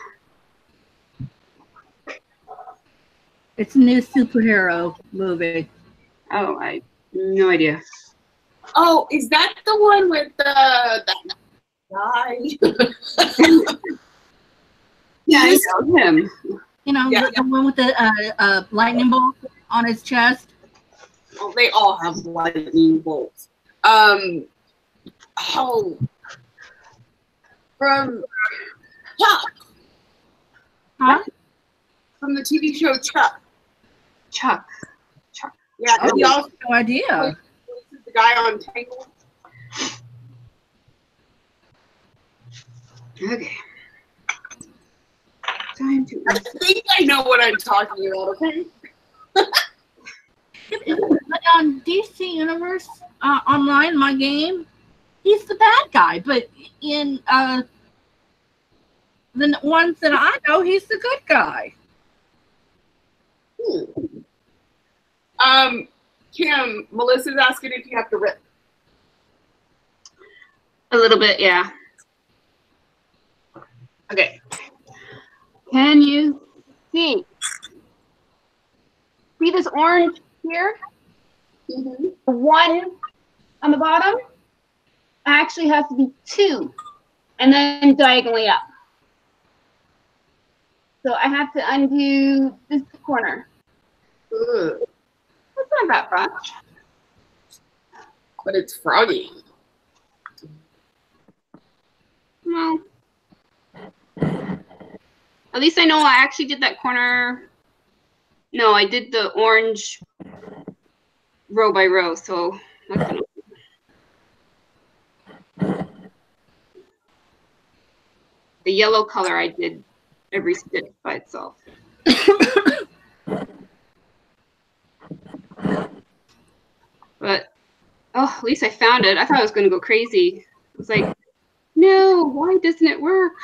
It's a new superhero movie. Oh, I no idea. Oh, is that the one with that guy? Yeah, I know him. You know, Yeah. the one with the lightning bolt on his chest. Well, they all have lightning bolts. Oh, From Chuck. Huh? From the TV show Chuck. Chuck. Yeah, Oh, he also no idea. plays the guy on Tangled. Okay. Time to. I think I know what I'm talking about, okay? On DC Universe Online, my game, he's the bad guy, but in the ones that I know, he's the good guy. Kim, Melissa's asking if you have to rip. A little bit, yeah. Okay. Can you see? See this orange here? Mm-hmm. The one on the bottom actually has to be 2 and then diagonally up. So I have to undo this corner. Ugh, That's not that much. but it's froggy. Well, at least I know I actually did that corner. No, I did the orange row by row, so that's gonna... The yellow color I did every stitch by itself. But, oh, at least I found it. I thought I was going to go crazy. I was like, no, why doesn't it work?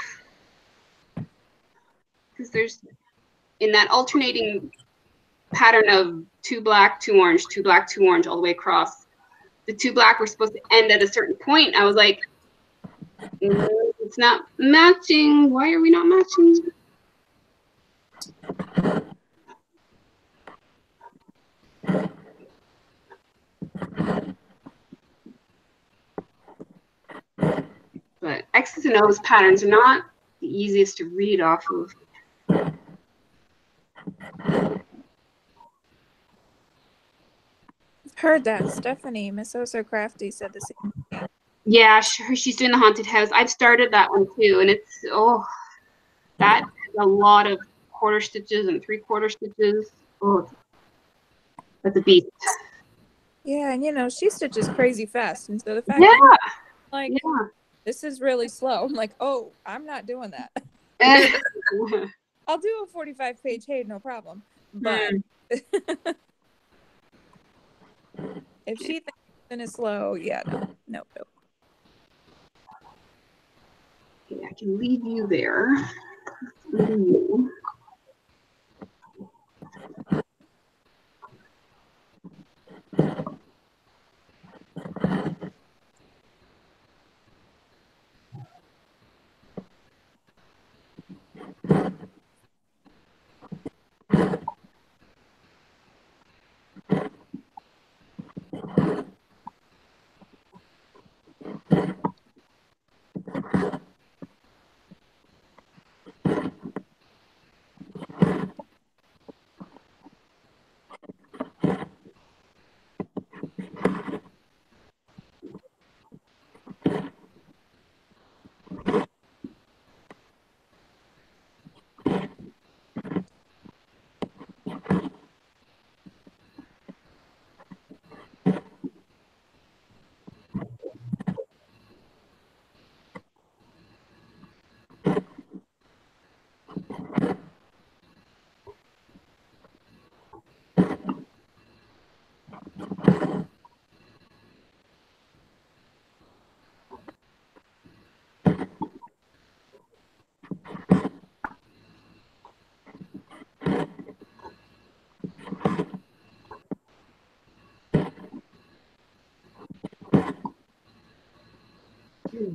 Because there's, in that alternating pattern of 2 black, 2 orange, 2 black, 2 orange all the way across, the 2 black were supposed to end at a certain point. I was like, it's not matching. Why are we not matching? But X's and O's patterns are not the easiest to read off of. Heard that. Stephanie, Miss Oh So Crafty said the same thing. Yeah, sure. She's doing the haunted house. I've started that one too, and it's that is a lot of quarter stitches and 3/4 stitches. Oh, that's a beast. Yeah, and you know, she stitches crazy fast. And so the fact Yeah, that like yeah. this is really slow. I'm like, oh, I'm not doing that. I'll do a 45-page Hey, no problem. But if she thinks it's slow, yeah, no. Okay, I can leave you there. Leave you.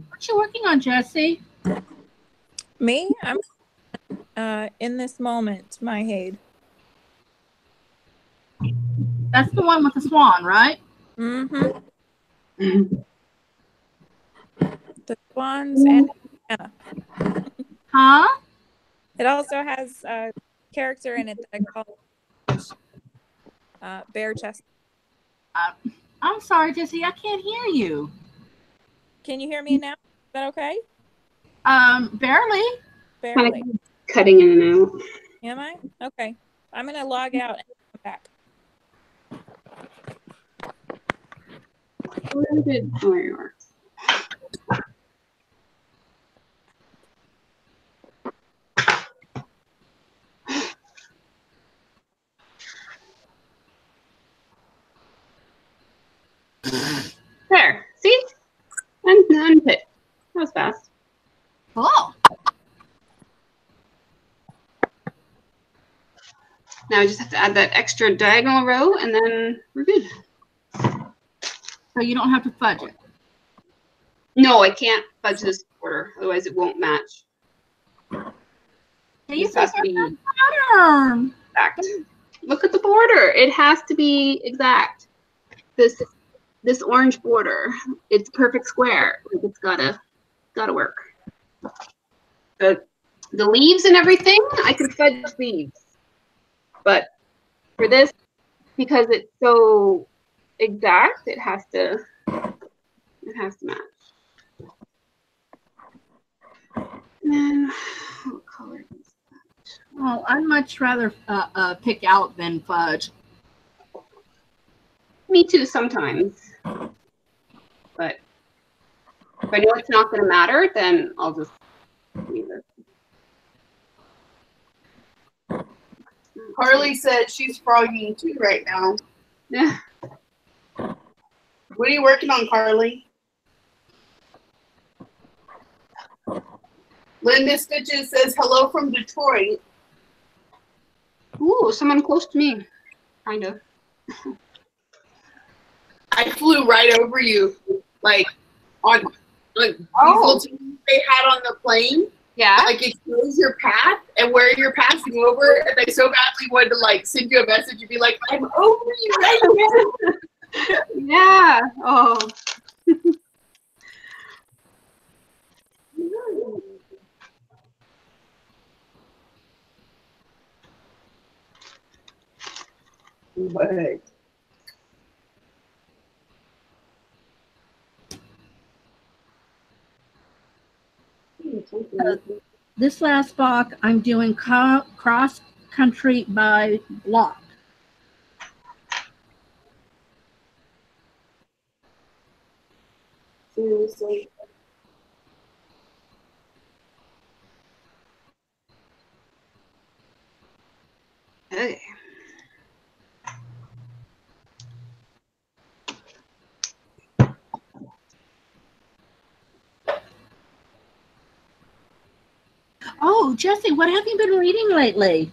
What you working on, Jesse? Me? I'm in this moment, my Haid. That's the one with the swan, right? Mm-hmm. The swans and Anna. Huh? It also has a character in it that I call Bear Chest. I'm sorry, Jesse. I can't hear you. Can you hear me now? Is that okay? Barely. Kind Barely. of cutting in and out. Am I? Okay. I'm gonna log out and come back. Where did, oh, there you are. There. See? Unpit. That was fast. Cool. Now I just have to add that extra diagonal row and then we're good. So you don't have to fudge it. No, I can't fudge this border, otherwise it won't match. You This has to be pattern. exact. Look at the border. It has to be exact. This orange border, it's perfect square. Like it's gotta work. The leaves and everything, I can fudge leaves. But for this, because it's so exact, it has to match. And then what color is that? Oh, I'd much rather pick out than fudge. Me too sometimes. But if I know it's not gonna matter, then I'll just leave it. Carly said she's frogging too right now. Yeah. What are you working on, Carly? Linda Stitches says hello from Detroit. Ooh, someone close to me. Kind of. I flew right over you, like on these Oh. little things they had on the plane. Yeah. Like it shows your path and where you're passing over, and they so badly wanted to like send you a message and be like, "I'm over you right now." Yeah. Oh. What? This last block, I'm doing cross country by block. Seriously. Okay. Oh, Jesse, what have you been reading lately?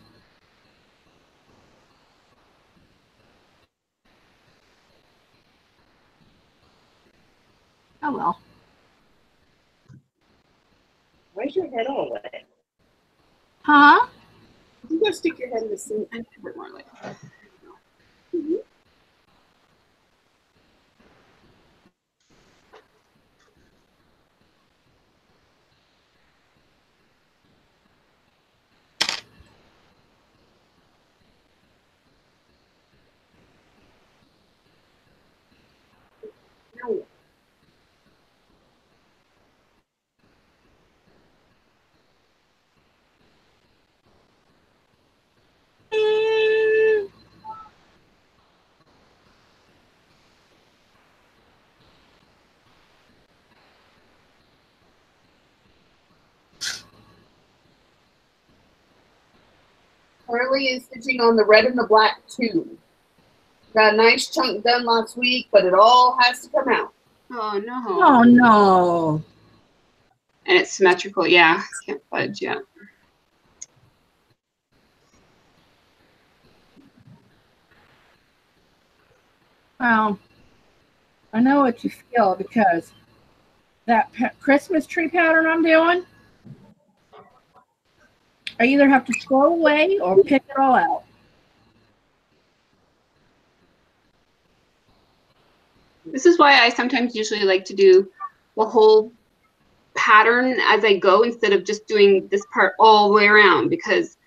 Oh, well. Why's your head all wet? Huh? You go stick your head in the sink. A bit more like. No. Carly is stitching on the red and the black too. Got a nice chunk done last week, but it all has to come out. Oh no. Oh, no. And it's symmetrical. Yeah. Can't fudge. Yeah. Well, I know what you feel because that Christmas tree pattern I'm doing, I either have to scroll away or pick it all out. This is why I sometimes usually like to do the whole pattern as I go instead of just doing this part all the way around, because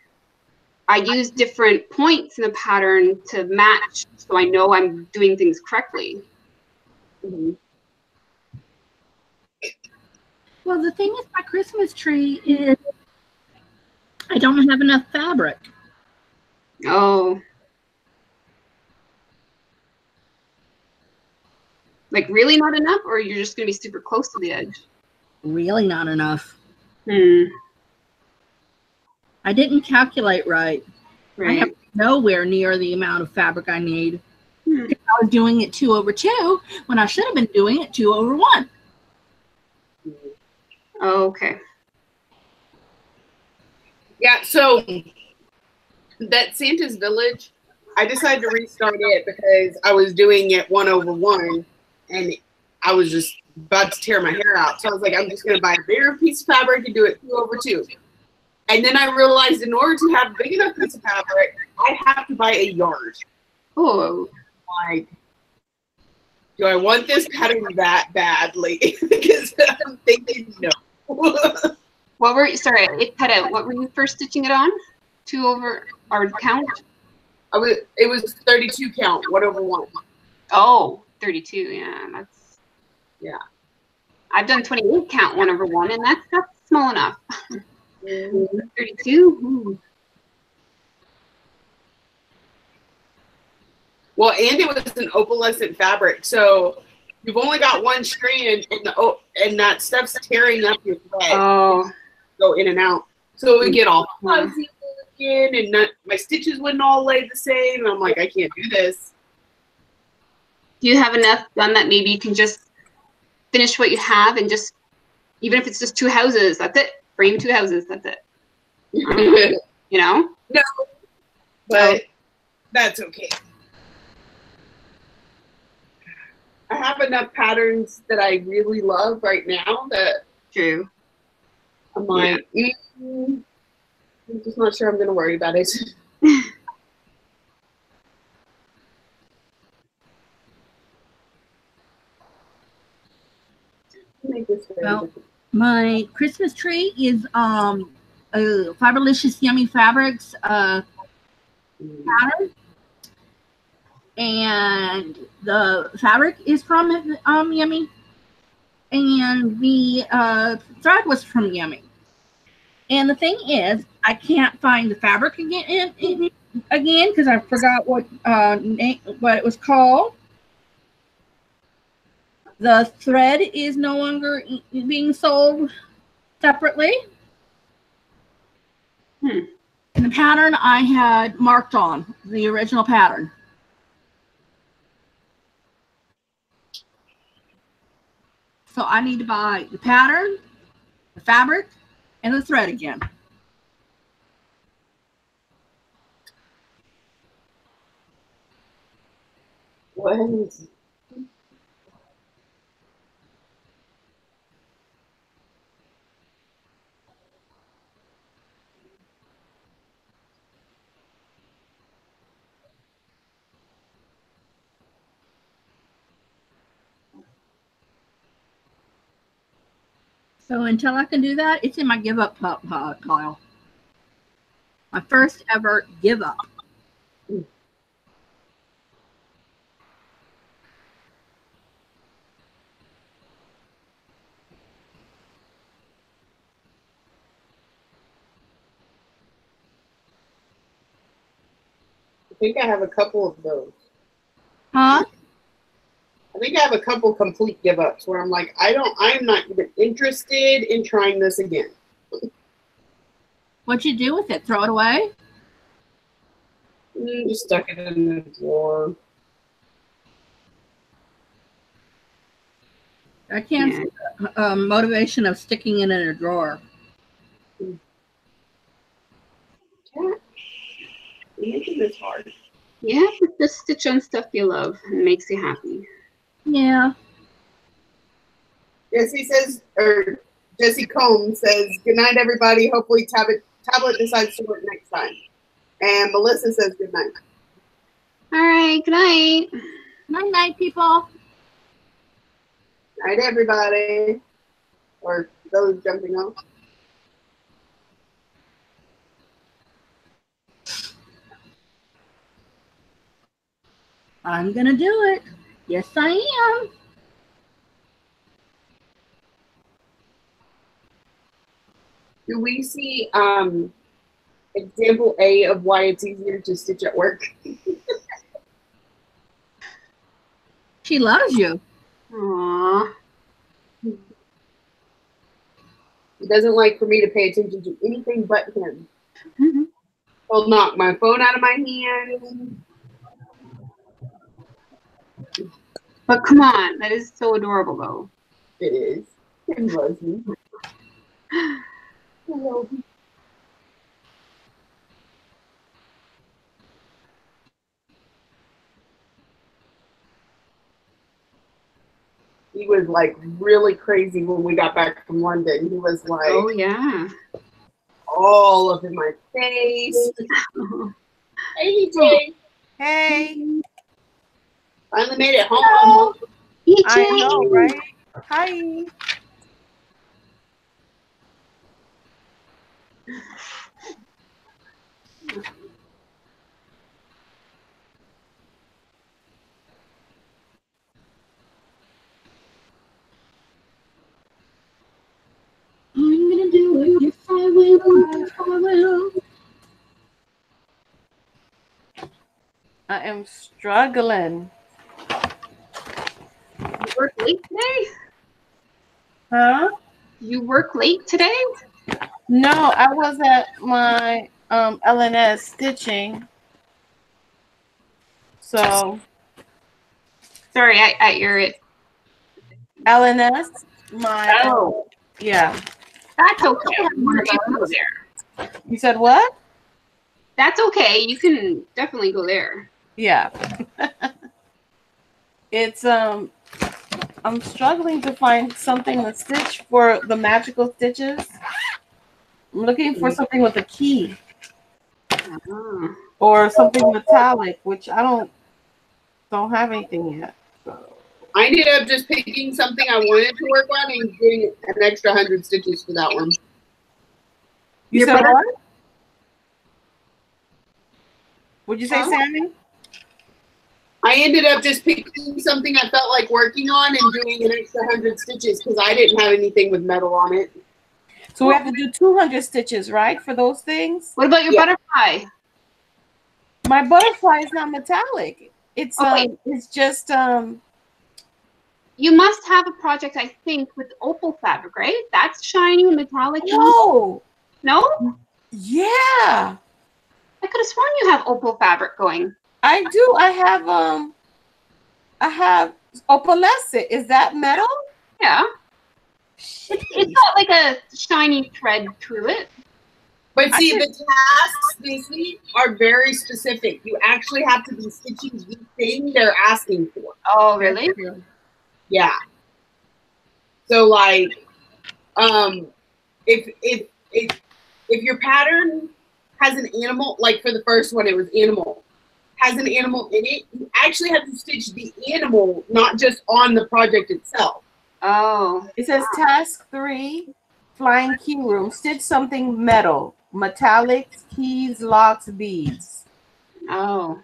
I use different points in the pattern to match so I know I'm doing things correctly. Mm-hmm. Well, the thing with my Christmas tree is I don't have enough fabric. Oh. Like really not enough, or you're just going to be super close to the edge? Really not enough. Hmm. I didn't calculate right. I Right. have nowhere near the amount of fabric I need. Hmm. I was doing it 2/2 when I should have been doing it 2/1. Oh, okay. Yeah, so that Santa's Village, I decided to restart it because I was doing it 1/1 and I was just about to tear my hair out. So I was like, I'm just going to buy a bigger piece of fabric and do it 2/2. And then I realized in order to have a big enough piece of fabric, I have to buy a yard. Oh. Like, do I want this pattern that badly? Because I'm thinking no. What were you, sorry, it cut out. What were you first stitching it on? 2 over, or count? It was 32 count, 1/1. Oh, 32, yeah, that's, yeah. I've done 28 count 1/1, and that's small enough. 32? Ooh. Well, and it was an opalescent fabric, so you've only got one strand, and that stuff's tearing up your thread. Oh. Go in and out. So it would get all fuzzy looking, and my stitches wouldn't all lay the same. And I'm like, I can't do this. Do you have enough done that maybe you can just finish what you have and just, even if it's just 2 houses, that's it. Frame 2 houses, that's it. You know? No, but that's okay. I have enough patterns that I really love right now that true. I'm like, I'm just not sure I'm going to worry about it. Well, my Christmas tree is Fiberlicious Yummy Fabrics pattern, and the fabric is from Yummy, and the thread was from Yummy. And the thing is, I can't find the fabric again because I forgot what it was called. The thread is no longer being sold separately. And the pattern I had marked on, the original pattern. So I need to buy the pattern, the fabric, and the thread again. What is So until I can do that, it's in my give up pile. My first ever give up. I think I have a couple of those. Huh? I think I have a couple complete give ups where I'm like, I'm not even interested in trying this again. What'd you do with it? Throw it away? Just stuck it in the drawer. I can't see the motivation of sticking it in a drawer. You're making this hard. You have to just stitch on stuff you love and makes you happy. Yeah. Jesse Combs says, good night, everybody. Hopefully Tablet decides to work next time. And Melissa says good night. All right, good night. Night, people. Night, everybody. Or those jumping off. I'm going to do it. Yes, I am. Do we see example A of why it's easier to stitch at work? She loves you. Aww. He doesn't like for me to pay attention to anything but him. He'll knock my phone out of my hand. But come on, that is so adorable, though. It is. He loves me. Hello. He was like really crazy when we got back from London. He was like, oh yeah, all up in my face. Hey, EJ. Hey. Finally made it home. I know, right? Hi. I'm gonna do it. Yes, I will. Yes, I will. I am struggling. You work late today? Huh? You work late today? No, I was at my LNS stitching. So sorry, at your LNS, my yeah. That's okay. You can go there. You said what? That's okay. You can definitely go there. Yeah. It's I'm struggling to find something to stitch for the magical stitches. I'm looking for something with a key or something metallic, which I don't have anything yet. So. I ended up just picking something I wanted to work on and getting an extra 100 stitches for that one. You said what? What'd you say, Sammy? I ended up just picking something I felt like working on and doing an extra 100 stitches because I didn't have anything with metal on it. So we have to do 200 stitches, right, for those things? What about your butterfly? My butterfly is not metallic. It's it's just you must have a project, I think, with opal fabric, right? That's shiny and metallic. No. No? Yeah. I could have sworn you have opal fabric going. I do. I have opalescent. Is that metal? Yeah. It's got like a shiny thread through it. But see, the tasks they see are very specific. You actually have to be stitching the thing they're asking for. Oh, really? Yeah. So like, if your pattern has an animal, like for the first one, it was animal, has an animal in it, you actually have to stitch the animal, not just on the project itself. Oh. It says task 3, flying key room. Stitch something metal, metallics, keys, locks, beads. Oh.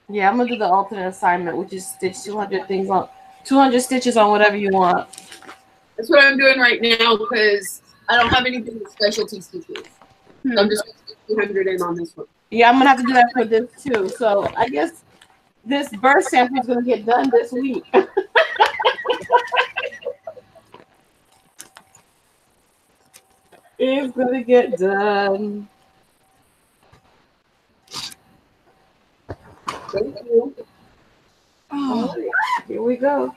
Yeah, I'm gonna do the alternate assignment, which is stitch 200 stitches on whatever you want. That's what I'm doing right now because I don't have anything with specialty stitches. So I'm just going to stick 200 in on this one. Yeah, I'm gonna have to do that for this too. So I guess this birth sample is gonna get done this week. It's gonna get done. Thank you. Oh, here we go.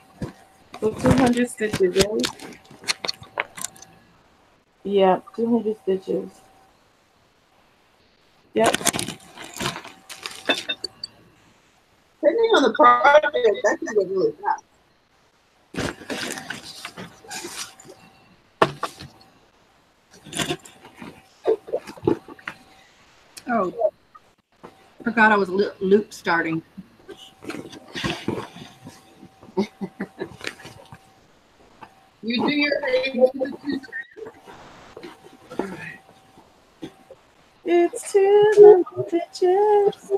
So 200 stitches, right? Yeah, 200 stitches. Yep. Depending on the project, that can get really fast. Oh, forgot I was loop starting. You do your It's 200 stitches.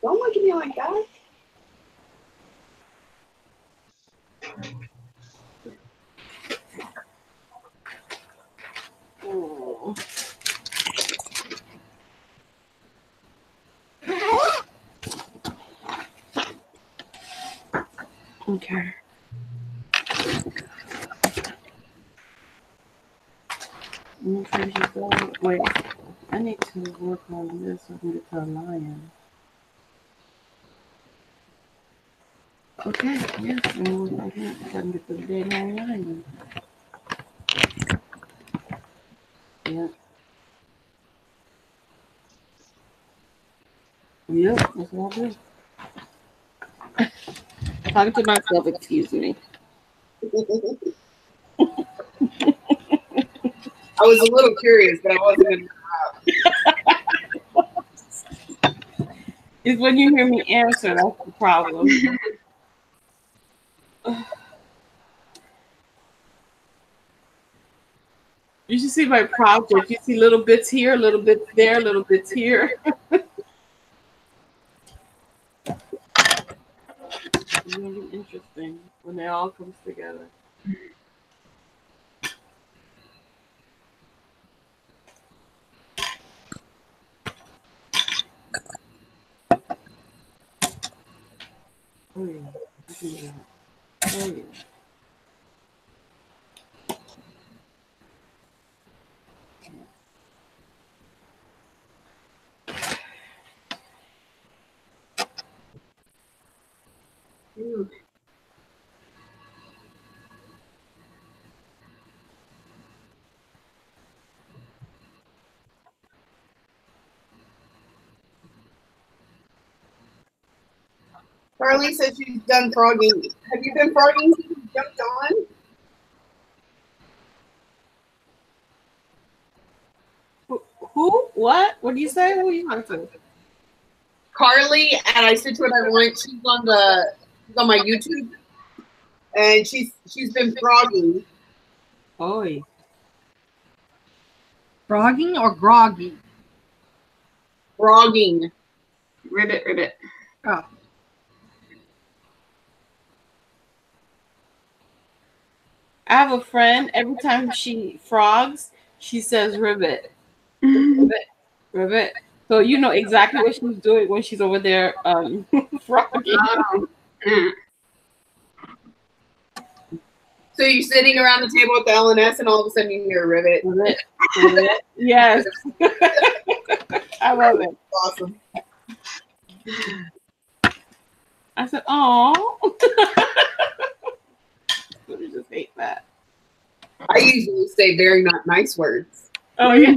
Don't look at me like that. Oh. Okay. Wait, I need to work on this so I can get to a lion. Okay, yes, I'm gonna work on that so I can get to the daytime lion. Yeah. Yep, that's what I'll do. Talking to myself, excuse me. I was a little curious, but I wasn't going to. It's when you hear me answer, that's the problem. You should see my project. You see little bits here, little bits there, little bits here. It's going to be interesting when it all comes together. Oh, yeah. I can do that. Oh, yeah. Ooh. Carly said she's done frogging. Have you been frogging since you jumped on? Who? What? What do you say? Who are you talking to? Carly, and I said to her I want. She's on my YouTube, and she's been frogging. Oi. Frogging or groggy? Frogging. Ribbit, ribbit. Oh. I have a friend, every time she frogs, she says ribbit. Ribbit. Ribbit. So you know exactly what she's doing when she's over there frogging. So you're sitting around the table at the LNS, and all of a sudden you hear a ribbit. Ribbit. Ribbit. Yes. I love it. Awesome. I said, oh. I just hate that. I usually say very not nice words. Oh, yeah.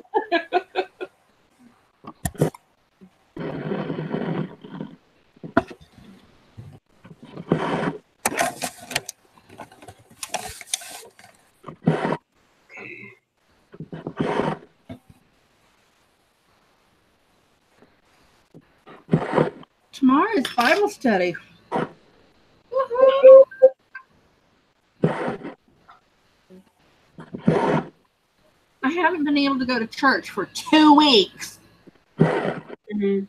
Tomorrow is Bible study. I haven't been able to go to church for 2 weeks. Mm-hmm.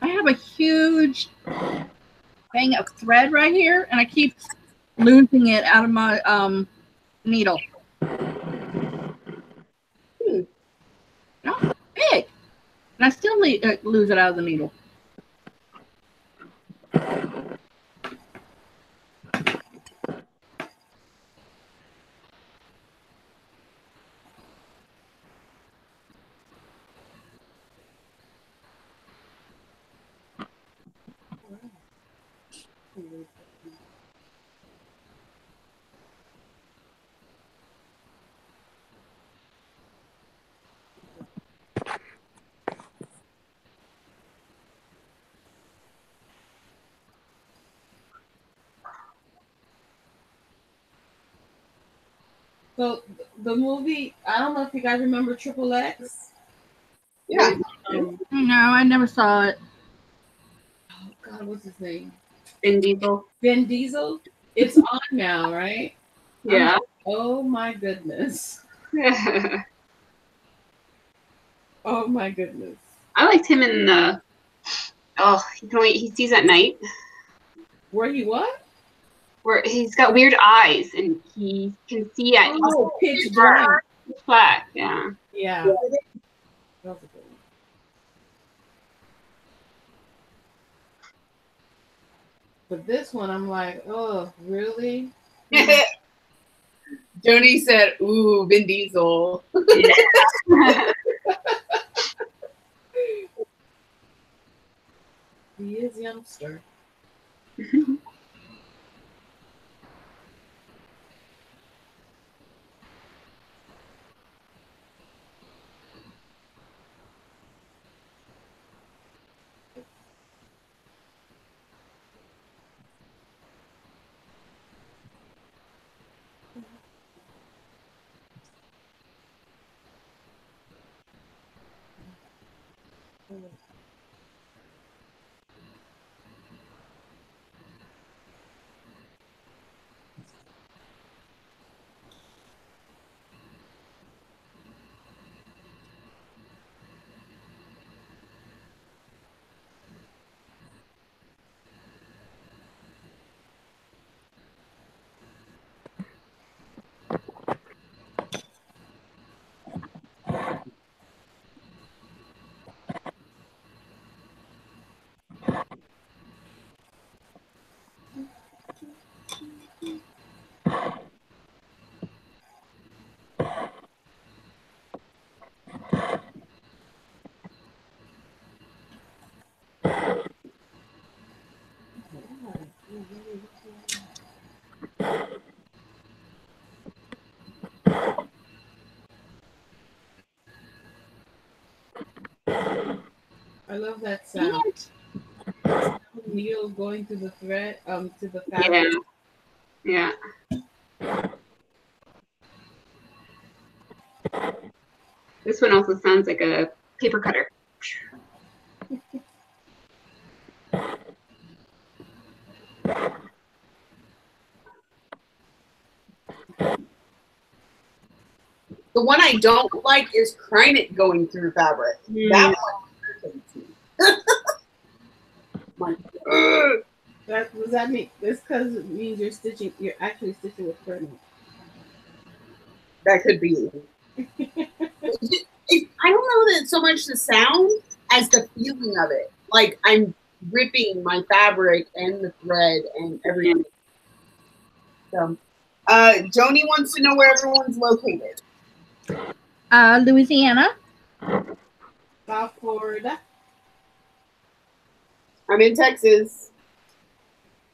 I have a huge thing of thread right here, and I keep losing it out of my needle. No, big. And I still lose it out of the needle. So the movie, I don't know if you guys remember Triple X. Yeah. No, I never saw it. Oh God, what's his name? Vin Diesel. Vin Diesel. It's on now, right? Yeah. Oh my goodness. Oh my goodness. I liked him in the. Oh, he sees at night. Where he what? Where he's got weird eyes and he can see at Pitch Black. Pitch Black. Yeah. Yeah. That was a good one. But this one, I'm like, oh, really? Joni said, "Ooh, Vin Diesel." He is youngster. I love that sound. Needle going to the thread, to the fabric. Yeah. This one also sounds like a paper cutter. The one I don't like is Krynit going through fabric. That one irritates me. That does that mean this? Because it means you're stitching. You're actually stitching with Krynit. That could be. I don't know that it's so much the sound as the feeling of it. Like I'm ripping my fabric and the thread and everything. So, Joni wants to know where everyone's located. Louisiana. South Florida. I'm in Texas.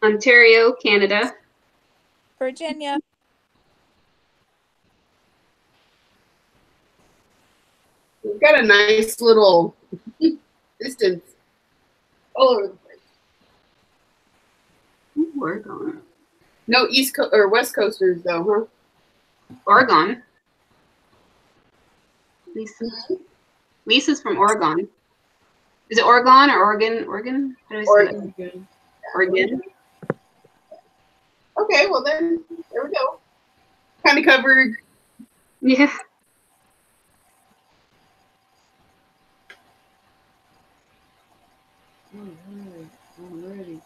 Ontario, Canada. Virginia. We've got a nice little distance all over the place. Oregon. No East Coast or West Coasters though, huh? Oregon. Lisa's from Oregon. Is it Oregon or Oregon? Oregon? How do I say Oregon. that? Oregon. Okay, well then, there we go. Kind of covered. Yeah. I'm ready.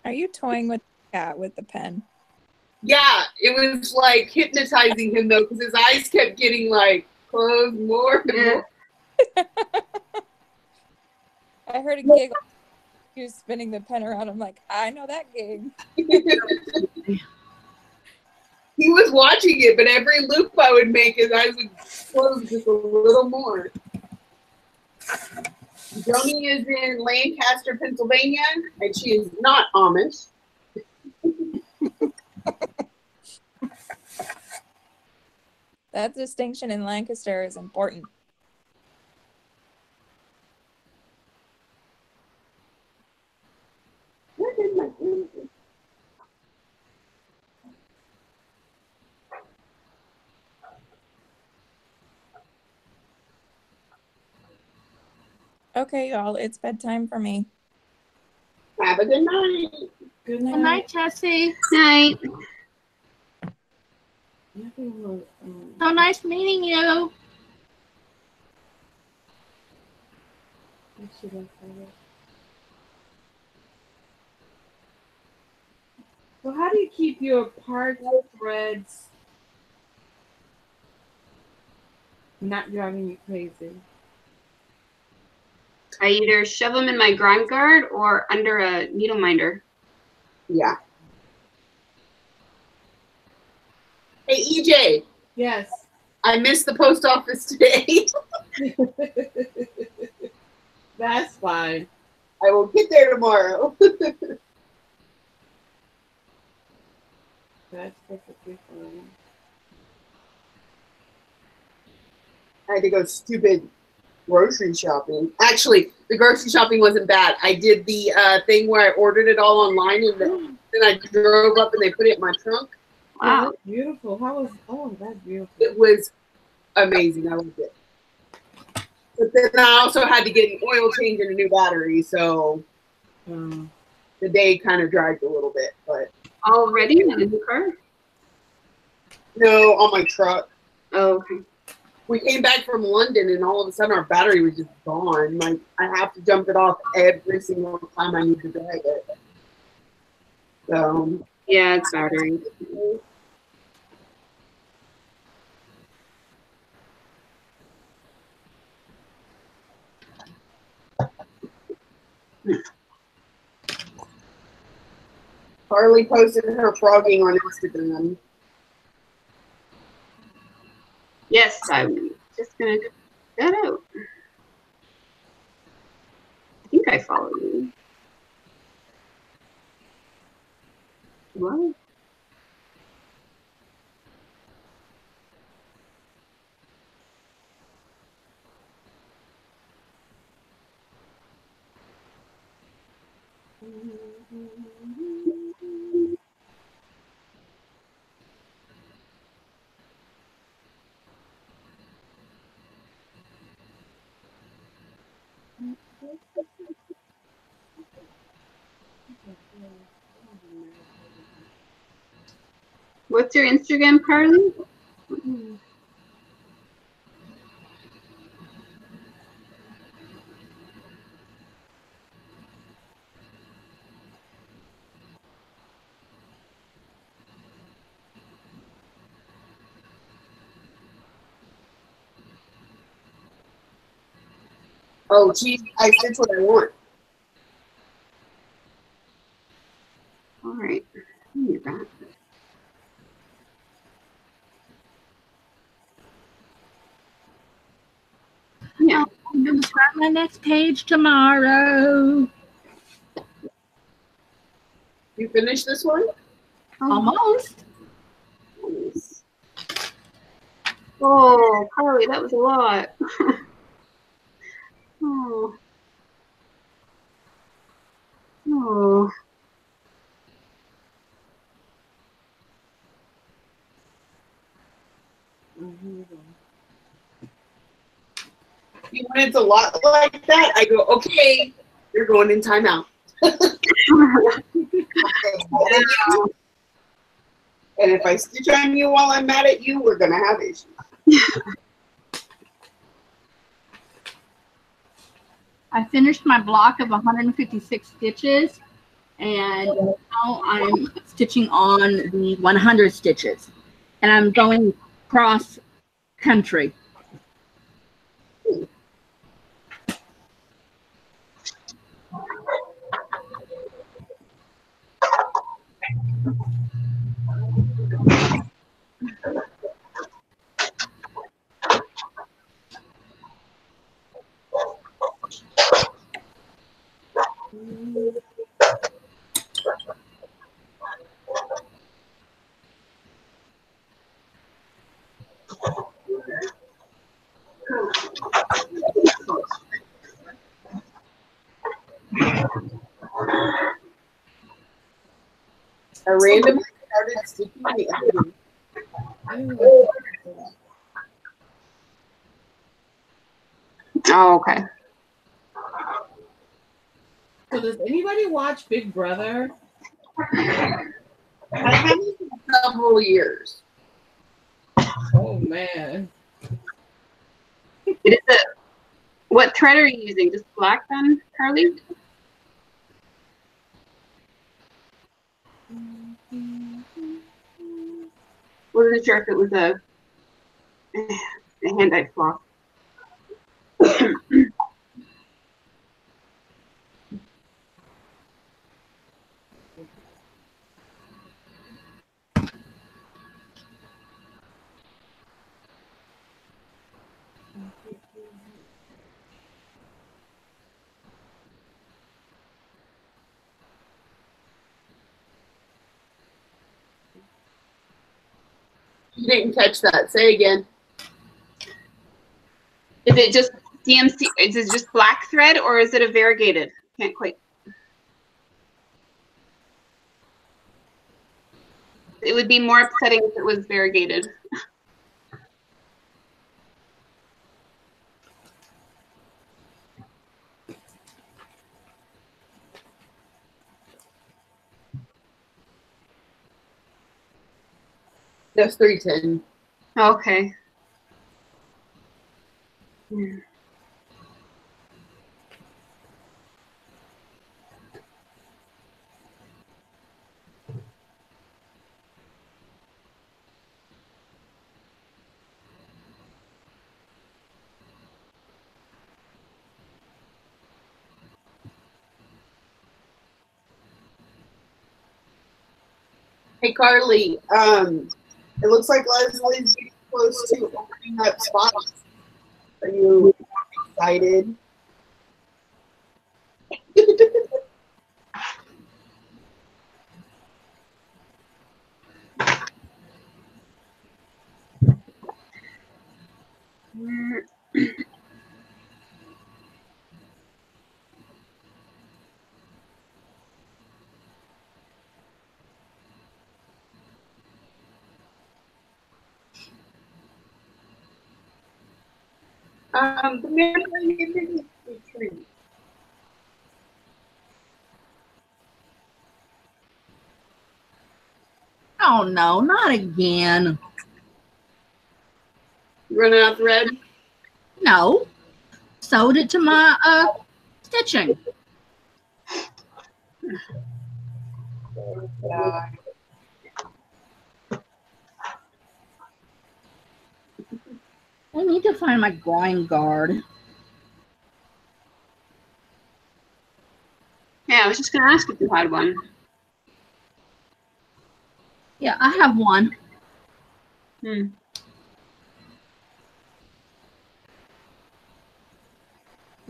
Are you toying with the cat with the pen? Yeah, it was like hypnotizing him though, because his eyes kept getting like closed more and more. I heard a giggle. He was spinning the pen around. I'm like, I know that game. He was watching it, but every loop I would make, his eyes would close just a little more. Joni is in Lancaster, Pennsylvania, and she is not Amish. That distinction in Lancaster is important. Where did my pen go? Okay, y'all, it's bedtime for me. Have a good night. Good night, Jessie. Night. So nice meeting you. So how do you keep your parts threads not driving you crazy? I either shove them in my grind guard or under a needle minder. Yeah. Hey, EJ. Yes. I missed the post office today. That's fine. I will get there tomorrow. That's perfectly fine. I had to go stupid grocery shopping. Actually, the grocery shopping wasn't bad. I did the thing where I ordered it all online and then I drove up and they put it in my trunk. Wow. That's beautiful. How was, oh, that's beautiful. It was amazing. I loved it. But then I also had to get an oil change and a new battery, so the day kind of dragged a little bit. But Already in the car? no, on my truck. Oh, okay. We came back from London and all of a sudden our battery was just gone. Like I have to jump it off every single time I need to drag it. So Yeah, it's battery. Carly posted her frogging on Instagram. Yes, I'm just gonna check that out. I think I follow you. What? What's your Instagram, Carly? Oh, geez, I stitch what I want. All right. I need that. Yeah. I'm going to start my next page tomorrow. You finished this one? Almost. Nice. Oh, Carly, that was a lot. Oh. Oh. When it's a lot like that, I go, okay, you're going in timeout. And if I stitch on you while I'm mad at you, we're going to have issues. I finished my block of 156 stitches, and now I'm stitching on the 100 stitches, and I'm going cross country. I randomly started sticking my editing. Oh, okay. So does anybody watch Big Brother? I haven't in several years. Oh man. It is a, what thread are you using? Just black then, Carly? Wasn't sure if it was a hand-dyed cloth. You didn't catch that. Say again. Is it just DMC? Is it just black thread or is it a variegated? Can't quite. It would be more upsetting if it was variegated. That's 310. Okay. Hey Carly, it looks like Leslie's getting close to opening up spots. Are you excited? The Maryland retreat. Oh no, not again. You running out the red? No. Sewed it to my stitching. I need to find my groin guard. Yeah, I was just gonna ask if you had one. Yeah, I have one.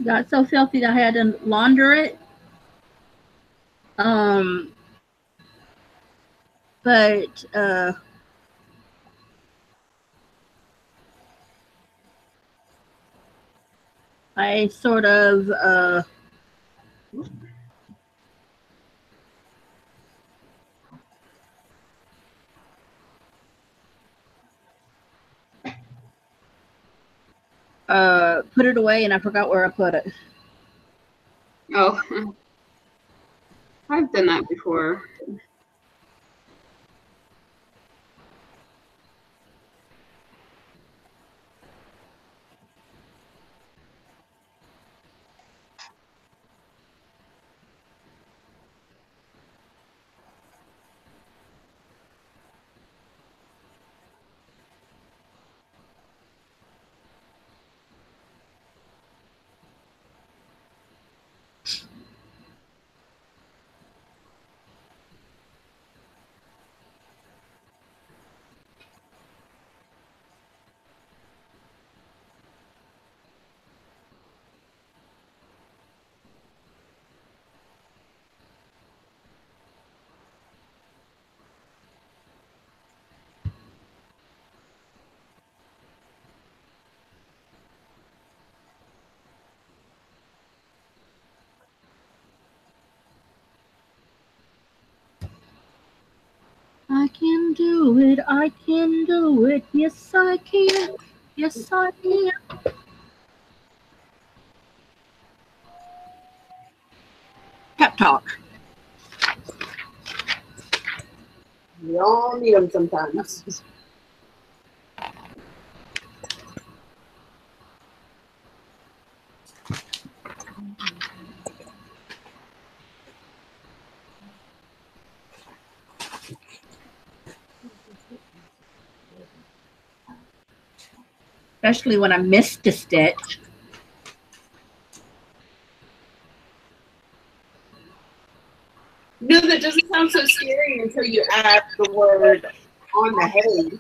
Got so filthy that I had to launder it. But I sort of put it away and I forgot where I put it. Oh, I've done that before. can do it. I can do it. Yes, I can. Yes, I can. Pep talk. We all need them sometimes. Especially when I missed a stitch. No, that doesn't sound so scary until you add the word on the head.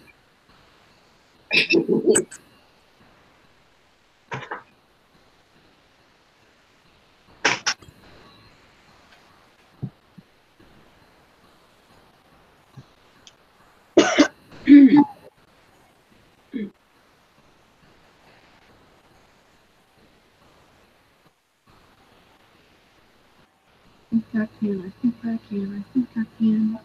I think I can. I think I can. I think I can.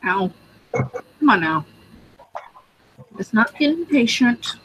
Ow. Come on now. Let's not get impatient.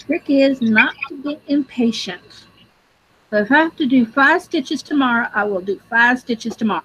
Trick is not to get impatient. So if I have to do 5 stitches tomorrow, I will do 5 stitches tomorrow.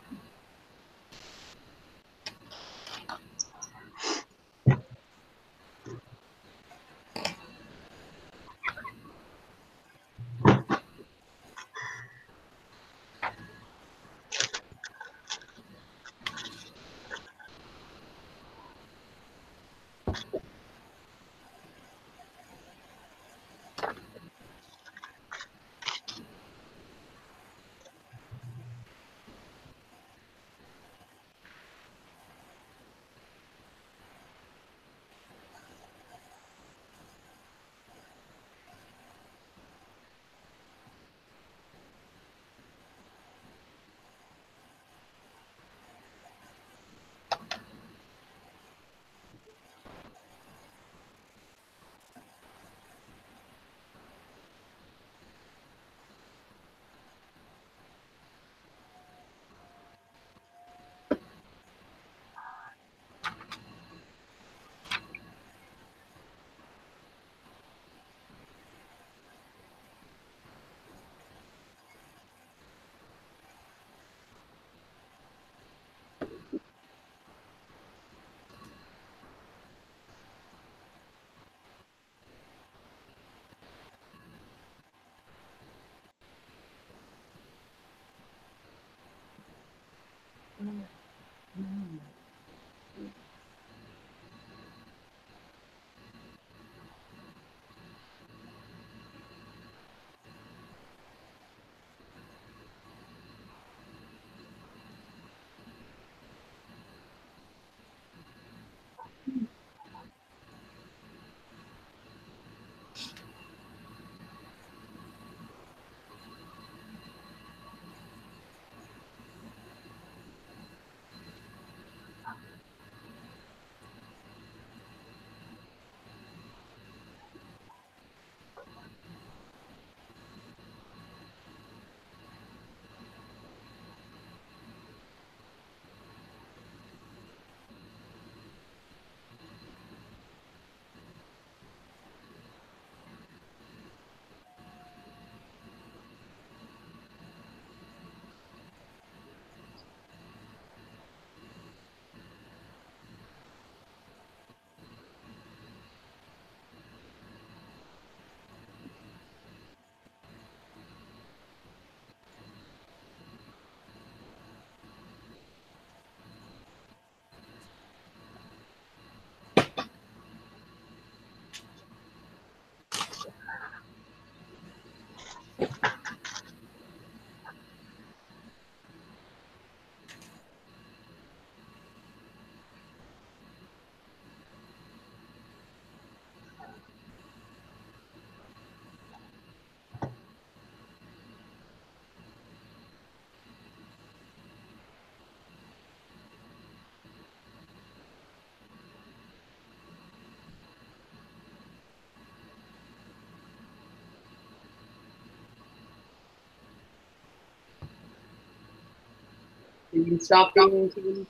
You shopping?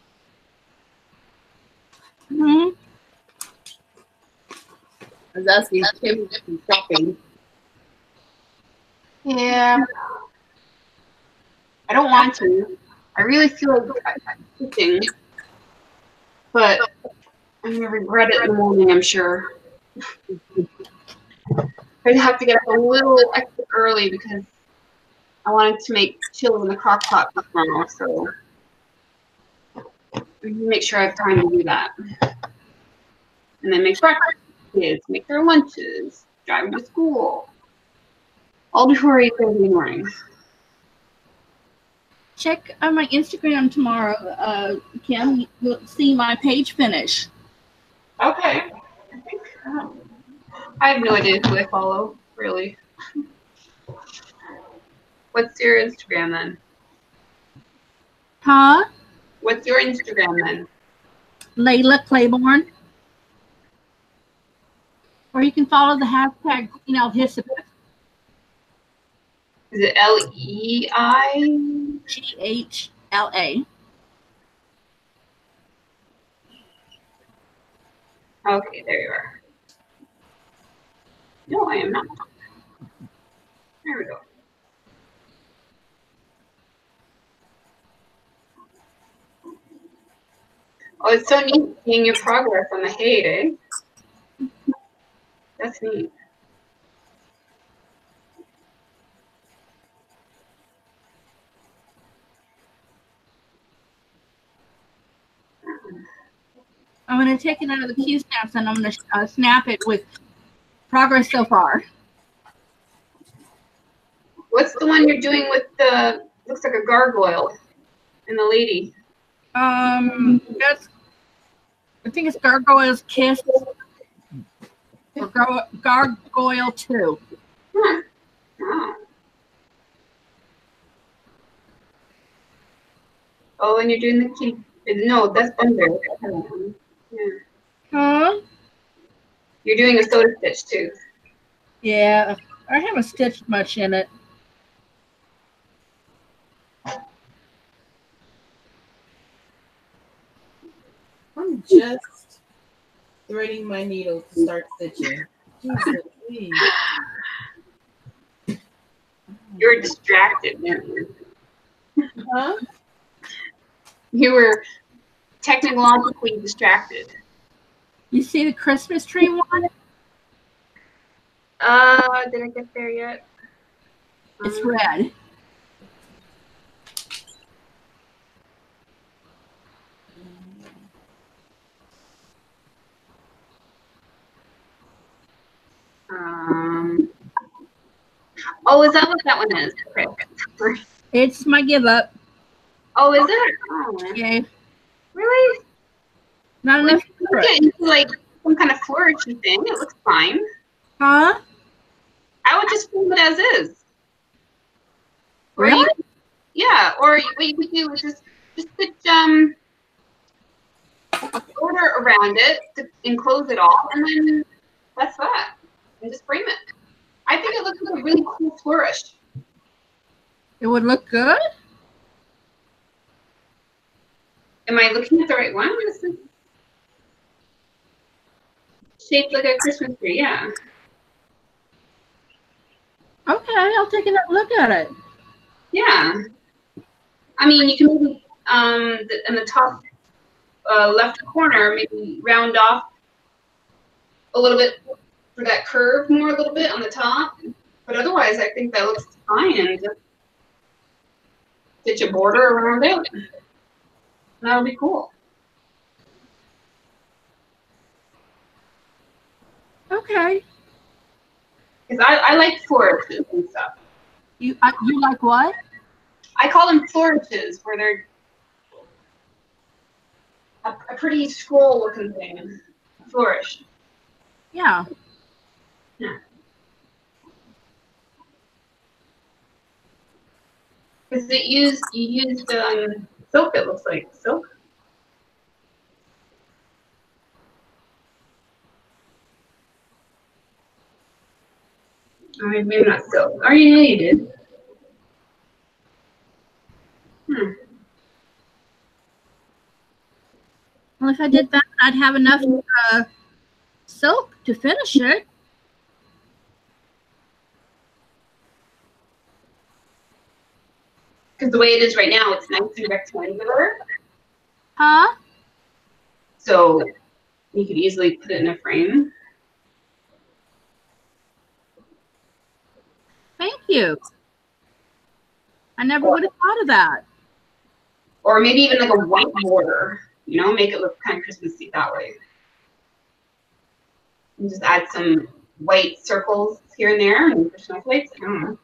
Hmm? I was asking Kim if you shopping. Yeah. I don't want to. I really feel like cooking, but I'm gonna regret it in the morning, I'm sure. I'd have to get up a little extra early because I wanted to make chili in the crock pot tomorrow, so make sure I have time to do that. And then make breakfast for kids, make their lunches, drive them to school. All before 8:30 in the morning. Check on my Instagram tomorrow, Kim. You'll see my page finish. Okay. I have no idea who I follow, really. What's your Instagram then? Huh? What's your Instagram then? Layla Claiborne. Or you can follow the hashtag Queen Elizabeth. Is it L-E-I? GHLA. Okay, there you are. No, I am not. There we go. Oh, it's so neat seeing your progress on the hay, eh? That's neat. I'm going to take it out of the Q snaps and I'm going to snap it with progress so far. What's the one you're doing with the, looks like a gargoyle and the lady? That's, I think it's Gargoyle's Kiss or Gargoyle 2. Huh. Wow. Oh, and you're doing the key. No, that's under. Yeah. Huh? You're doing a soda stitch too. Yeah, I haven't stitched much in it. I'm just threading my needle to start stitching. Jesus, please. You were distracted, weren't you? Huh? You were technologically distracted. You see the Christmas tree one? Did I get there yet? It's red. Oh, is that what that one is? Okay. It's my give up. Oh, is it? Oh. Okay. Really? Not enough. Get into like some kind of flourishy thing. It looks fine. Huh? I would just leave it as is. Really? Yeah. Or what you could do is just put border around it to enclose it all, and then that's that. And just frame it. I think it looks like a really cool flourish. It would look good? Am I looking at the right one? This is shaped like a Christmas tree, yeah. Okay, I'll take a look at it. Yeah. I mean, you can maybe, in the top left corner, maybe round off a little bit for that curve more, a little bit on the top. But otherwise, I think that looks fine. And just stitch a border around it. That'll be cool. Okay. Because I like flourishes and stuff. You like what? I call them flourishes, where they're a pretty scroll looking thing. Flourish. Yeah. Yeah. Because you used silk, it looks like. Silk? Or maybe not silk. Or you know you did. Well, if I did that, I'd have enough silk to finish it. Because the way it is right now, it's nice and rectangular. Huh? So you could easily put it in a frame. Thank you. I never would have thought of that. Or maybe even like a white border, you know, make it look kind of Christmassy that way. And just add some white circles here and there and push snowflakes. I don't know.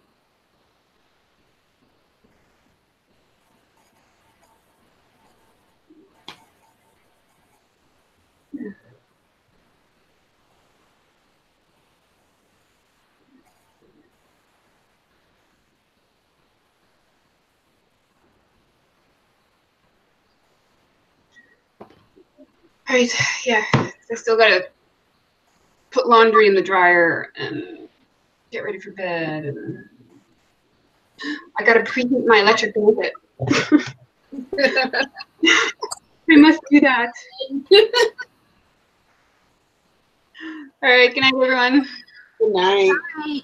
Right, yeah. I still gotta put laundry in the dryer and get ready for bed. And I gotta preheat my electric blanket. I must do that. All right, good night, everyone. Good night. Bye.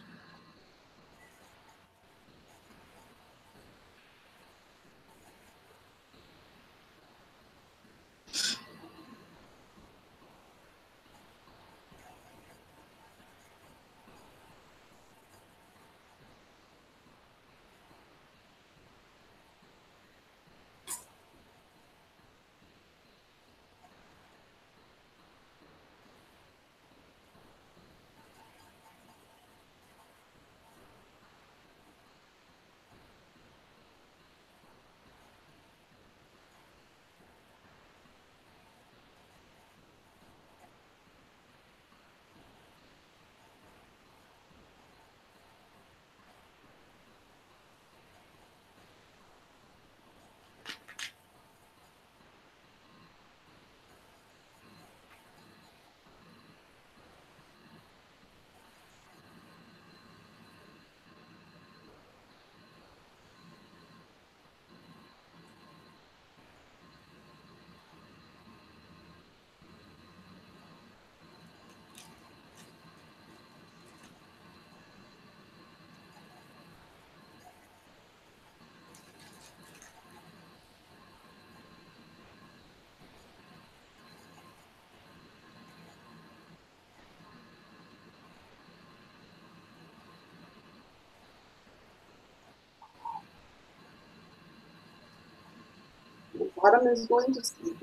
Autumn is going to sleep.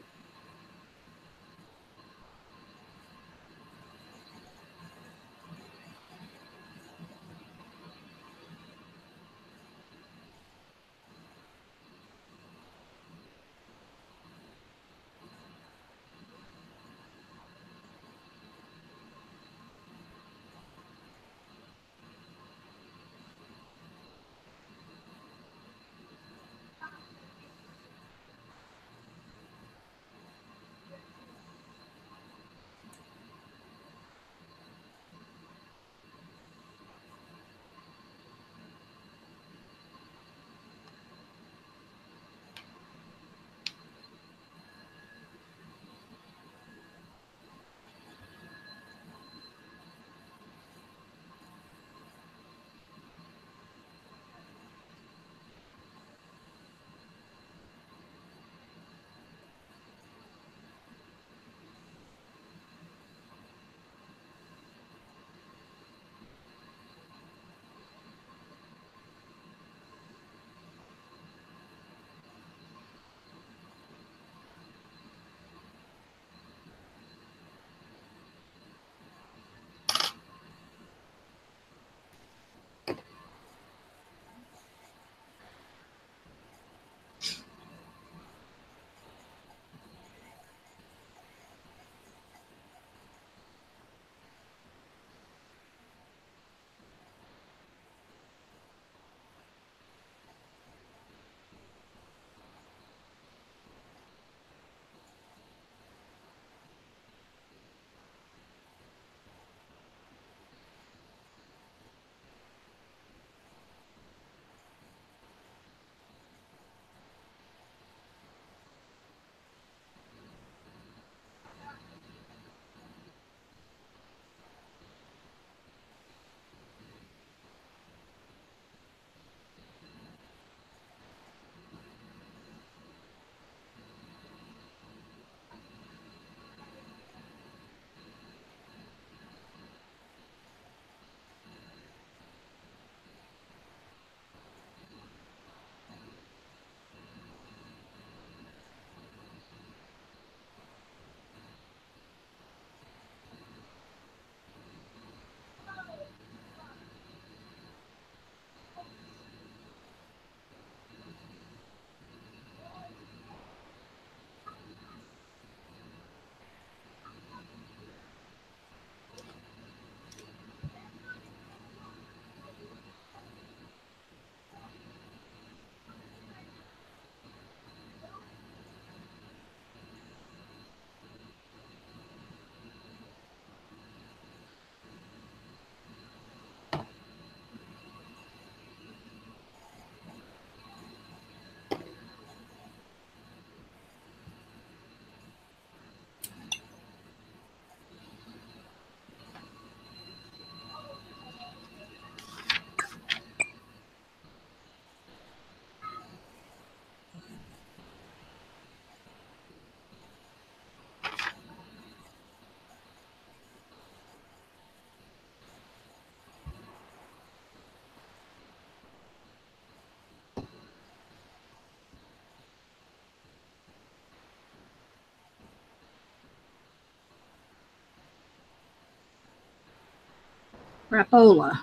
Crapola.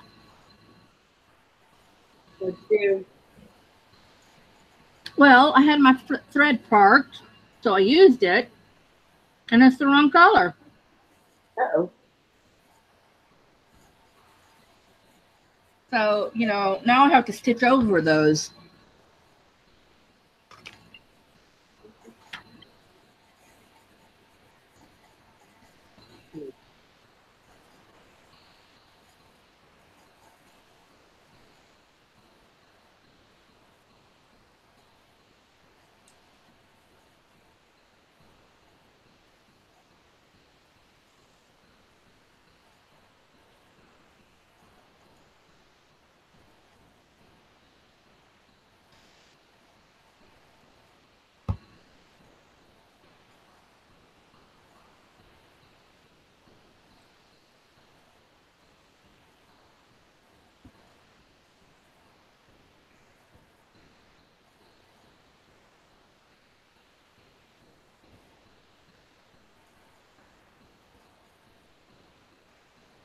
Let's do. Well, I had my thread parked, so I used it, and it's the wrong color. Uh-oh. So, you know, now I have to stitch over those.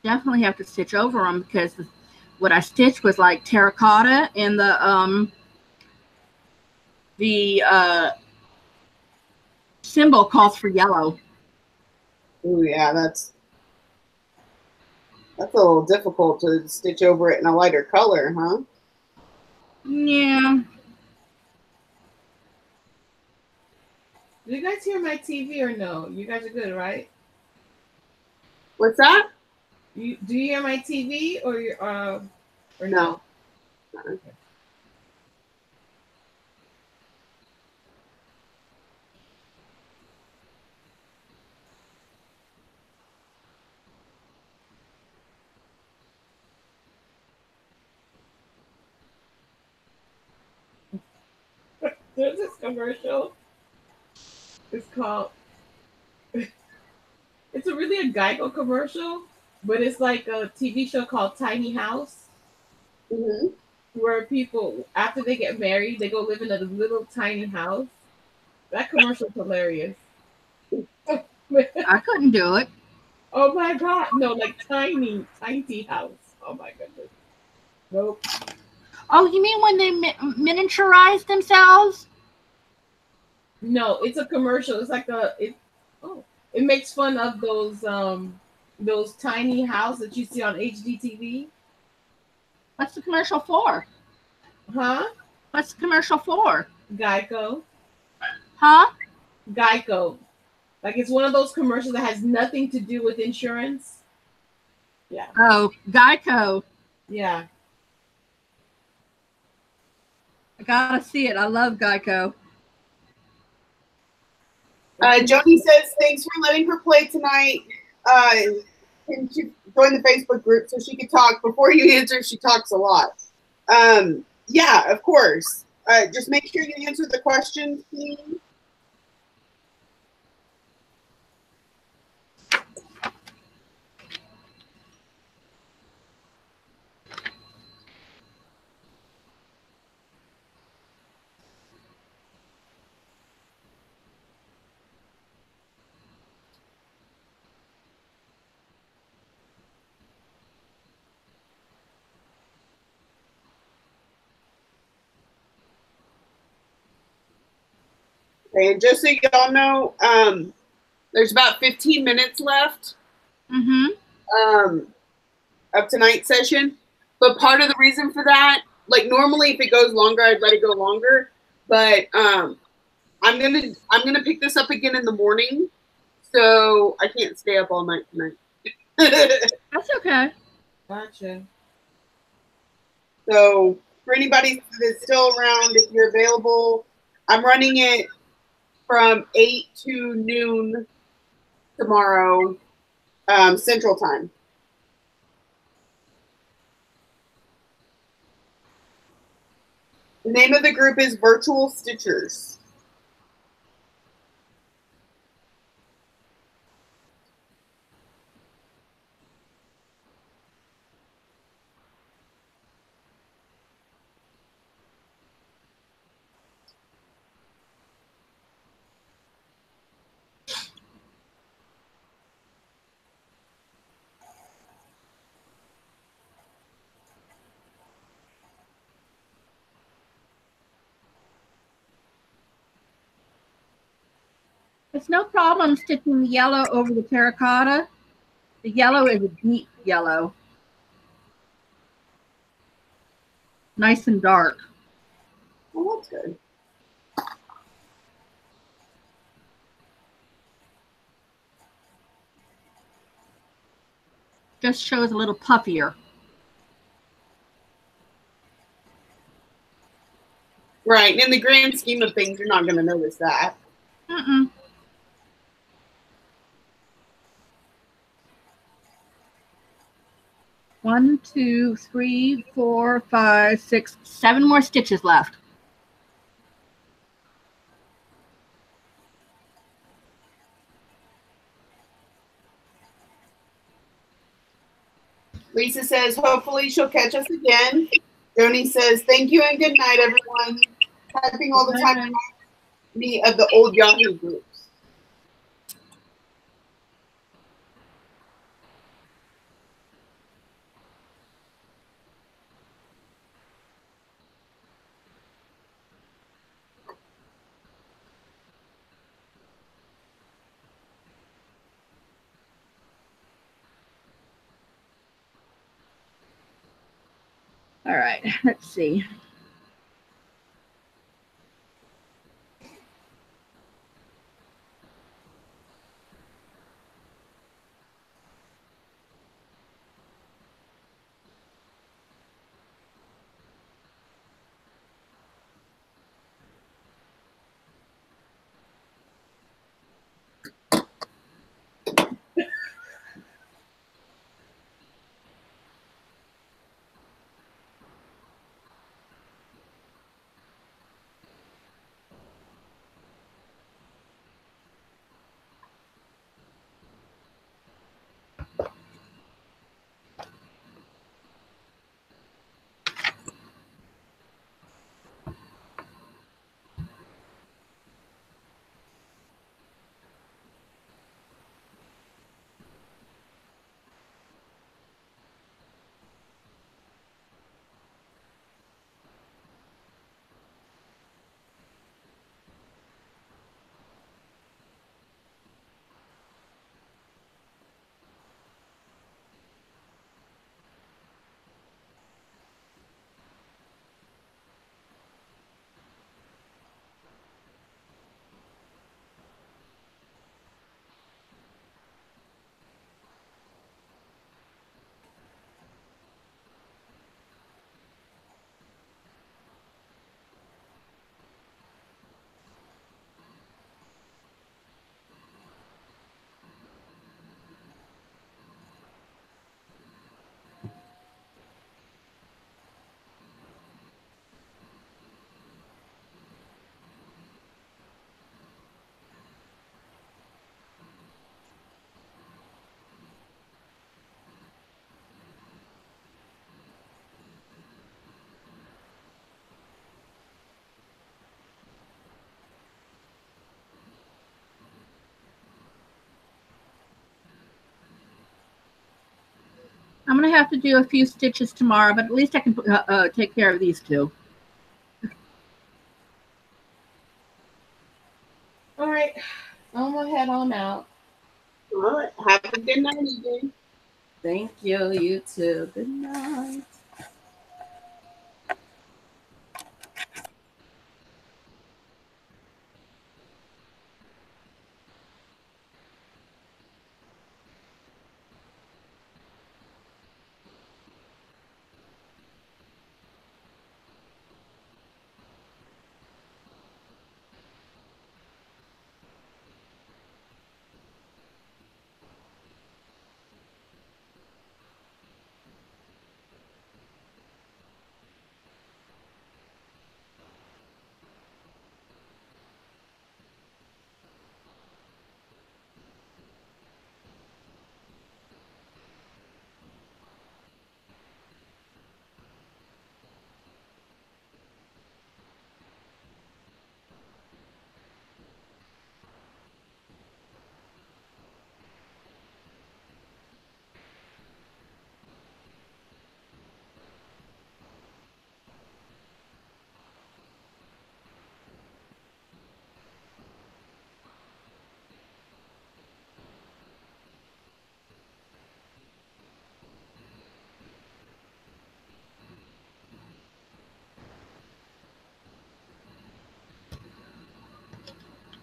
Definitely have to stitch over them because what I stitched was like terracotta, and the symbol calls for yellow. Oh yeah, that's a little difficult to stitch over it in a lighter color, huh? Yeah. Do you guys hear my TV or no? You guys are good, right? What's that? Do you hear my TV or or no? Okay. There's this commercial. It's called. It's really a Geico commercial, but it's like a TV show called Tiny House, where people after they get married, they go live in a little tiny house. That commercial's hilarious. I couldn't do it. Oh my god, no, like tiny house. Oh my goodness. Nope. Oh, you mean when they miniaturize themselves? No, it's a commercial. It's like it makes fun of those tiny houses that you see on HGTV. What's the commercial for? Huh? What's the commercial for? Geico. Huh? Geico. Like it's one of those commercials that has nothing to do with insurance. Yeah. Oh, Geico. Yeah. I gotta see it. I love Geico. Jody says thanks for letting her play tonight. Can she join the Facebook group so she could talk? Before you answer, she talks a lot. Yeah, of course. Just make sure you answer the questions, please. Okay, and just so y'all know, there's about 15 minutes left of tonight's session. But part of the reason for that, like normally if it goes longer, I'd let it go longer. But I'm gonna pick this up again in the morning, so I can't stay up all night tonight. That's okay. Gotcha. So for anybody that's still around, if you're available, I'm running it from 8 to noon tomorrow, Central Time. The name of the group is Virtual Stitchers. It's no problem stitching the yellow over the terracotta. The yellow is a deep yellow. Nice and dark. Well, that's good. Just shows a little puffier. Right. And in the grand scheme of things, you're not going to notice that. Mm-mm. One, two, three, 4, 5, 6, 7 more stitches left. Lisa says, hopefully she'll catch us again. Joni says, thank you and good night, everyone. Typing all the time. Me of the old Yahoo groups. All right, let's see. I'm going to have to do a few stitches tomorrow, but at least I can take care of these two. All right. I'm going to head on out. All right. Have a good night, again. Thank you. You too. Good night.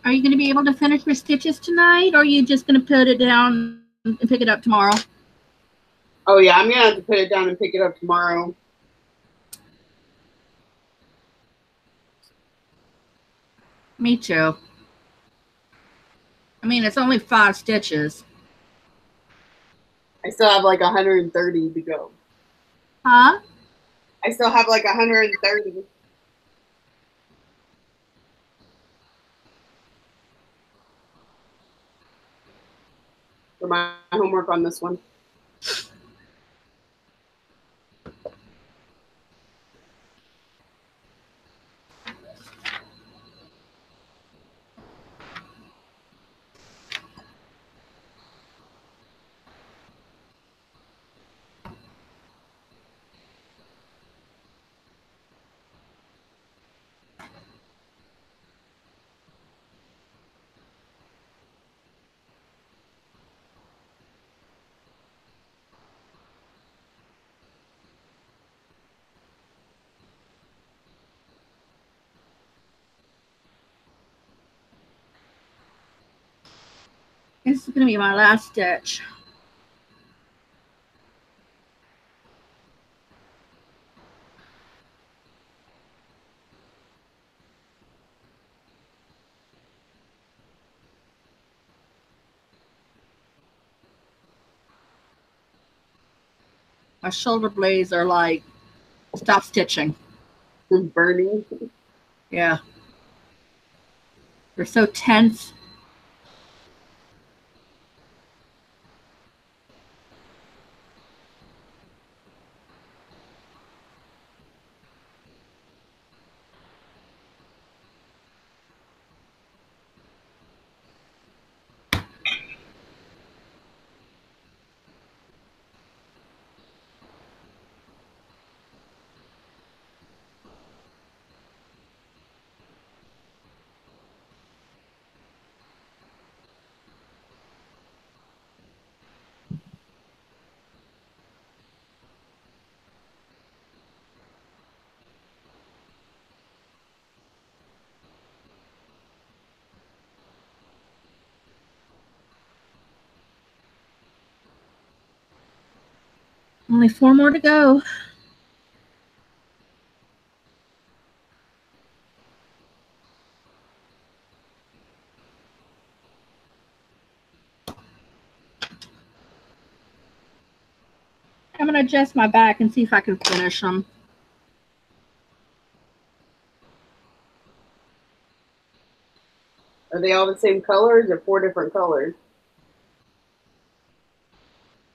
Are you going to be able to finish your stitches tonight, or are you just going to put it down and pick it up tomorrow? Oh yeah, I'm going to have to put it down and pick it up tomorrow. Me too. I mean, it's only 5 stitches. I still have like 130 to go. Huh? I still have like 130. For my homework on this one. This is going to be my last stitch. My shoulder blades are like, stop stitching. Burning. Yeah. They're so tense. Only 4 more to go. I'm going to adjust my back and see if I can finish them. Are they all the same colors or 4 different colors?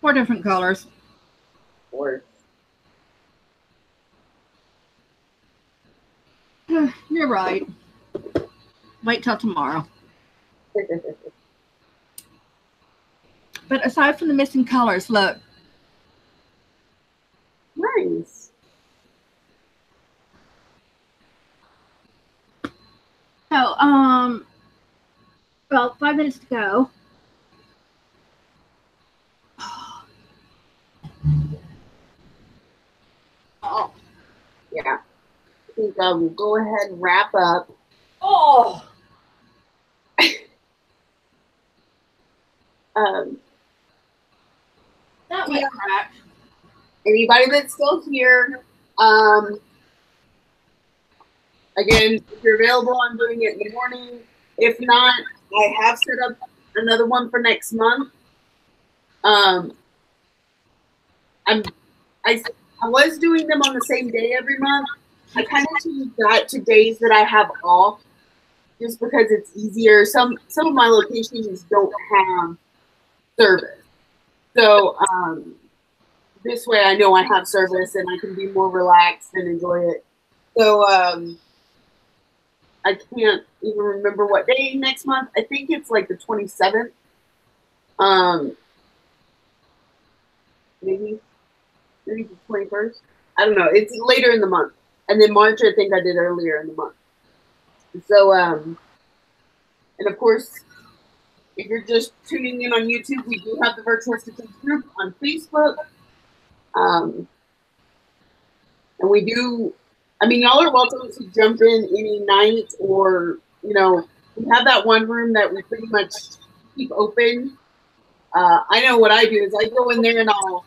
4 different colors. 4. You're right. Wait till tomorrow. But aside from the missing colors, look. Nice. So, well, 5 minutes to go. Oh, yeah. I think I will go ahead and wrap up. Oh. That was correct. Anybody that's still here, again, if you're available, I'm doing it in the morning. If not, I have set up another one for next month. I was doing them on the same day every month. I kind of changed that to days that I have off, just because it's easier. Some of my locations don't have service, so this way I know I have service and I can be more relaxed and enjoy it. So I can't even remember what day next month. I think it's like the 27th. Maybe the 21st. I don't know. It's later in the month. And then March, I think I did earlier in the month. So, and of course, if you're just tuning in on YouTube, we do have the Virtual Stitches group on Facebook. And we do, I mean, y'all are welcome to jump in any night or, you know, we have that one room that we pretty much keep open. I know what I do is I go in there and I'll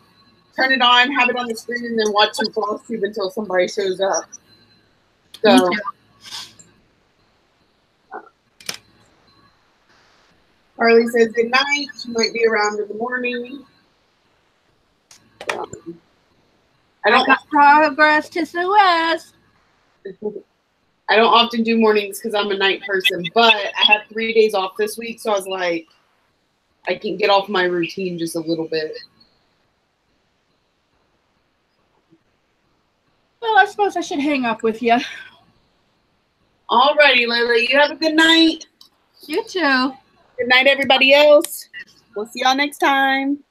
turn it on, have it on the screen, and then watch some FlowTube until somebody shows up. So. Carly says good night. She might be around in the morning. I got progress to Suez. I don't often do mornings because I'm a night person, but I have 3 days off this week, so I was like, I can get off my routine just a little bit. Well, I suppose I should hang up with you. Alrighty, Lily. You have a good night. You too. Good night, everybody else. We'll see y'all next time.